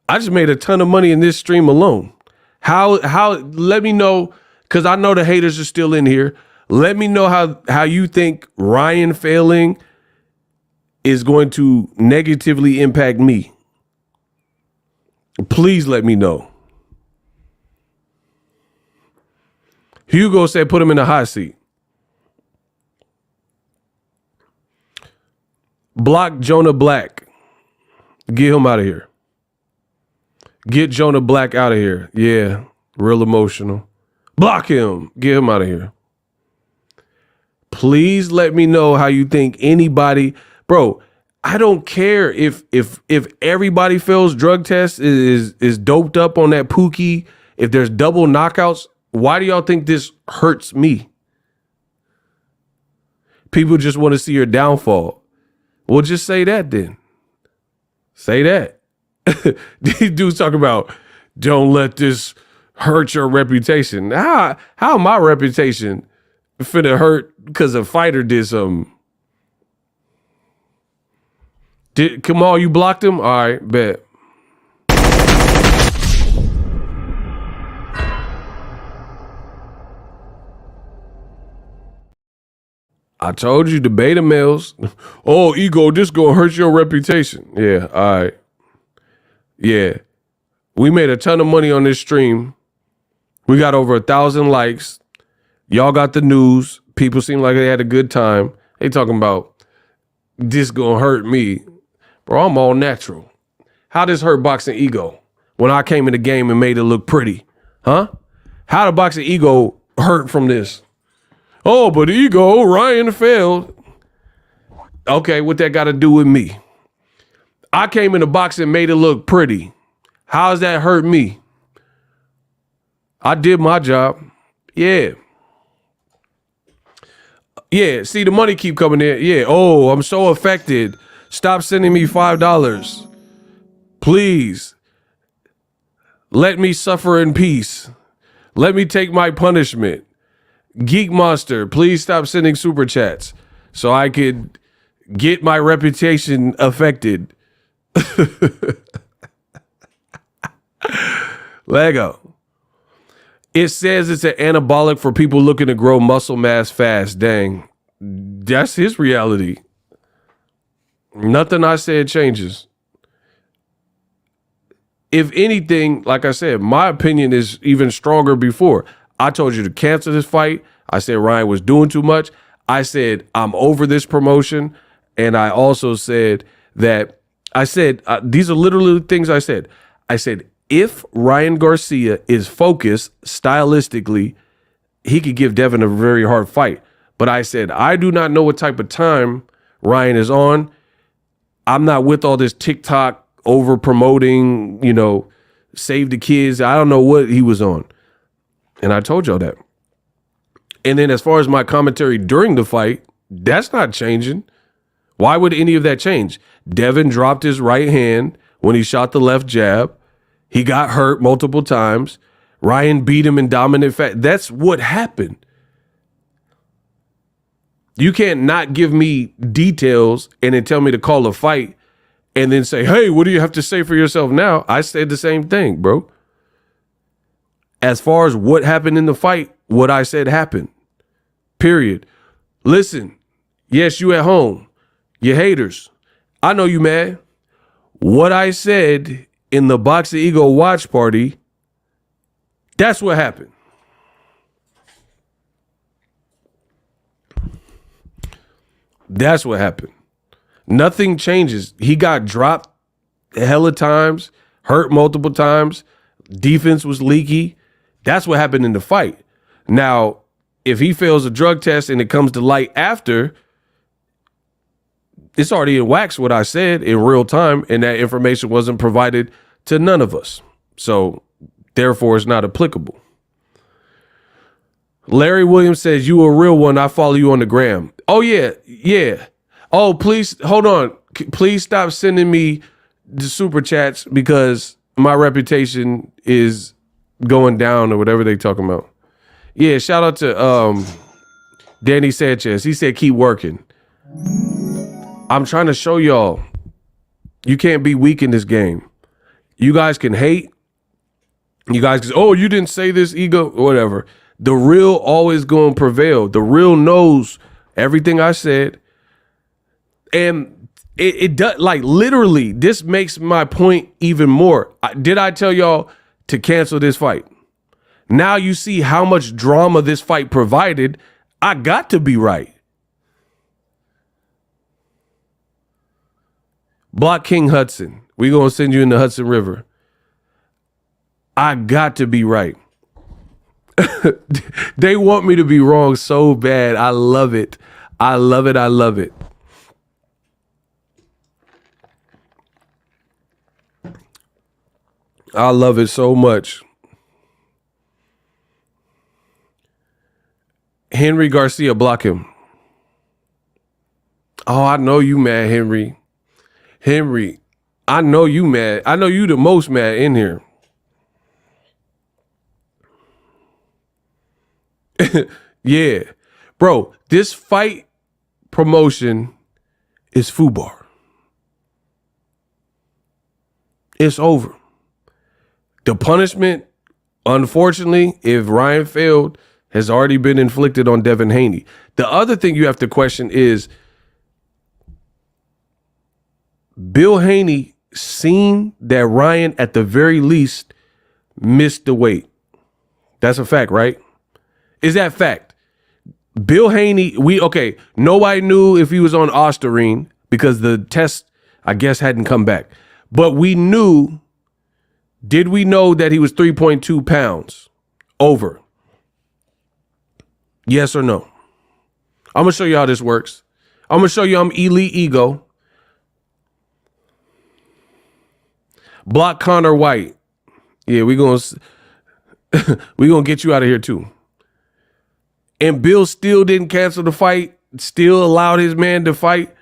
I just made a ton of money in this stream alone. How, let me know, because I know the haters are still in here. Let me know how you think Ryan failing is going to negatively impact me. Please let me know. Hugo said put him in the hot seat. Block Jonah Black. Get him out of here. Get Jonah Black out of here. Yeah, real emotional. Block him. Get him out of here. Please let me know how you think anybody, bro. I don't care if everybody fails drug tests, is doped up on that Pookie, if there's double knockouts. Why do y'all think this hurts me? People just want to see your downfall. Well, just say that then. Say that. These dudes talk about don't let this hurt your reputation. How my reputation finna hurt because a fighter did something? Kamal, you blocked him? All right, bet. I told you the beta males. Oh, Ego, this gonna hurt your reputation. Yeah, all right. Yeah. We made a ton of money on this stream. We got over 1,000 likes. Y'all got the news. People seem like they had a good time. They talking about this gonna hurt me. Bro, I'm all natural. How does hurt boxing ego when I came in the game and made it look pretty? Huh? How did boxing ego hurt from this? Oh, but ego, Ryan failed. Okay, what that got to do with me? I came in the boxing and made it look pretty. How's that hurt me? I did my job. Yeah. Yeah, see the money keep coming in. Yeah, oh, I'm so affected. Stop sending me $5. Please. Let me suffer in peace. Let me take my punishment. Geek Monster, please stop sending super chats so I could get my reputation affected. Lego. It says it's an anabolic for people looking to grow muscle mass fast. Dang. That's his reality. Nothing I said changes. If anything, like I said, my opinion is even stronger before. I told you to cancel this fight. I said Ryan was doing too much. I said I'm over this promotion. And I also said that, these are literally things I said. I said, if Ryan Garcia is focused stylistically, he could give Devin a very hard fight. But I said, I do not know what type of time Ryan is on. I'm not with all this TikTok over promoting, save the kids. I don't know what he was on. And I told y'all that. And then as far as my commentary during the fight, that's not changing. Why would any of that change? Devin dropped his right hand when he shot the left jab. He got hurt multiple times. Ryan beat him in dominant fashion. That's what happened. You can't not give me details and then tell me to call a fight and then say, hey, what do you have to say for yourself now? I said the same thing, bro. As far as what happened in the fight, what I said happened. Period. Listen, yes, you at home. You haters. I know you mad. What I said in the Boxing Ego watch party, that's what happened. That's what happened. Nothing changes. He got dropped a hell of times, hurt multiple times. Defense was leaky. That's what happened in the fight. Now, if he fails a drug test and it comes to light after, it's already in wax what I said in real time, and that information wasn't provided to none of us. So, therefore, it's not applicable. Larry Williams says, you a real one. I follow you on the gram. Oh, yeah. Yeah. Oh, please, hold on. Please stop sending me the super chats because my reputation is going down or whatever they talking about. Yeah, shout out to Danny Sanchez. He said, keep working. I'm trying to show y'all, you can't be weak in this game. You guys can hate. You guys can, oh, you didn't say this, ego, whatever. The real always going to prevail. The real knows everything I said. And it does, like, literally, this makes my point even more. Did I tell y'all to cancel this fight? Now you see how much drama this fight provided. I got to be right. Block King Hudson. We going to send you in the Hudson River. I got to be right. They want me to be wrong so bad. I love it. I love it. I love it. I love it so much. Henry Garcia, block him. Oh, I know you mad, Henry. Henry, I know you mad. I know you the most mad in here. Yeah. Bro, this fight promotion is FUBAR. It's over. The punishment, unfortunately, if Ryan failed, has already been inflicted on Devin Haney. The other thing you have to question is, Bill Haney seen that Ryan, at the very least, missed the weight. That's a fact, right? Is that fact? Bill Haney, nobody knew if he was on OSTARINE because the test, I guess, hadn't come back. But we knew, did we know that he was 3.2 pounds over? Yes or no? I'm going to show you how this works. I'm going to show you I'm elite ego. Block Connor White. Yeah, we're going to get you out of here too. And Bill still didn't cancel the fight, still allowed his man to fight,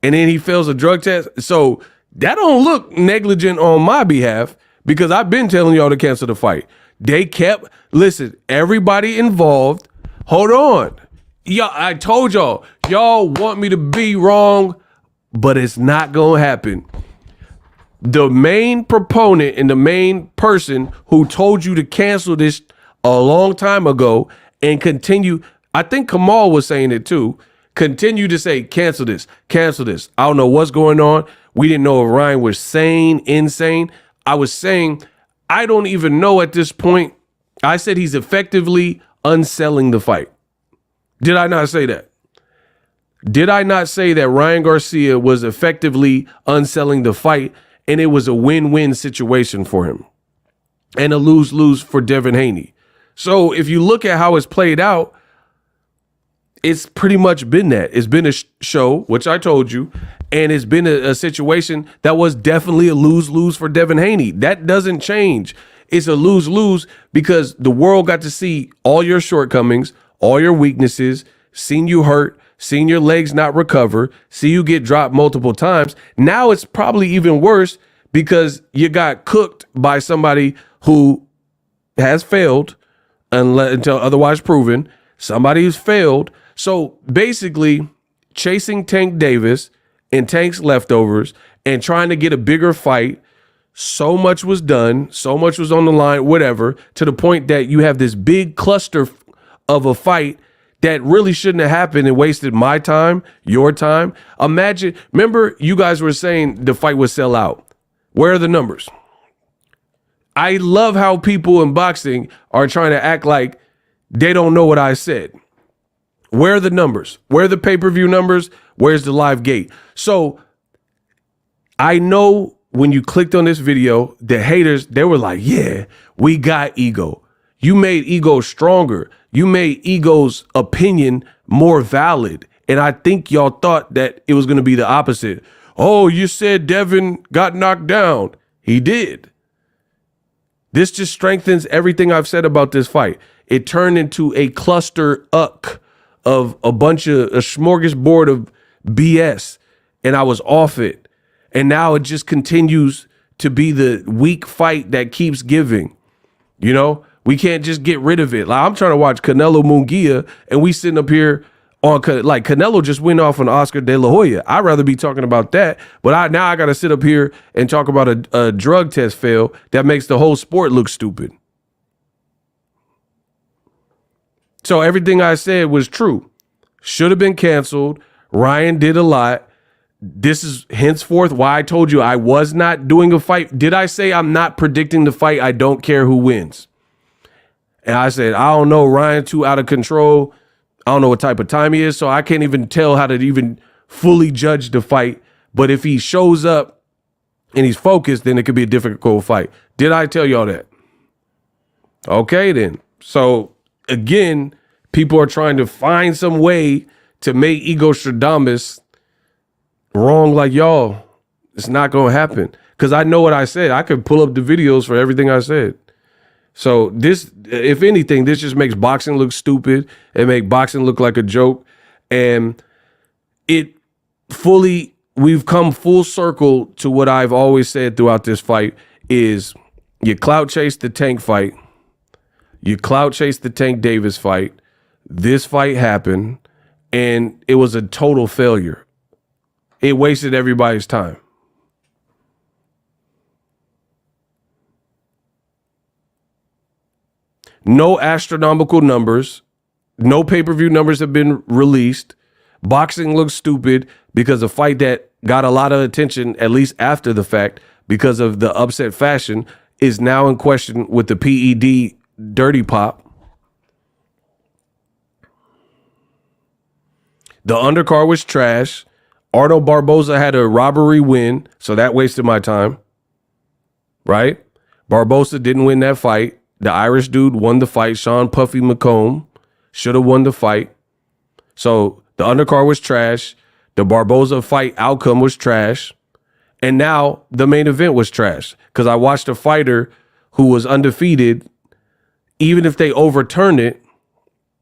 and then he fails a drug test. So that don't look negligent on my behalf because I've been telling y'all to cancel the fight. They kept, listen, everybody involved, hold on. Y'all, I told y'all want me to be wrong, but it's not going to happen. The main proponent and the main person who told you to cancel this a long time ago and continue, I think Kamal was saying it too, continue to say, cancel this, cancel this. I don't know what's going on. We didn't know if Ryan was sane, insane. I was saying, I don't even know at this point. I said he's effectively unselling the fight. Did I not say that? Did I not say that Ryan Garcia was effectively unselling the fight and it was a win-win situation for him and a lose-lose for Devin Haney? So if you look at how it's played out, it's pretty much been that. It's been a show, which I told you, and it's been a situation that was definitely a lose-lose for Devin Haney. That doesn't change. It's a lose-lose because the world got to see all your shortcomings, all your weaknesses, seen you hurt, seen your legs not recover, see you get dropped multiple times. Now it's probably even worse because you got cooked by somebody who has failed until otherwise proven. Somebody who's failed. So basically, chasing Tank Davis and Tank's leftovers and trying to get a bigger fight. So much was done, so much was on the line, whatever, to the point that you have this big cluster of a fight that really shouldn't have happened and wasted my time, your time. Imagine, remember you guys were saying the fight would sell out. Where are the numbers? I love how people in boxing are trying to act like they don't know what I said. Where are the numbers? Where are the pay-per-view numbers? Where's the live gate? So I know when you clicked on this video, the haters, they were like, yeah, we got Ego. You made Ego stronger. You made Ego's opinion more valid. And I think y'all thought that it was going to be the opposite. Oh, you said Devin got knocked down. He did. This just strengthens everything I've said about this fight. It turned into a cluster of a bunch of a smorgasbord of BS. And I was off it. And now it just continues to be the weak fight that keeps giving. You know, we can't just get rid of it. Like, I'm trying to watch Canelo Munguia, and we sitting up here on, like, Canelo just went off on Oscar De La Hoya. I'd rather be talking about that. But now I got to sit up here and talk about a drug test fail that makes the whole sport look stupid. So everything I said was true. Should have been canceled. Ryan did a lot. This is henceforth why I told you I was not doing a fight. Did I say I'm not predicting the fight? I don't care who wins. And I said, I don't know, Ryan too out of control. I don't know what type of time he is, so I can't even tell how to even fully judge the fight. But if he shows up and he's focused, then it could be a difficult fight. Did I tell y'all that? Okay, then. So, again, people are trying to find some way to make Ego Stradamus wrong like y'all. It's not going to happen. Because I know what I said. I could pull up the videos for everything I said. So this, if anything, this just makes boxing look stupid. It makes boxing look like a joke. And we've come full circle to what I've always said throughout this fight is you clout chase the Tank fight. You clout chase the Tank Davis fight. This fight happened and it was a total failure. It wasted everybody's time. No astronomical numbers. No pay-per-view numbers have been released. Boxing looks stupid because a fight that got a lot of attention, at least after the fact, because of the upset fashion, is now in question with the PED dirty pop. The undercard was trash. Arnold Barboza had a robbery win, so that wasted my time. Right? Barboza didn't win that fight. The Irish dude won the fight. Sean Puffy McComb should have won the fight. So the undercard was trash. The Barboza fight outcome was trash. And now the main event was trash because I watched a fighter who was undefeated. Even if they overturn it,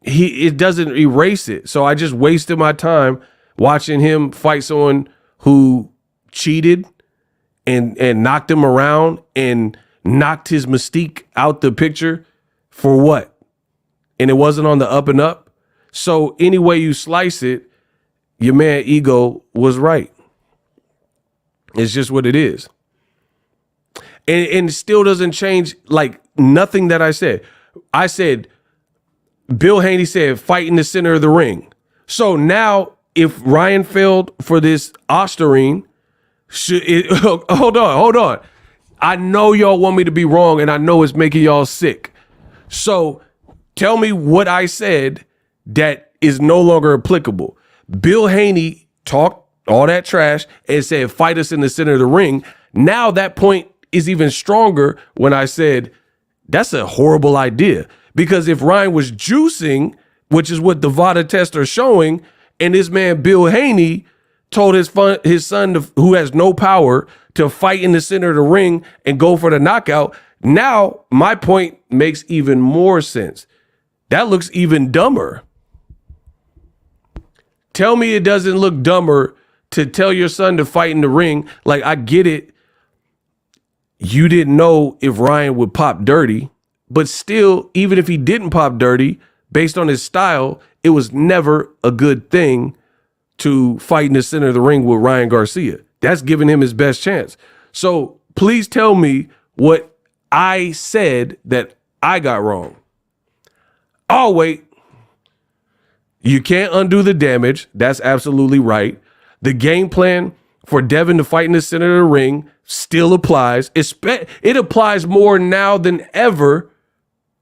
it doesn't erase it. So I just wasted my time watching him fight someone who cheated and knocked him around and knocked his mystique out the picture for what? And it wasn't on the up and up. So any way you slice it, your man Ego was right. It's just what it is. And it still doesn't change, like, nothing that I said. I said, Bill Haney said, fight in the center of the ring. So now if Ryan failed for this OSTARINE, hold on. I know y'all want me to be wrong, and I know it's making y'all sick. So tell me what I said that is no longer applicable. Bill Haney talked all that trash and said, fight us in the center of the ring. Now that point is even stronger when I said, that's a horrible idea. Because if Ryan was juicing, which is what the VADA tests are showing, and this man Bill Haney told his son, who has no power, to fight in the center of the ring and go for the knockout, now my point makes even more sense. That looks even dumber. Tell me it doesn't look dumber to tell your son to fight in the ring. Like, I get it. You didn't know if Ryan would pop dirty, but still, even if he didn't pop dirty, based on his style, it was never a good thing to fight in the center of the ring with Ryan Garcia. That's giving him his best chance. So please tell me what I said that I got wrong. Oh, wait. You can't undo the damage. That's absolutely right. The game plan for Devin to fight in the center of the ring still applies. It applies more now than ever,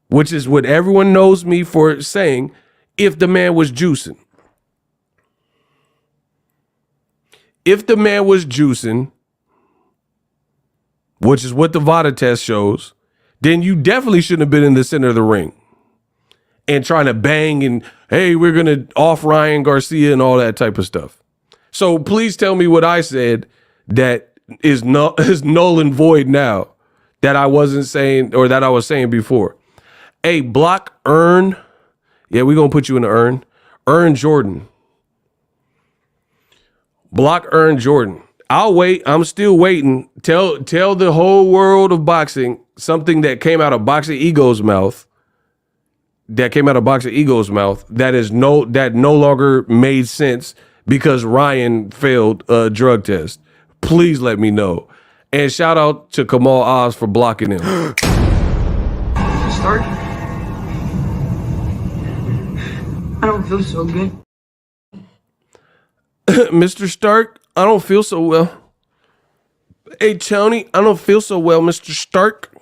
which is what everyone knows me for saying, if the man was juicing. If the man was juicing, which is what the VADA test shows, then you definitely shouldn't have been in the center of the ring and trying to bang and, hey, we're going to off Ryan Garcia and all that type of stuff. So please tell me what I said that is null and void now that I wasn't saying or that I was saying before. Hey, block Earn. Yeah, we're going to put you in the Earn. Earn Jordan. Block Earn Jordan. I'll wait. I'm still waiting. Tell the whole world of boxing something that came out of Boxing Ego's mouth. That no longer made sense because Ryan failed a drug test. Please let me know. And shout out to Kamal Oz for blocking him. Stark? I don't feel so good. Mr. Stark, I don't feel so well. Hey, Tony, I don't feel so well, Mr. Stark.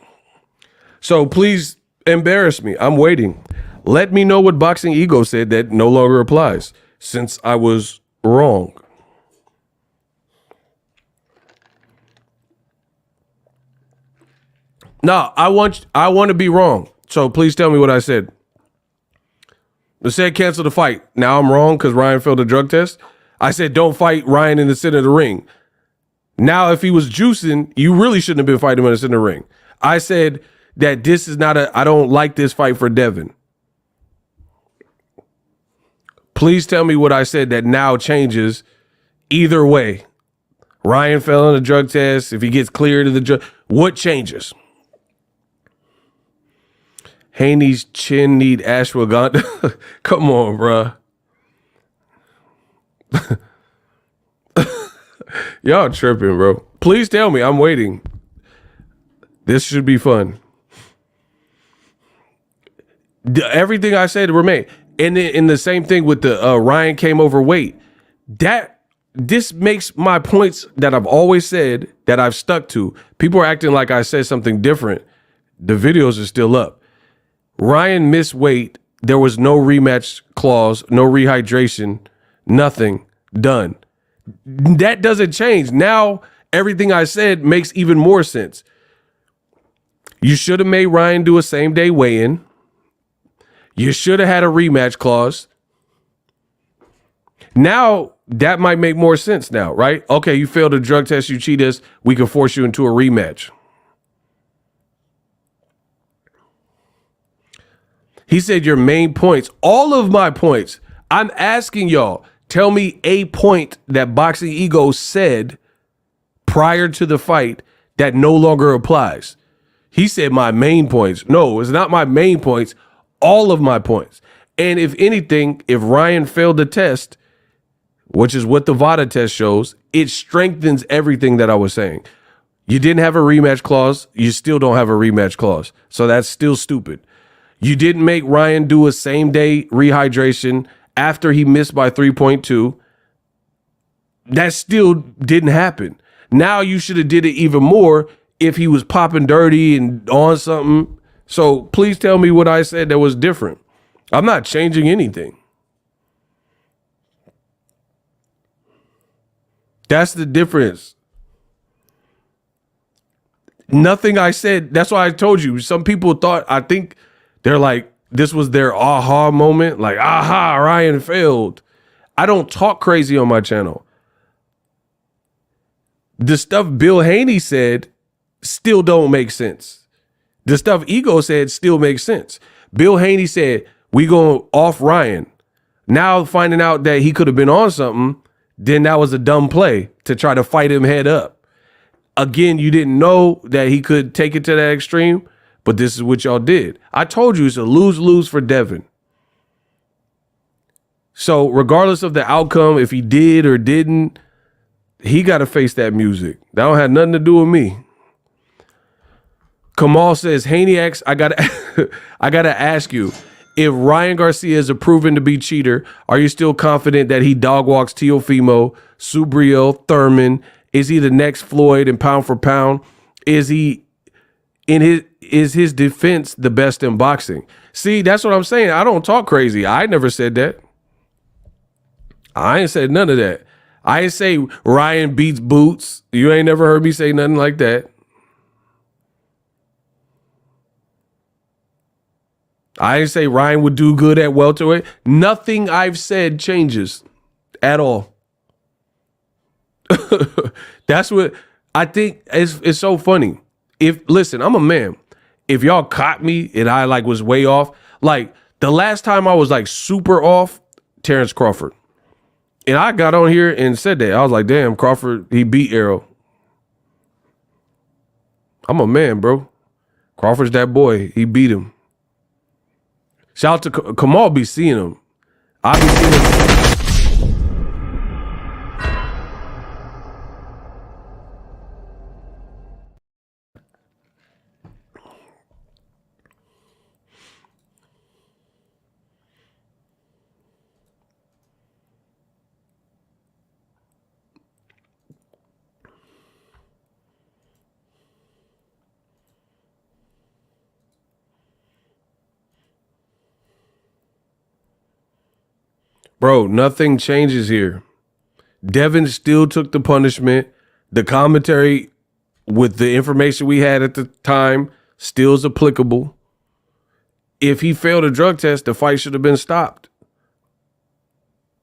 So please embarrass me. I'm waiting. Let me know what Boxing Ego said that no longer applies, since I was wrong. No, I want to be wrong. So please tell me what I said. I said cancel the fight. Now I'm wrong because Ryan failed a drug test. I said don't fight Ryan in the center of the ring. Now, if he was juicing, you really shouldn't have been fighting him in the center of the ring. I said that this is not I don't like this fight for Devin. Please tell me what I said that now changes either way. Ryan fell on a drug test. If he gets cleared of the drug, what changes? Haney's chin need ashwagandha. Come on, bruh. Y'all tripping, bro. Please tell me. I'm waiting. This should be fun. Everything I said remain. And in the same thing with the Ryan came overweight. This makes my points that I've always said that I've stuck to. People are acting like I said something different. The videos are still up. Ryan missed weight. There was no rematch clause, no rehydration, nothing done. That doesn't change. Now, everything I said makes even more sense. You should have made Ryan do a same-day weigh-in. You should have had a rematch clause. Now, that might make more sense now, right? Okay, you failed a drug test, you cheat us, we can force you into a rematch. He said your main points, all of my points. I'm asking y'all, tell me a point that Boxing Ego said prior to the fight that no longer applies. He said my main points. No, it's not my main points, all of my points. And if anything, if Ryan failed the test, which is what the VADA test shows, it strengthens everything that I was saying. You didn't have a rematch clause. You still don't have a rematch clause. So that's still stupid. You didn't make Ryan do a same-day rehydration after he missed by 3.2. That still didn't happen. Now you should have did it even more if he was popping dirty and on something. So please tell me what I said that was different. I'm not changing anything. That's the difference. Nothing I said. That's why I told you. Some people thought, I think they're like, this was their aha moment. Like, aha, Ryan failed. I don't talk crazy on my channel. The stuff Bill Haney said still don't make sense. The stuff Ego said still makes sense. Bill Haney said, we going off Ryan. Now finding out that he could have been on something, then that was a dumb play to try to fight him head up. Again, you didn't know that he could take it to that extreme, but this is what y'all did. I told you it's a lose-lose for Devin. So regardless of the outcome, if he did or didn't, he got to face that music. That don't have nothing to do with me. Kamal says, Haney X, I gotta ask you, if Ryan Garcia is a proven to be cheater, are you still confident that he dog walks Teofimo, Subriel, Thurman? Is he the next Floyd in pound for pound? Is his defense the best in boxing? See, that's what I'm saying. I don't talk crazy. I never said that. I ain't said none of that. I ain't say Ryan beats Boots. You ain't never heard me say nothing like that. I didn't say Ryan would do good at welterweight. Nothing I've said changes at all. That's what I think it's so funny. Listen, I'm a man. If y'all caught me and I was way off, the last time I was super off, Terrence Crawford. And I got on here and said that. I was like, damn, Crawford, he beat Arrow. I'm a man, bro. Crawford's that boy. He beat him. Shout out to Kamal, be seeing him. I be seeing him. Bro, nothing changes here. Devin still took the punishment. The commentary with the information we had at the time still is applicable. If he failed a drug test, the fight should have been stopped.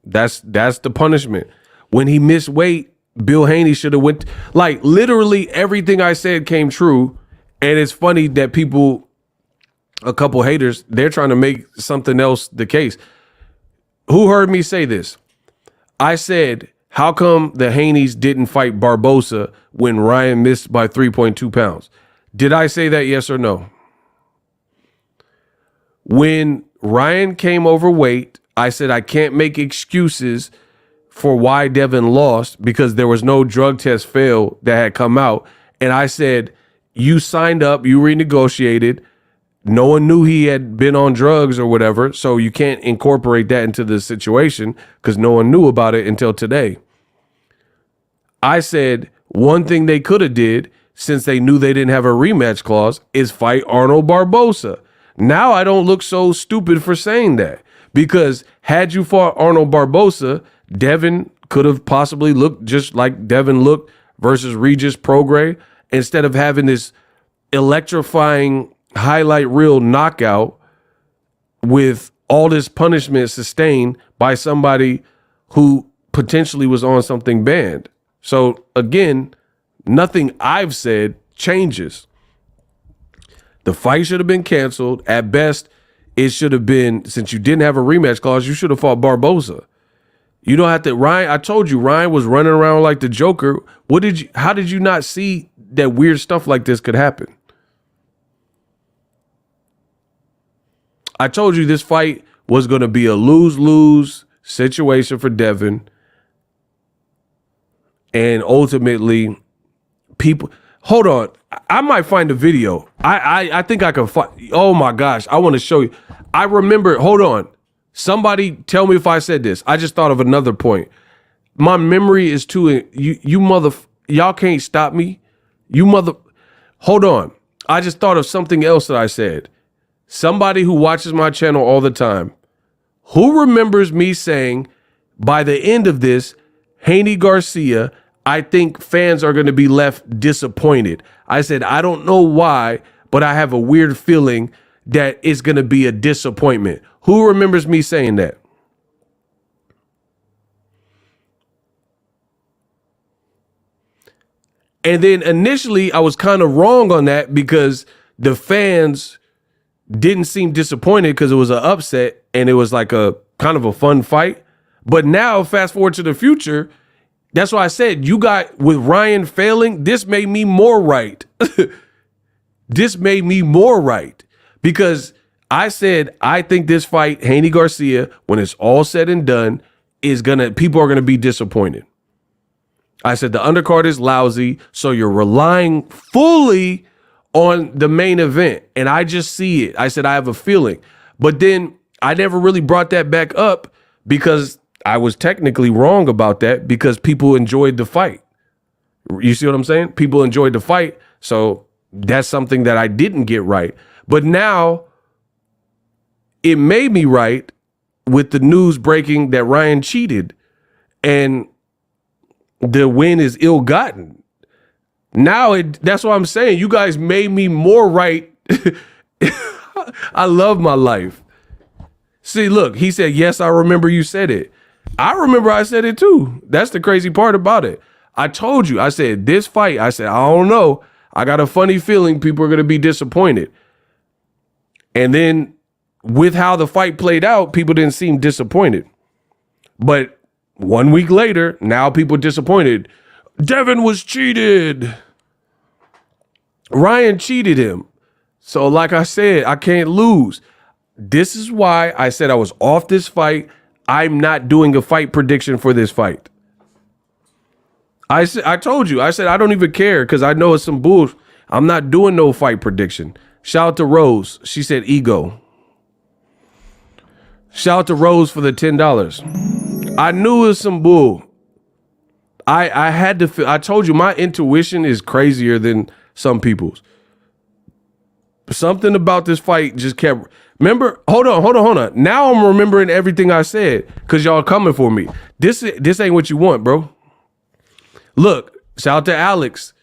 That's the punishment. When he missed weight, Bill Haney should have went. Literally everything I said came true. And it's funny that people, a couple haters, they're trying to make something else the case. Who heard me say this? I said, how come the Haneys didn't fight Barbosa when Ryan missed by 3.2 pounds? Did I say that, yes or no? When Ryan came overweight, I said I can't make excuses for why Devin lost because there was no drug test fail that had come out. And I said, you signed up, you renegotiated. No one knew he had been on drugs or whatever, so you can't incorporate that into the situation because no one knew about it until today. I said one thing they could have did, since they knew they didn't have a rematch clause, is fight Arnold Barbosa. Now I don't look so stupid for saying that because had you fought Arnold Barbosa, Devin could have possibly looked just like Devin looked versus Regis Prograis instead of having this electrifying highlight reel knockout with all this punishment sustained by somebody who potentially was on something banned. So again, nothing I've said changes. The fight should have been canceled. At best, it should have been, since you didn't have a rematch clause, you should have fought Barbosa. You don't have to. Ryan, I told you, Ryan was running around like the Joker. How did you not see that weird stuff like this could happen? I told you this fight was going to be a lose-lose situation for Devin. And ultimately, people... Hold on. I might find a video. I think I can find... Oh, my gosh. I want to show you. I remember... Hold on. Somebody tell me if I said this. I just thought of another point. My memory is too... Y'all can't stop me. Hold on. I just thought of something else that I said. Somebody who watches my channel all the time, who remembers me saying, by the end of this, Haney Garcia, I think fans are going to be left disappointed. I said, I don't know why, but I have a weird feeling that it's going to be a disappointment. Who remembers me saying that? And then initially I was kind of wrong on that because the fans didn't seem disappointed because it was an upset and it was like a kind of a fun fight. But now, fast forward to the future, that's why I said you got with Ryan failing, this made me more right. This made me more right because I said, I think this fight, Haney Garcia, when it's all said and done, people are gonna be disappointed. I said the undercard is lousy, so you're relying fully on the main event. And I just see it. I said, I have a feeling. But then I never really brought that back up because I was technically wrong about that because people enjoyed the fight. You see what I'm saying? People enjoyed the fight. So that's something that I didn't get right. But now it made me right with the news breaking that Ryan cheated and the win is ill-gotten. Now that's what I'm saying. You guys made me more right. I love my life. See, look, he said, yes, I remember you said it. I remember I said it too. That's the crazy part about it. I told you, I said, this fight, I said, I don't know. I got a funny feeling people are going to be disappointed. And then with how the fight played out, people didn't seem disappointed. But 1 week later, now people are disappointed. Devin was cheated. Ryan cheated him. So like I said, I can't lose. This is why I said I was off this fight. I'm not doing a fight prediction for this fight. I told you, I said, I don't even care because I know it's some bull. I'm not doing no fight prediction. Shout out to Rose. She said ego. Shout out to Rose for the $10. I knew it was some bull. I had to feel, I told you my intuition is crazier than some people's. Something about this fight just kept, remember, hold on. Now I'm remembering everything I said because y'all coming for me. This ain't what you want, bro. Look, shout out to Alex.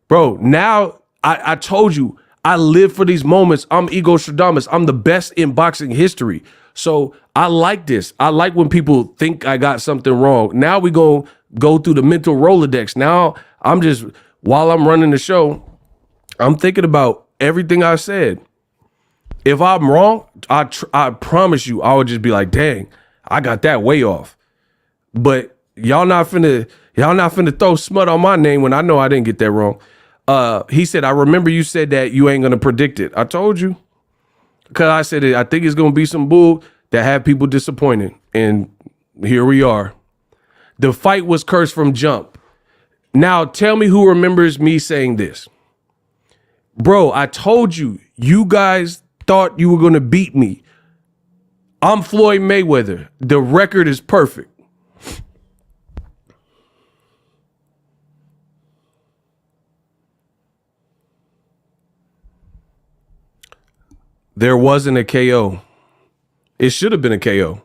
Bro, now I told you, I live for these moments. I'm Ego Stradamus. I'm the best in boxing history. So I like this. I like when people think I got something wrong. Now we go through the mental Rolodex. Now I'm just, while I'm running the show, I'm thinking about everything I said. If I'm wrong, I promise you, I would just be like, dang, I got that way off. But y'all not finna throw smut on my name when I know I didn't get that wrong. He said, I remember you said that you ain't gonna predict it. I told you. Because I said I think it's gonna be some bull that have people disappointed. And here we are. The fight was cursed from jump. Now tell me who remembers me saying this. Bro, I told you, you guys thought you were gonna beat me. I'm Floyd Mayweather. The record is perfect. There wasn't a KO. It should have been a KO.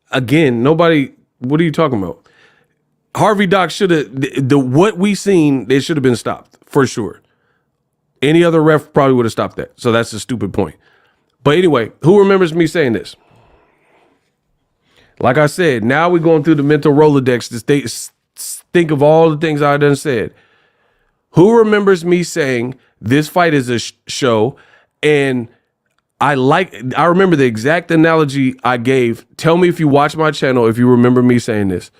Again, nobody, what are you talking about? Harvey Doc should have, what we seen, it should have been stopped, for sure. Any other ref probably would have stopped that. So that's a stupid point. But anyway, who remembers me saying this? Like I said, now we're going through the mental Rolodex to think of all the things I done said. Who remembers me saying this fight is a show? And I remember the exact analogy I gave. Tell me if you watch my channel, if you remember me saying this.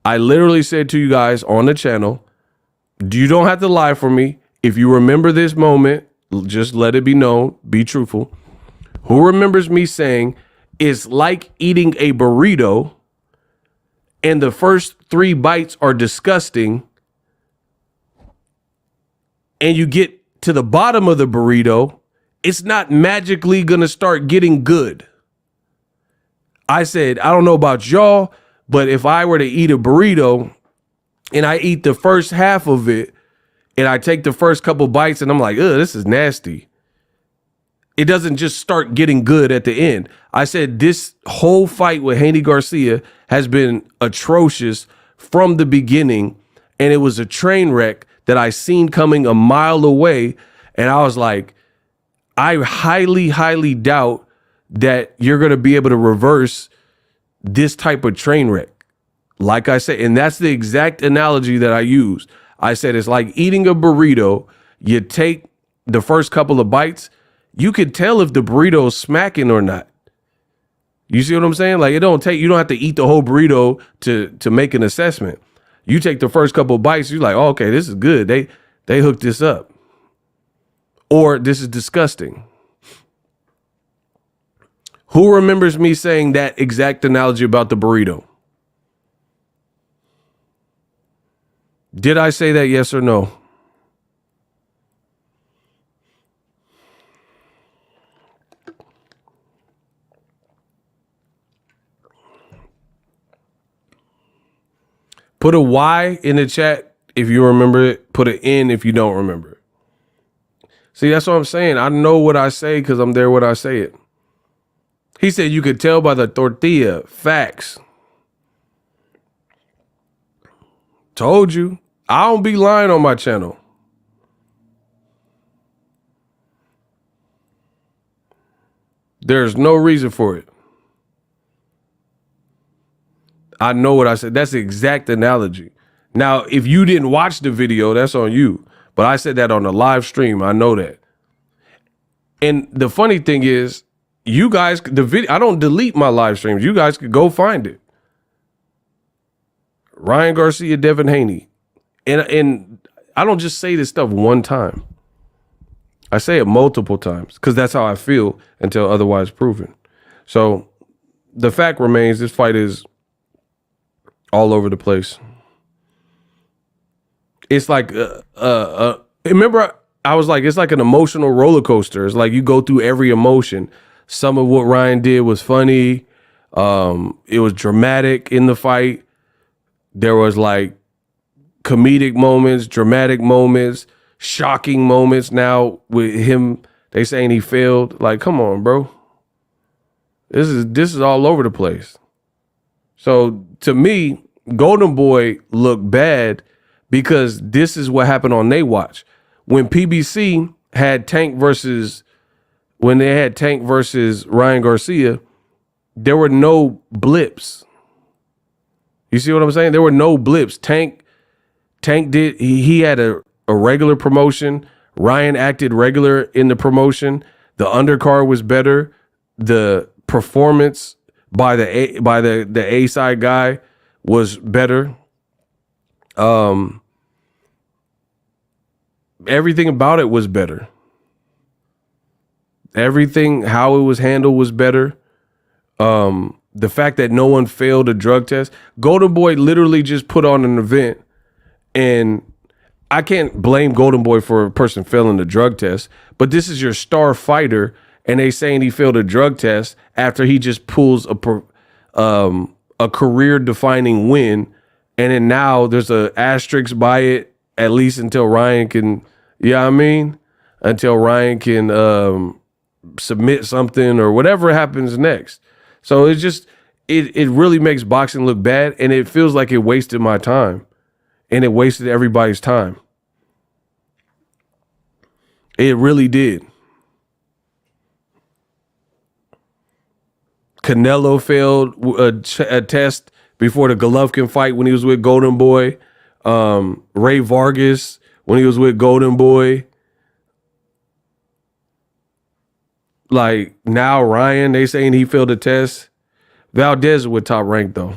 I literally said to you guys on the channel, you don't have to lie for me. If you remember this moment, just let it be known, be truthful. Who remembers me saying it's like eating a burrito and the first 3 bites are disgusting and you get to the bottom of the burrito, it's not magically going to start getting good. I said, I don't know about y'all, but if I were to eat a burrito and I eat the first half of it and I take the first couple bites and I'm like, ugh, this is nasty. It doesn't just start getting good at the end. I said this whole fight with Haney Garcia has been atrocious from the beginning, and it was a train wreck that I seen coming a mile away, and I was like, I highly, highly doubt that you're going to be able to reverse this type of train wreck. Like I said, and that's the exact analogy that I used. I said, it's like eating a burrito. You take the first couple of bites, you could tell if the burrito is smacking or not. You see what I'm saying? Like you don't have to eat the whole burrito to make an assessment. You take the first couple of bites, you're like, oh, okay, this is good. They hooked this up. Or this is disgusting. Who remembers me saying that exact analogy about the burrito? Did I say that, yes or no? Put a Y in the chat if you remember it. Put an N if you don't remember it. See, that's what I'm saying. I know what I say because I'm there when I say it. He said you could tell by the tortilla. Facts. Told you. I don't be lying on my channel. There's no reason for it. I know what I said. That's the exact analogy. Now, if you didn't watch the video, that's on you. But I said that on the live stream. I know that. And the funny thing is, you guys, the video, I don't delete my live streams. You guys could go find it. Ryan Garcia, Devin Haney. And I don't just say this stuff one time. I say it multiple times because that's how I feel until otherwise proven. So the fact remains, this fight is all over the place. It's like, remember, I was like, it's like an emotional roller coaster. It's like you go through every emotion. Some of what Ryan did was funny. It was dramatic in the fight. There was like comedic moments, dramatic moments, shocking moments. Now with him, they saying he failed. Like, come on, bro. This is all over the place. So to me, Golden Boy looked bad because this is what happened on they watch. When PBC had Tank versus Ryan Garcia, there were no blips. You see what I'm saying? There were no blips. Tank did, he had a regular promotion. Ryan acted regular in the promotion. The undercard was better. The performance by the A side guy was better. Everything about it was better. Everything, how it was handled was better. The fact that no one failed a drug test. Golden Boy literally just put on an event, and I can't blame Golden Boy for a person failing a drug test, but this is your star fighter, and they saying he failed a drug test after he just pulls a career-defining win, and then now there's a asterisk by it, at least until Ryan can, until Ryan can submit something or whatever happens next. So it's just, it really makes boxing look bad, and it feels like it wasted my time, and it wasted everybody's time. It really did. Canelo failed a test before the Golovkin fight when he was with Golden Boy. Ray Vargas when he was with Golden Boy. Like now Ryan, they saying he failed a test. Valdez would top rank though.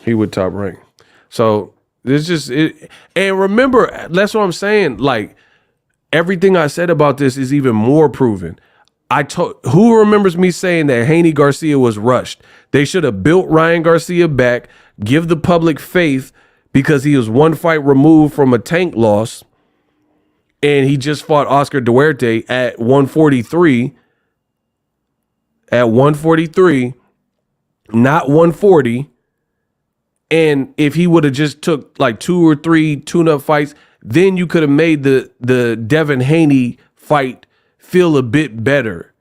He would top rank. So it's just it. And remember, that's what I'm saying. Like everything I said about this is even more proven. Who remembers me saying that Haney Garcia was rushed? They should have built Ryan Garcia back, give the public faith because he was one fight removed from a Tank loss. And he just fought Oscar Duarte at 143. At 143, not 140. And if he would have just took like 2 or 3 tune-up fights, then you could have made the Devin Haney fight feel a bit better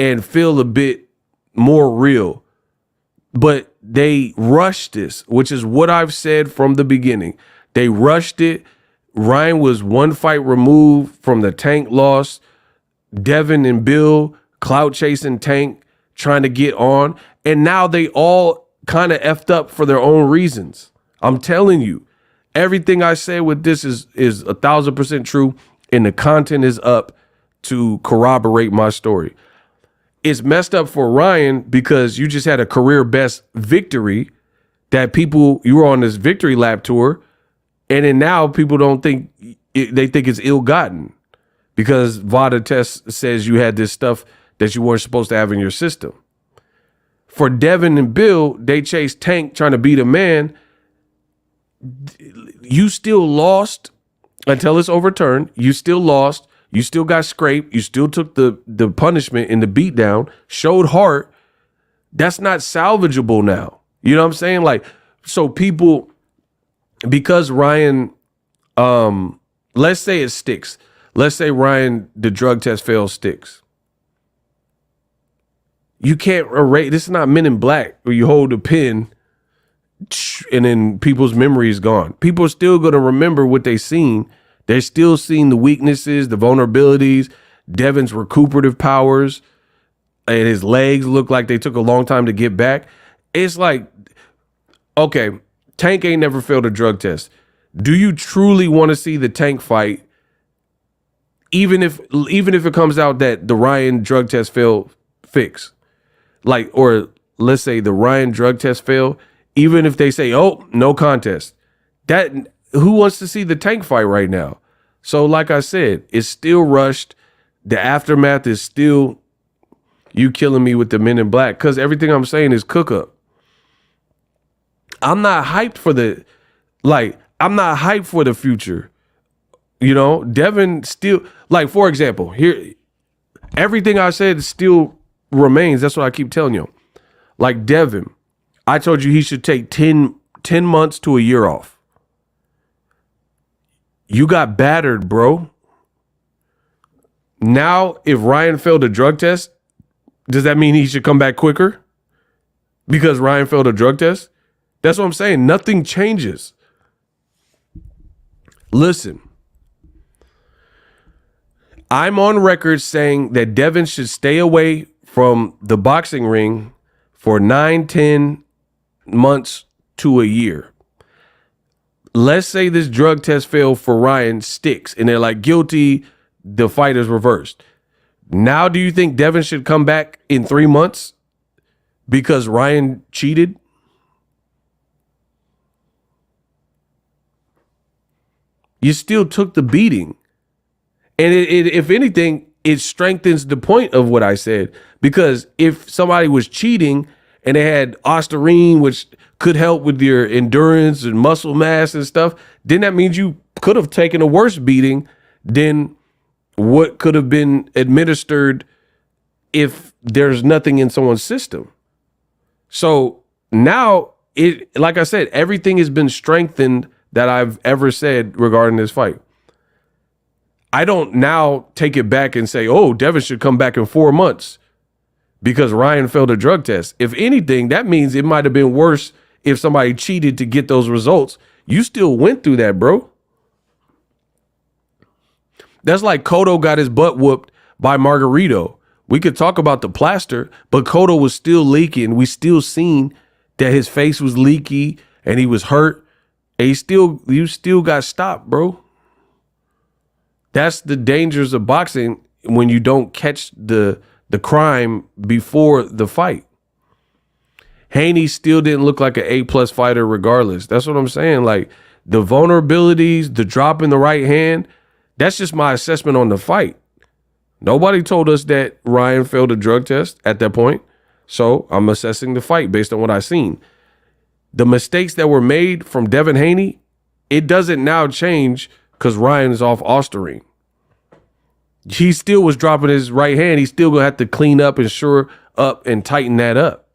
and feel a bit more real. But they rushed this, which is what I've said from the beginning. They rushed it. Ryan was one fight removed from the Tank loss. Devin and Bill clout chasing Tank, trying to get on. And now they all kind of effed up for their own reasons. I'm telling you, everything I say with this is 1,000% true. And the content is up to corroborate my story. It's messed up for Ryan because you just had a career best victory that you were on this victory lap tour. And then now people don't think, they think it's ill-gotten because VADA test says you had this stuff that you weren't supposed to have in your system. For Devin and Bill, they chased Tank trying to beat a man. You still lost until it's overturned. You still lost. You still got scraped. You still took the punishment and the beat down, showed heart. That's not salvageable now. You know what I'm saying? Like, so people, because Ryan, let's say it sticks. Let's say Ryan, the drug test fails, sticks. You can't erase. This is not Men in Black where you hold a pen and then people's memory is gone. People are still going to remember what they seen. They're still seeing the weaknesses, the vulnerabilities, Devin's recuperative powers, and his legs look like they took a long time to get back. It's like, okay, Tank ain't never failed a drug test. Do you truly want to see the Tank fight, even if it comes out that the Ryan drug test failed fix? Like, or let's say the Ryan drug test failed, even if they say, oh, no contest. That, who wants to see the Tank fight right now? So like I said, it's still rushed. The aftermath is still you killing me with the Men in Black, because everything I'm saying is cook up. I'm not hyped for the future. You know, Devin still, like, for example, here, everything I said still remains. That's what I keep telling you. Like Devin, I told you he should take 10 months to a year off. You got battered, bro. Now, if Ryan failed a drug test, does that mean he should come back quicker? Because Ryan failed a drug test? That's what I'm saying. Nothing changes. Listen, I'm on record saying that Devin should stay away from the boxing ring for 9-10 months to a year. Let's say this drug test failed for Ryan, sticks, and they're like guilty, the fight is reversed. Now do you think Devin should come back in 3 months because Ryan cheated? You still took the beating. And it if anything, it strengthens the point of what I said. Because if somebody was cheating and they had OSTARINE, which could help with your endurance and muscle mass and stuff, then that means you could have taken a worse beating than what could have been administered if there's nothing in someone's system. So now, it, like I said, everything has been strengthened that I've ever said regarding this fight. I don't now take it back and say, oh, Devin should come back in 4 months because Ryan failed a drug test. If anything, that means it might have been worse if somebody cheated to get those results. You still went through that, bro. That's like Cotto got his butt whooped by Margarito. We could talk about the plaster, but Cotto was still leaking. We still seen that his face was leaky and he was hurt. And you still got stopped, bro. That's the dangers of boxing when you don't catch the crime before the fight. Haney still didn't look like an A+ fighter regardless. That's what I'm saying. Like the vulnerabilities, the drop in the right hand, that's just my assessment on the fight. Nobody told us that Ryan failed a drug test at that point. So I'm assessing the fight based on what I've seen. The mistakes that were made from Devin Haney, it doesn't now change because Ryan is off OSTARINE. He still was dropping his right hand. He's still going to have to clean up and shore up and tighten that up.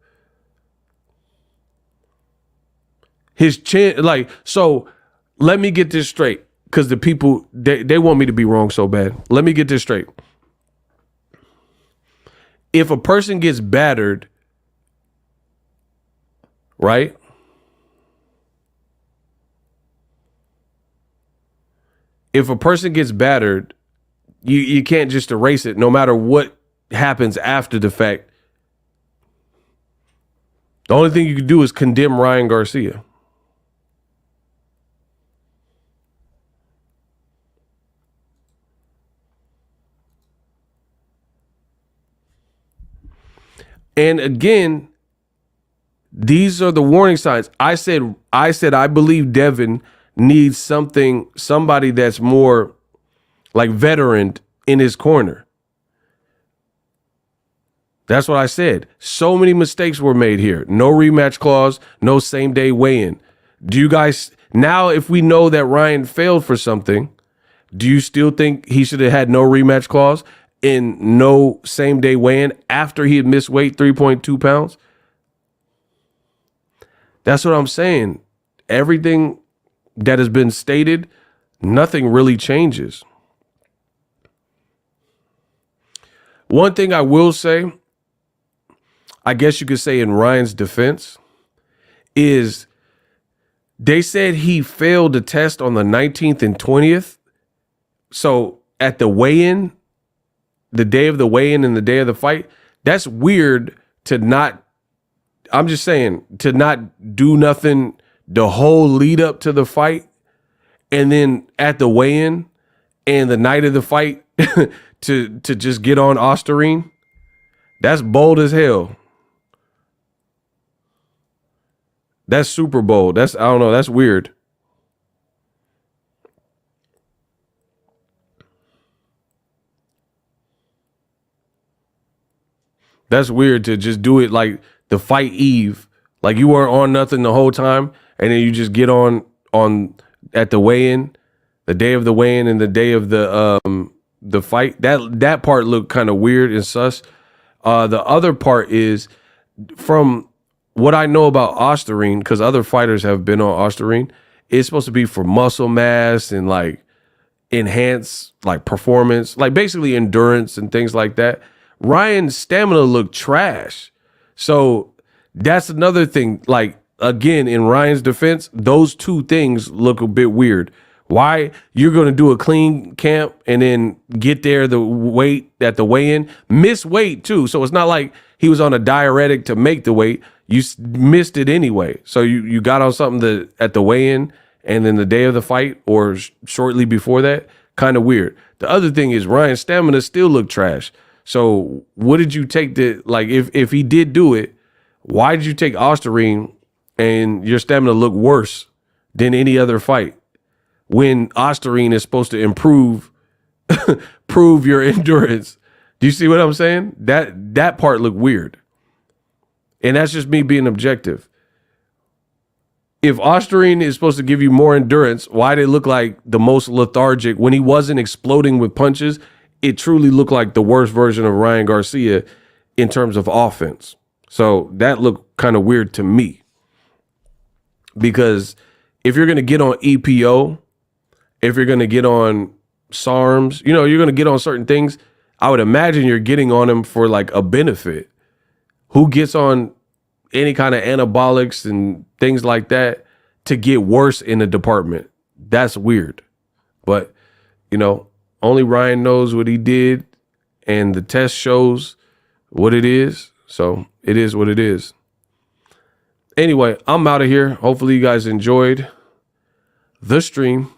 His chin, like, so let me get this straight because the people, they want me to be wrong so bad. Let me get this straight. If a person gets battered, right? If a person gets battered, you can't just erase it no matter what happens after the fact. The only thing you can do is condemn Ryan Garcia. And again, these are the warning signs. I said I believe Devin needs somebody that's more like veteran in his corner. That's what I said. So many mistakes were made here. No rematch clause, no same day weigh-in. Do you guys, now if we know that Ryan failed for something, do you still think he should have had no rematch clause and no same day weigh-in after he had missed weight 3.2 pounds? That's what I'm saying. Everything that has been stated, nothing really changes. One thing I will say, I guess you could say in Ryan's defense, is they said he failed the test on the 19th and 20th. So at the weigh-in, the day of the weigh-in and the day of the fight, that's weird to not, I'm just saying, to not do nothing the whole lead up to the fight and then at the weigh-in and the night of the fight to just get on OSTARINE. That's bold as hell. That's super bold. I don't know, that's weird. That's weird to just do it like the fight eve. Like you weren't on nothing the whole time and then you just get on at the weigh-in, the day of the weigh-in and the day of the fight. That part looked kind of weird and sus. The other part is, from what I know about OSTARINE, because other fighters have been on OSTARINE, it's supposed to be for muscle mass and like enhance like performance, like basically endurance and things like that. Ryan's stamina looked trash. So that's another thing. Like, again, in Ryan's defense, those two things look a bit weird. Why you're going to do a clean camp and then get there the weight at the weigh-in, miss weight too. So it's not like he was on a diuretic to make the weight. You missed it anyway. So you got on something at the weigh-in and then the day of the fight or shortly before that, kind of weird. The other thing is Ryan's stamina still looked trash. So what did you take like if he did do it, why did you take OSTARINE and your stamina look worse than any other fight when OSTARINE is supposed to prove your endurance? Do you see what I'm saying? That part looked weird. And that's just me being objective. If OSTARINE is supposed to give you more endurance, why did it look like the most lethargic when he wasn't exploding with punches? It truly looked like the worst version of Ryan Garcia in terms of offense. So that looked kind of weird to me. Because if you're going to get on EPO, if you're going to get on SARMs, you're going to get on certain things, I would imagine you're getting on them for like a benefit. Who gets on any kind of anabolics and things like that to get worse in the department? That's weird. But, only Ryan knows what he did, and the test shows what it is. So it is what it is. Anyway, I'm out of here. Hopefully you guys enjoyed the stream.